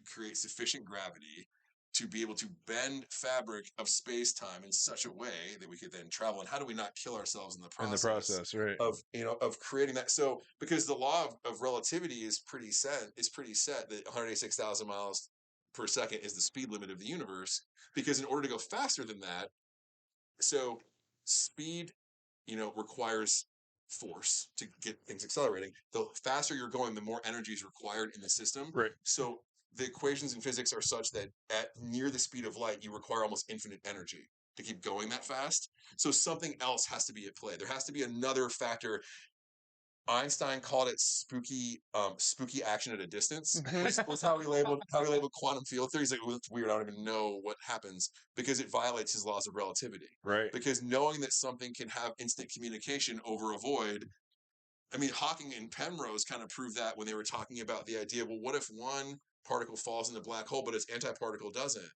create sufficient gravity to be able to bend fabric of space-time in such a way that we could then travel. And how do we not kill ourselves in the process, right. of creating that? So because the law of relativity is pretty set that 186,000 miles per second is the speed limit of the universe, because in order to go faster than that, so speed, requires force to get things accelerating. The faster you're going, the more energy is required in the system. Right. So the equations in physics are such that at near the speed of light, you require almost infinite energy to keep going that fast. So something else has to be at play. There has to be another factor. Einstein called it spooky action at a distance. Was how he labeled quantum field theory. He's like, well, it's weird. I don't even know what happens because it violates his laws of relativity. Right. Because knowing that something can have instant communication over a void. I mean, Hawking and Penrose kind of proved that when they were talking about the idea, well, what if one particle falls in the black hole, but its antiparticle doesn't?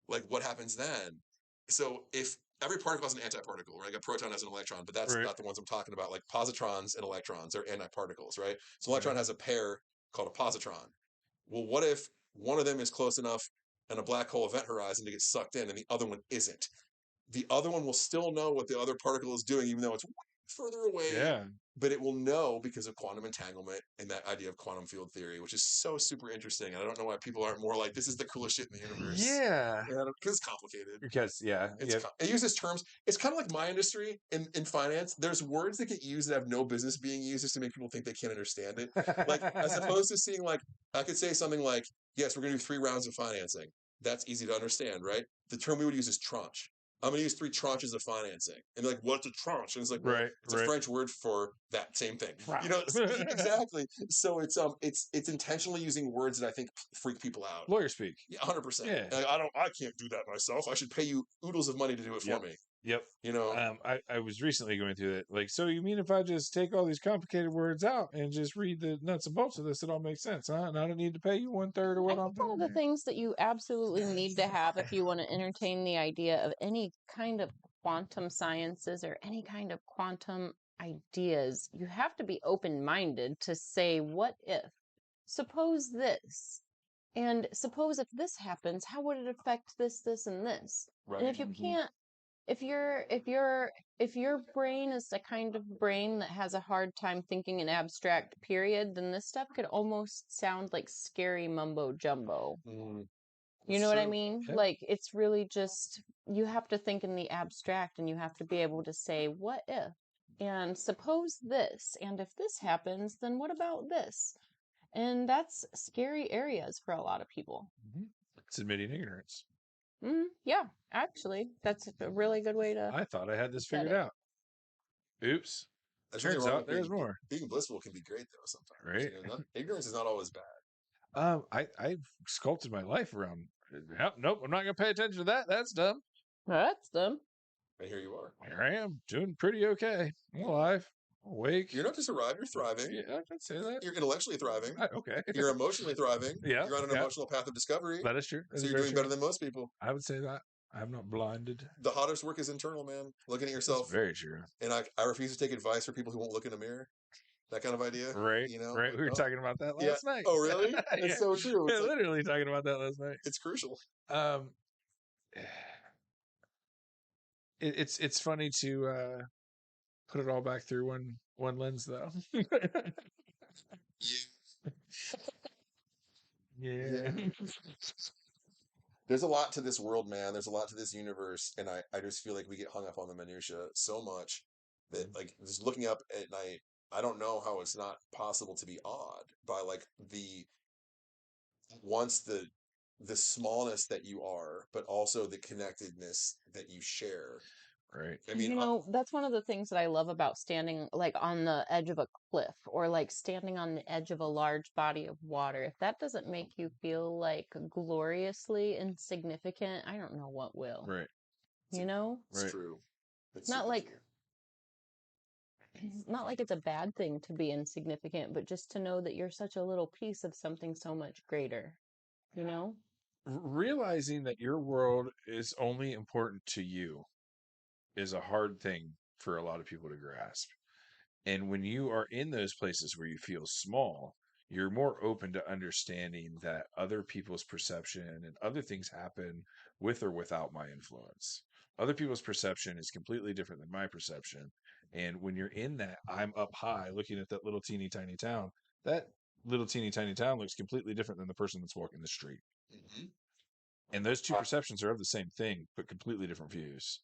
Like, what happens then? So if every particle has an antiparticle, right? Like a proton has an electron, but that's not the ones I'm talking about. Like positrons and electrons are antiparticles, right? So electron has a pair called a positron. Well, what if one of them is close enough in a black hole event horizon to get sucked in and the other one isn't? The other one will still know what the other particle is doing, even though it's way further away. Yeah. But it will know because of quantum entanglement and that idea of quantum field theory, which is so super interesting. And I don't know why people aren't more like, this is the coolest shit in the universe. Yeah. Because it's complicated. Because, it uses terms. It's kind of like my industry in finance. There's words that get used that have no business being used just to make people think they can't understand it. Like, as opposed to seeing, like, I could say something like, yes, we're going to do 3 rounds of financing. That's easy to understand, right? The term we would use is tranche. I'm going to use 3 tranches of financing. And they're like, what's a tranche? And it's like, well, it's a French word for that same thing. Exactly. So it's intentionally using words that I think freak people out. Lawyer speak. Yeah, 100%. Yeah. Like, I can't do that myself. I should pay you oodles of money to do it for me. Yep. I was recently going through it. Like, so you mean if I just take all these complicated words out and just read the nuts and bolts of this, it all makes sense, huh? And I don't need to pay you 1/3 of what I'm paying. One of the things that you absolutely need to have if you want to entertain the idea of any kind of quantum sciences or any kind of quantum ideas, you have to be open-minded to say, what if? Suppose this. And suppose if this happens, how would it affect this, and this? Right. And if you can't, if your brain is the kind of brain that has a hard time thinking in abstract, period, then this stuff could almost sound like scary mumbo jumbo. You know what I mean? Yep. Like, it's really just, you have to think in the abstract and you have to be able to say, what if? And suppose this, and if this happens, then what about this? And that's scary areas for a lot of people. It's admitting ignorance. Yeah, actually, that's a really good way to. I thought I had this figured out. Oops. Turns out there's more. Being blissful can be great, though, sometimes. Right. Ignorance is not always bad. I've sculpted my life around. Nope, I'm not going to pay attention to that. That's dumb. That's dumb. And here you are. Here I am, doing pretty okay. I'm alive. Awake. You're not just arrived, you're thriving. Yeah, I can say that. You're intellectually thriving. Okay. You're emotionally thriving. Yeah. You're on an emotional path of discovery. That is true. So you're doing better than most people. I would say that. I'm not blinded. The hottest work is internal, man. Looking at That's yourself. very true. And I refuse to take advice for people who won't look in a mirror. That kind of idea. Right. You know? Right. We were talking about that last night. Oh, really? It's so true. We're literally talking about that last night. It's crucial. It's funny to put it all back through one lens, though. Yeah. There's a lot to this world, man. There's a lot to this universe, and I just feel like we get hung up on the minutia so much that, like, just looking up at night, I don't know how it's not possible to be awed by like the smallness that you are, but also the connectedness that you share. Right. I mean, that's one of the things that I love about standing like on the edge of a cliff or like standing on the edge of a large body of water. If that doesn't make you feel like gloriously insignificant, I don't know what will. Right. You know? It's Right. true. It's not like it's a bad thing to be insignificant, but just to know that you're such a little piece of something so much greater, you know? Realizing that your world is only important to you is a hard thing for a lot of people to grasp. And when you are in those places where you feel small, you're more open to understanding that other people's perception and other things happen with or without my influence. Other people's perception is completely different than my perception. And when you're in that, I'm up high looking at that little teeny tiny town, that little teeny tiny town looks completely different than the person that's walking the street. Mm-hmm. And those two perceptions are of the same thing, but completely different views.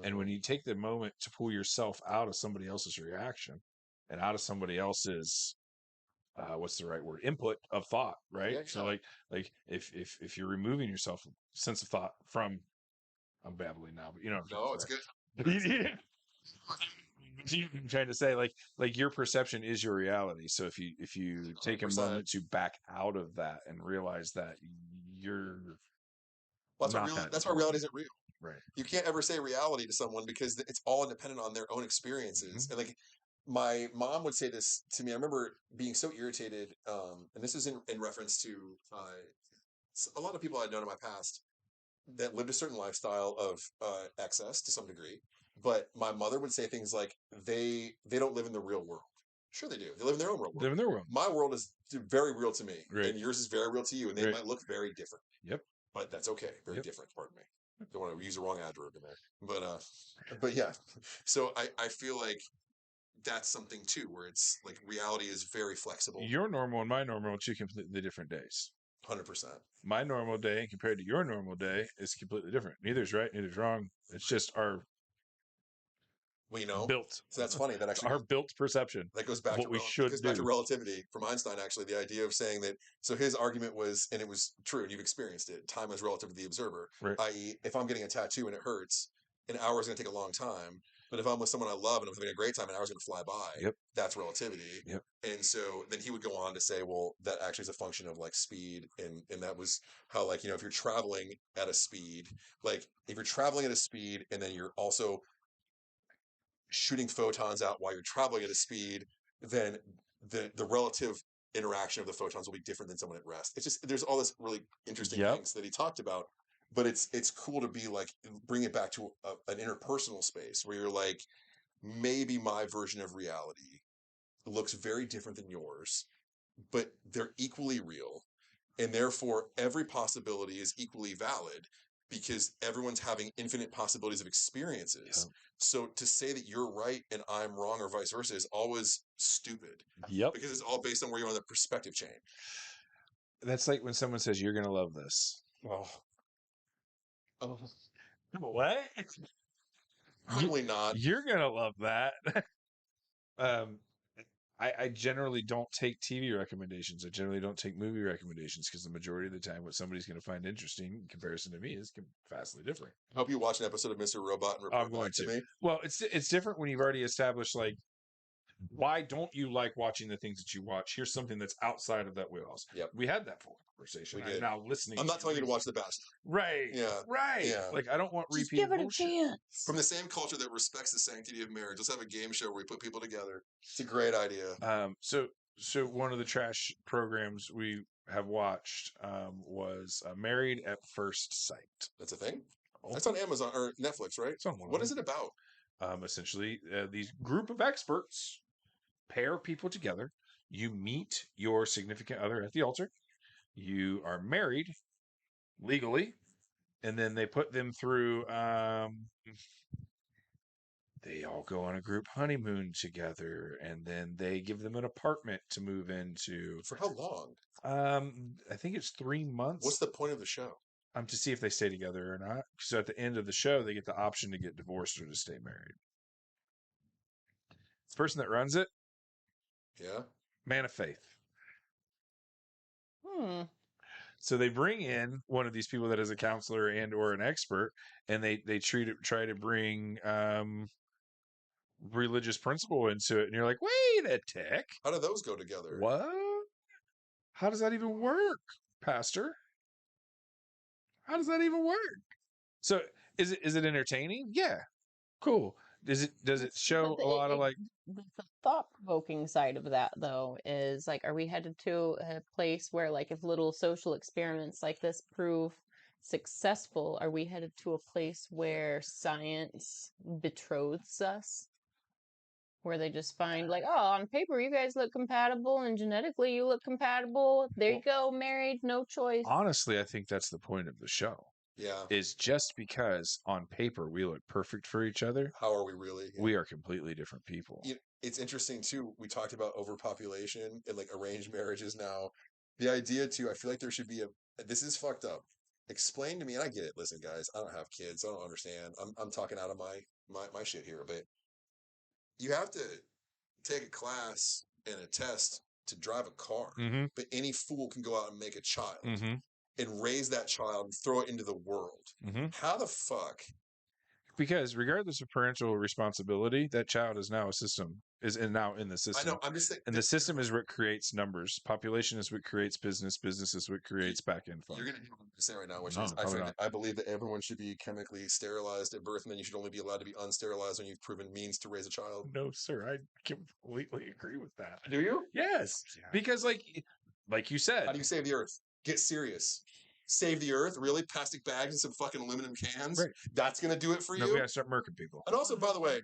And when you take the moment to pull yourself out of somebody else's reaction and out of somebody else's, what's the right word? Input of thought, right? Yeah, So like if you're removing yourself sense of thought from, I'm babbling now, but you know what I'm it's good. I'm trying to say like your perception is your reality. So if you take a 100%. moment to back out of that and realize that you're That's why reality isn't real. right. You can't ever say reality to someone because it's all dependent on their own experiences. Mm-hmm. And like my mom would say this to me. I remember being so irritated, and this is in reference to a lot of people I'd known in my past that lived a certain lifestyle of excess to some degree. But my mother would say things like, they don't live in the real world. Sure they do. They live in their own real world. Live in their world. My world is very real to me, Right. and yours is very real to you, and they might look very different. Yep. But that's okay. Very different, pardon me. Don't want to use the wrong adverb in there. But yeah. So I feel like that's something too, where it's like reality is very flexible. Your normal and my normal are two completely different days. 100%. My normal day compared to your normal day is completely different. Neither's right, neither's wrong. It's just our built. So that's funny. That actually our built perception. That goes back what to we should back to relativity from Einstein. Actually, the idea of saying that. So his argument was, and it was true, and you've experienced it. Time is relative to the observer. Right. I.e., if I'm getting a tattoo and it hurts, an hour is going to take a long time. But if I'm with someone I love and I'm having a great time, an hour is going to fly by. Yep. That's relativity. Yep. And so then he would go on to say, well, that actually is a function of like speed, and that was how, like, if you're traveling at a speed, like if you're traveling at a speed and then you're also shooting photons out while you're traveling at a speed, then the relative interaction of the photons will be different than someone at rest. It's just, there's all this really interesting things that he talked about, but it's cool to be like, bring it back to an interpersonal space where you're like, maybe my version of reality looks very different than yours, but they're equally real. And therefore, every possibility is equally valid because everyone's having infinite possibilities of experiences. Yep. So to say that you're right and I'm wrong or vice versa is always stupid. Yep. Because it's all based on where you're on the perspective chain. That's like when someone says, you're going to love this. Oh. What? Probably not. You're going to love that. I generally don't take TV recommendations. I generally don't take movie recommendations because the majority of the time what somebody's going to find interesting in comparison to me is vastly different. I hope you watch an episode of Mr. Robot and report back to me. Well, it's different when you've already established, like, why don't you like watching the things that you watch? Here's something that's outside of that wheelhouse. Yep. We had that full conversation. I'm now listening. I'm not telling you to watch The Bachelor. Right. Yeah. Right. Yeah. Like, I don't want Just repeat give it bullshit. a chance. From the same culture that respects the sanctity of marriage, let's have a game show where we put people together. It's a great idea. So one of the trash programs we have watched was Married at First Sight. That's a thing? That's on Amazon or Netflix, right? It's on one. What is it about? Essentially, these group of experts pair people together. You meet your significant other at the altar. You are married legally, and then they put them through. They all go on a group honeymoon together, and then they give them an apartment to move into. For how long? I think it's 3 months. What's the point of the show? To see if they stay together or not. So at the end of the show, they get the option to get divorced or to stay married. The person that runs it, Yeah, man of faith. So they bring in one of these people that is a counselor and or an expert, and they try to bring religious principle into it, and you're like, wait a tick. How do those go together? What? How does that even work, Pastor? How does that even work? So is it entertaining? Yeah, cool. Does it show a lot of like the thought-provoking side of that though is like, are we headed to a place where like if little social experiments like this prove successful, are we headed to a place where science betroths us? Where they just find like, oh, on paper you guys look compatible and genetically you look compatible. There you go, married, no choice. Honestly, I think that's the point of the show. Yeah. Is just because on paper we look perfect for each other. How are we really? We are completely different people. It's interesting too. We talked about overpopulation and like arranged marriages now. The idea too, I feel like there should be this is fucked up. Explain to me, and I get it. Listen, guys, I don't have kids. I don't understand. I'm talking out of my shit here, but you have to take a class and a test to drive a car. Mm-hmm. But any fool can go out and make a child. Mm-hmm. And raise that child and throw it into the world. Mm-hmm. How the fuck? Because regardless of parental responsibility, that child is now now in the system. I know. I'm just saying. And the system is what creates numbers. Population is what creates business. Business is what creates back-end funds. You're going to say right now, which is I believe that everyone should be chemically sterilized at birth, and then you should only be allowed to be unsterilized when you've proven means to raise a child. No, sir. I completely agree with that. Do you? Yes. Yeah. Because like you said. How do you save the earth? Get serious. Save the earth, really? Plastic bags and some fucking aluminum cans? Right. That's going to do it for you? We got to start murking people. And also, by the way...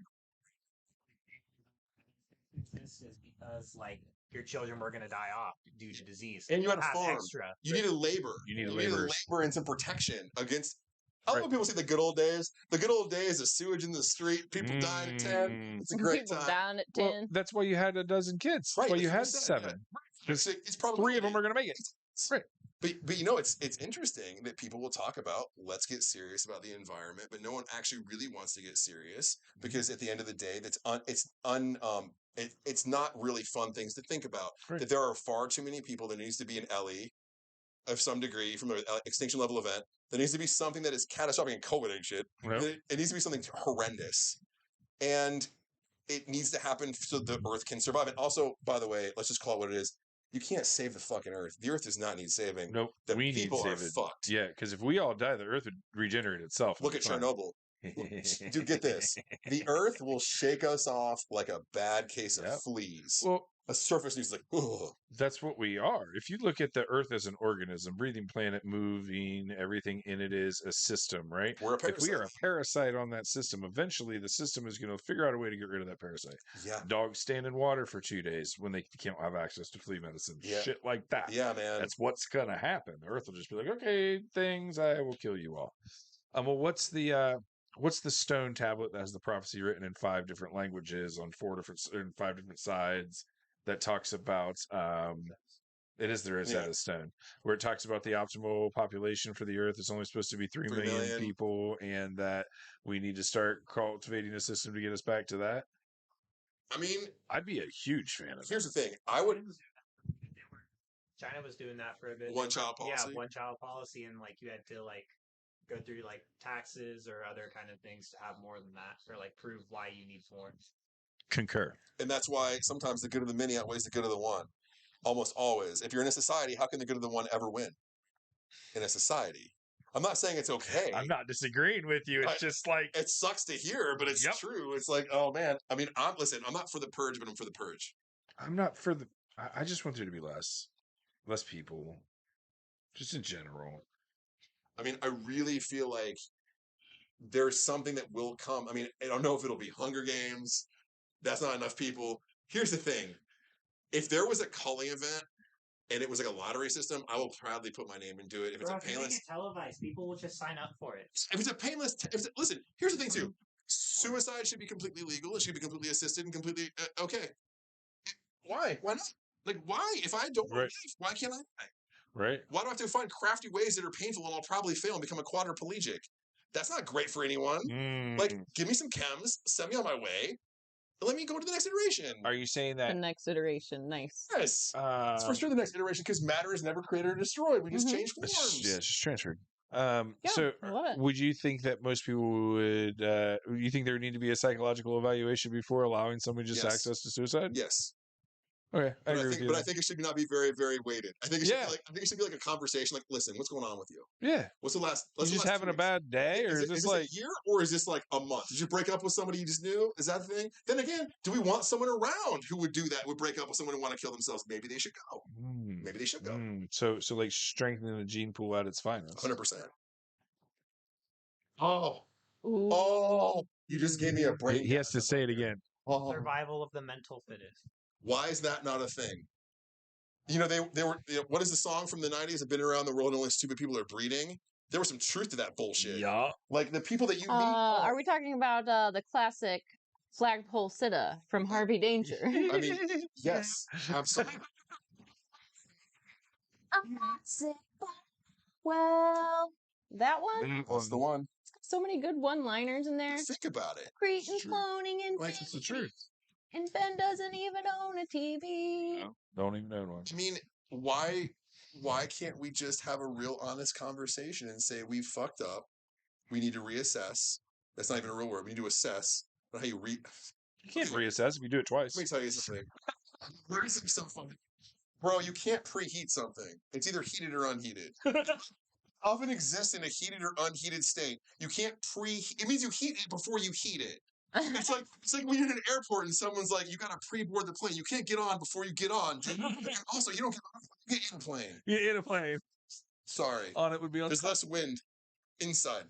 This is because, like, your children were going to die off due to disease. And you had a farm. You needed labor. You needed labor and some protection against... I love when people say the good old days. The good old days of sewage in the street, people dying at 10. It's a great time. People dying at 10. Well, that's why you had a dozen kids. Right. That's why you had 7. Because it's probably 3 of them are going to make it. Right. But you know, it's interesting that people will talk about, let's get serious about the environment, but no one actually really wants to get serious because at the end of the day, it's not really fun things to think about. Right. That there are far too many people. There needs to be an LE of some degree from an extinction level event. There needs to be something that is catastrophic and COVID and shit. Yep. It needs to be something horrendous. And it needs to happen so the earth can survive. And also, by the way, let's just call it what it is. You can't save the fucking earth. The earth does not need saving. Nope. The people are fucked. Yeah, because if we all die, the earth would regenerate itself. Look at Chernobyl. Dude, get this. The earth will shake us off like a bad case of fleas. Well, a surface news like, ugh. That's what we are. If you look at the earth as an organism, breathing planet, moving, everything in it is a system, right? We're a parasite. If we are a parasite on that system, eventually the system is going to figure out a way to get rid of that parasite. Yeah. Dogs stand in water for 2 days when they can't have access to flea medicine. Yeah. Shit like that. Yeah, man. That's what's going to happen. The earth will just be like, okay, things, I will kill you all. Well, what's the stone tablet that has the prophecy written in 5 different languages on 5 different sides that talks about it is the Rosetta Stone, where it talks about the optimal population for the earth is only supposed to be 3 million people, and that we need to start cultivating a system to get us back to that. I mean, I'd be a huge fan of Here's the thing. I would China was doing that for a bit. One child policy. Yeah, one child policy, and like you had to like go through like taxes or other kind of things to have more than that, or like prove why you need more. Concur. And that's why sometimes the good of the many outweighs the good of the one. Almost always. If you're in a society, how can the good of the one ever win? In a society. I'm not saying it's okay. I'm not disagreeing with you. It's just like... It sucks to hear, but it's true. It's like, oh man. I mean, I'm not for the purge, but I'm for the purge. I'm not for the... I just want there to be less people. Just in general. I mean, I really feel like there's something that will come. I mean, I don't know if it'll be Hunger Games. That's not enough people. Here's the thing. If there was a culling event and it was like a lottery system, I will proudly put my name into it. If it's a painless, televised, people will just sign up for it. if it's a painless, listen, here's the thing too. Suicide should be completely legal. It should be completely assisted and completely okay. Why? Why not? Like, why? If I don't want to live, why can't I? Right. Why do I have to find crafty ways that are painful and I'll probably fail and become a quadriplegic? That's not great for anyone. Like, give me some chems, send me on my way, and let me go to the next iteration. Are you saying The that? next iteration, nice. Yes. It's for sure the next iteration because matter is never created or destroyed. We just change forms. Yeah, it's just transferred. I love it. Would you think that most people would? You think there would need to be a psychological evaluation before allowing somebody just Yes. access to suicide? Yes. Okay, I agree with you. But I think it should not be very, very weighted. I think it should be like it should be like a conversation. Like, listen, what's going on with you? Yeah. What's the last? You just having a bad day, or is this like a year, or is this like a month? Did you break up with somebody you just knew? Is that the thing? Then again, do we want someone around who would do that? Would break up with someone who want to kill themselves? Maybe they should go. Maybe they should go. So like strengthening the gene pool at its finest. 100%. Oh! You just gave me a brain. He has to say it again. Survival of the mental fittest. Why is that not a thing? You know, they were. What is the song from the '90s? I've been around the world, and only stupid people are breeding. There was some truth to that bullshit. Yeah. Like the people that you meet. Are we talking about the classic flagpole sitta from Harvey Danger? I mean, yes, absolutely. I'm not sick, but well, that one. That's the one. It's got so many good one-liners in there. Think about it. Creating, cloning, and Like, it's the truth. And Ben doesn't even own a TV. No, don't even own one. I mean, why can't we just have a real honest conversation and say we fucked up? We need to reassess. That's not even a real word. We need to assess. But how you You can't reassess if you do it twice. Let me tell you something. Where is it so funny? Bro, you can't preheat something. It's either heated or unheated. Often exists in a heated or unheated state. You can't preheat. It means you heat it before you heat it. It's like when you're in an airport and someone's like, you gotta pre-board the plane. You can't get on before you get on. Also, you don't get in a plane. You're in a plane. Sorry. On it would be on. There's less wind inside.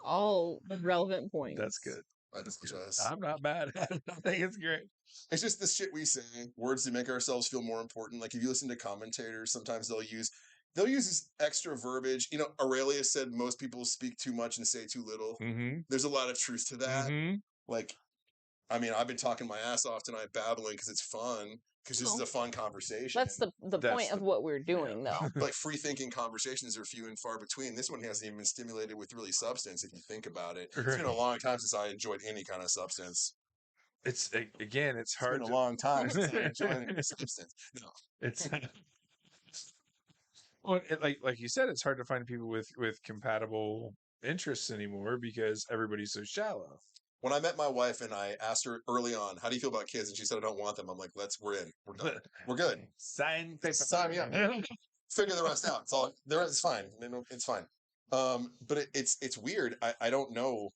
All relevant points. That's good. I'm not mad at it. I think it's great. It's just the shit we say, words to make ourselves feel more important. Like if you listen to commentators, sometimes they'll use this extra verbiage. You know, Aurelius said most people speak too much and say too little. Mm-hmm. There's a lot of truth to that. Mm-hmm. Like, I mean, I've been talking my ass off tonight, babbling because it's fun. Because this is a fun conversation. That's the point of what we're doing, though. Like free-thinking conversations are few and far between. This one hasn't even been stimulated with really substance, if you think about it. It's been a long time since I enjoyed any kind of substance. It's again, it's hard. It's been a long time since I enjoyed any substance. No, it's well, like you said, it's hard to find people with compatible interests anymore because everybody's so shallow. When I met my wife and I asked her early on, how do you feel about kids? And she said, I don't want them. I'm like, we're in. We're done. We're good. Sign me up. Figure the rest out. It's fine. It's fine. But it's weird. I don't know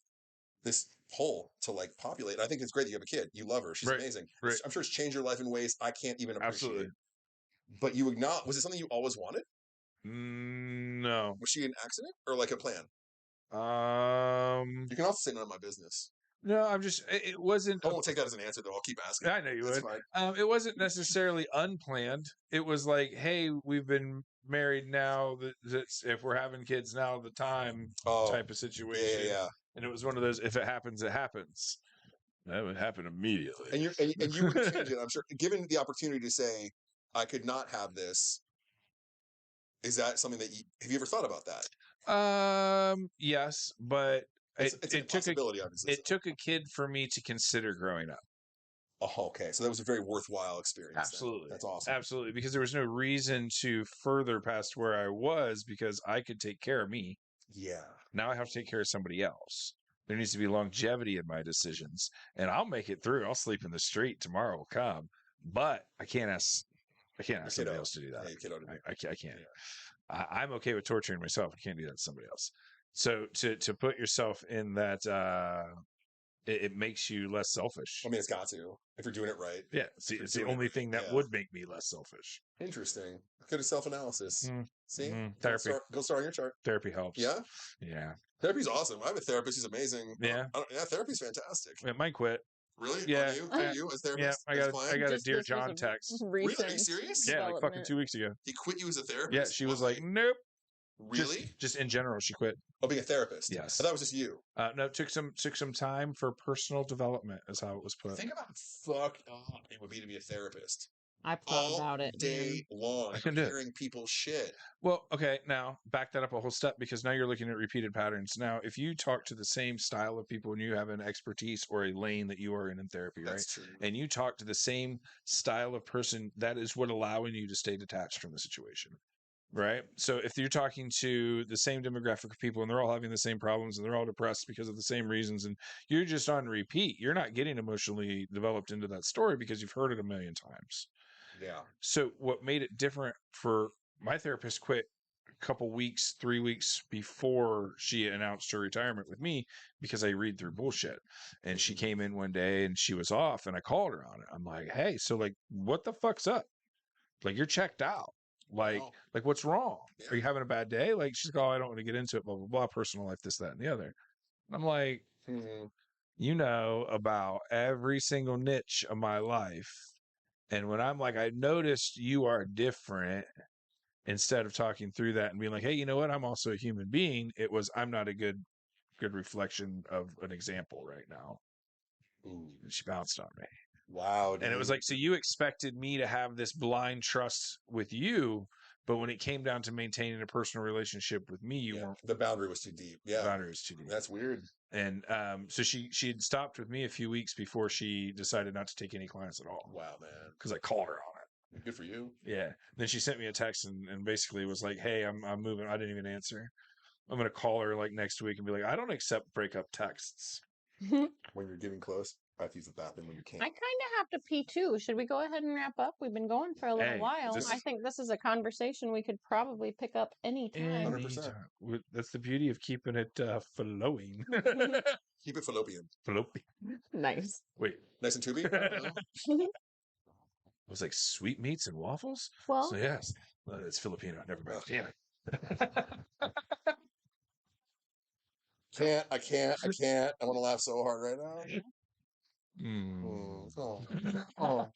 this pull to like populate. I think it's great that you have a kid. You love her. She's amazing. Right. I'm sure it's changed your life in ways I can't even appreciate. Absolutely. But you acknowledge, was it something you always wanted? No. Was she an accident or like a plan? You can also say none of my business. No, it wasn't. I won't take that as an answer, though. I'll keep asking. I know you would. It wasn't necessarily unplanned. It was like, hey, we've been married now. If we're having kids now, the time type of situation. Yeah. And it was one of those, if it happens, it happens. That would happen immediately. And you would change it, I'm sure. Given the opportunity to say, I could not have this, is that something that have you ever thought about that? Yes, but it's a possibility, obviously. It took a kid for me to consider growing up. Oh, okay. So that was a very worthwhile experience. Absolutely. Then. That's awesome. Absolutely. Because there was no reason to further past where I was because I could take care of me. Yeah. Now I have to take care of somebody else. There needs to be longevity in my decisions. And I'll make it through. I'll sleep in the street. Tomorrow will come. But I can't ask somebody else to do that. Yeah, I can't. Yeah. I'm okay with torturing myself. I can't do that to somebody else. So to put yourself in that it makes you less selfish. I mean, it's got to if you're doing it right. Yeah, see, it's the doing it only right, thing that yeah. would make me less selfish. Interesting. Good self-analysis. See, Therapy. Go start on your chart. Therapy helps. Yeah, yeah. Therapy's awesome. I have a therapist. He's amazing. Yeah. Yeah, therapy's fantastic. It might quit. Really? Yeah. You as therapist? Yeah, I got a Dear This was John a text. Really? Are you recent serious? Yeah, like fucking development. 2 weeks ago. He quit you as a therapist? Yeah, she was Why? like, nope. Really? Just in general, she quit. Oh, being a therapist. Yes. I thought it was just you. No, it took some time for personal development, is how it was put. Think about how fucked up it would be to be a therapist. I've thought All about it. day long. I can do it. Hearing people's shit. Well, okay, now back that up a whole step, because now you're looking at repeated patterns. Now, if you talk to the same style of people and you have an expertise or a lane that you are in therapy, right? That's true. And you talk to the same style of person, that is what allowing you to stay detached from the situation. Right. So if you're talking to the same demographic of people and they're all having the same problems and they're all depressed because of the same reasons, and you're just on repeat, you're not getting emotionally developed into that story because you've heard it a million times. Yeah. So what made it different for my therapist quit a couple weeks, 3 weeks before she announced her retirement with me, because I read through bullshit. And she came in one day and she was off and I called her on it. I'm like, hey, so like, what the fuck's up? Like, you're checked out. Like, Wow. like what's wrong? Yeah. Are you having a bad day? Like, she's like, oh, I don't want to get into it, blah, blah, blah, personal life, this, that, and the other. I'm like, you know about every single niche of my life. And when I'm like, I noticed you are different, instead of talking through that and being like, hey, you know what? I'm also a human being. It was, I'm not a good reflection of an example right now. Ooh. And she bounced on me. Wow. Dude. And it was like, so you expected me to have this blind trust with you, but when it came down to maintaining a personal relationship with me, you weren't. The boundary was too deep. Yeah. The boundary was too deep. That's weird. And so she had stopped with me a few weeks before she decided not to take any clients at all. Wow, man. Because I called her on it. Good for you. Yeah. Then she sent me a text and basically was like, hey, I'm moving. I didn't even answer. I'm going to call her like next week and be like, I don't accept breakup texts. When you're getting close, I have to use the bathroom when you can't. I kind of have to pee too. Should we go ahead and wrap up? We've been going for a little while. I think this is a conversation we could probably pick up anytime. 100%. That's the beauty of keeping it flowing. Keep it fallopian. Fallopian. Nice. Wait. Nice and tubey? It was like sweetmeats and waffles? Well, so yes. It's Filipino. Never mind. Damn it. I can't. I want to laugh so hard right now. Oh.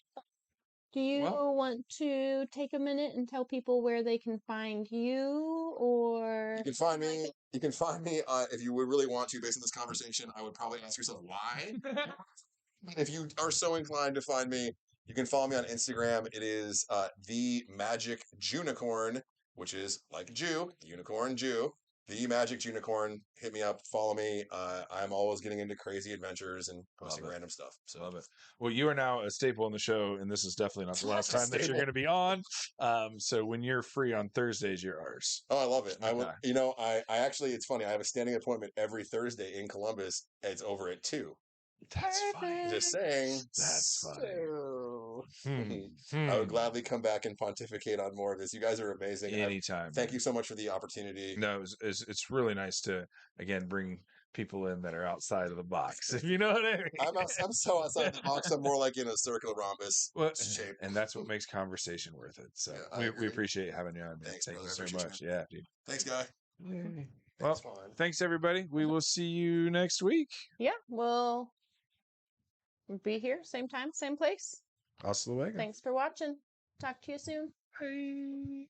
Do you want to take a minute and tell people where they can find you, or You can find me. You can find me if you would really want to. Based on this conversation, I would probably ask yourself why. If you are so inclined to find me, you can follow me on Instagram. It is the Magic Junicorn, which is like Jew, unicorn Jew. The Magic Unicorn. Hit me up, follow me. I'm always getting into crazy adventures and posting random stuff. So love it. Well, you are now a staple in the show, and this is definitely not the last time that you're going to be on. So when you're free on Thursdays, you're ours. Oh, I love it. I would, I actually, it's funny. I have a standing appointment every Thursday in Columbus. It's over at 2. That's funny. Just saying. That's funny. I would gladly come back and pontificate on more of this. You guys are amazing. Anytime. Thank you so much for the opportunity. No, it's really nice to, again, bring people in that are outside of the box. If you know what I mean. I'm so outside the box. I'm more like in a circular rhomбus shape. And that's what makes conversation worth it. So we appreciate having you on. Thanks, Thank brother. you so much. Yeah, dude. Thanks, guy. Well, thanks, everybody. We will see you next week. Yeah, we'll be here, same time, same place. Hasta luego. Thanks for watching. Talk to you soon. Bye.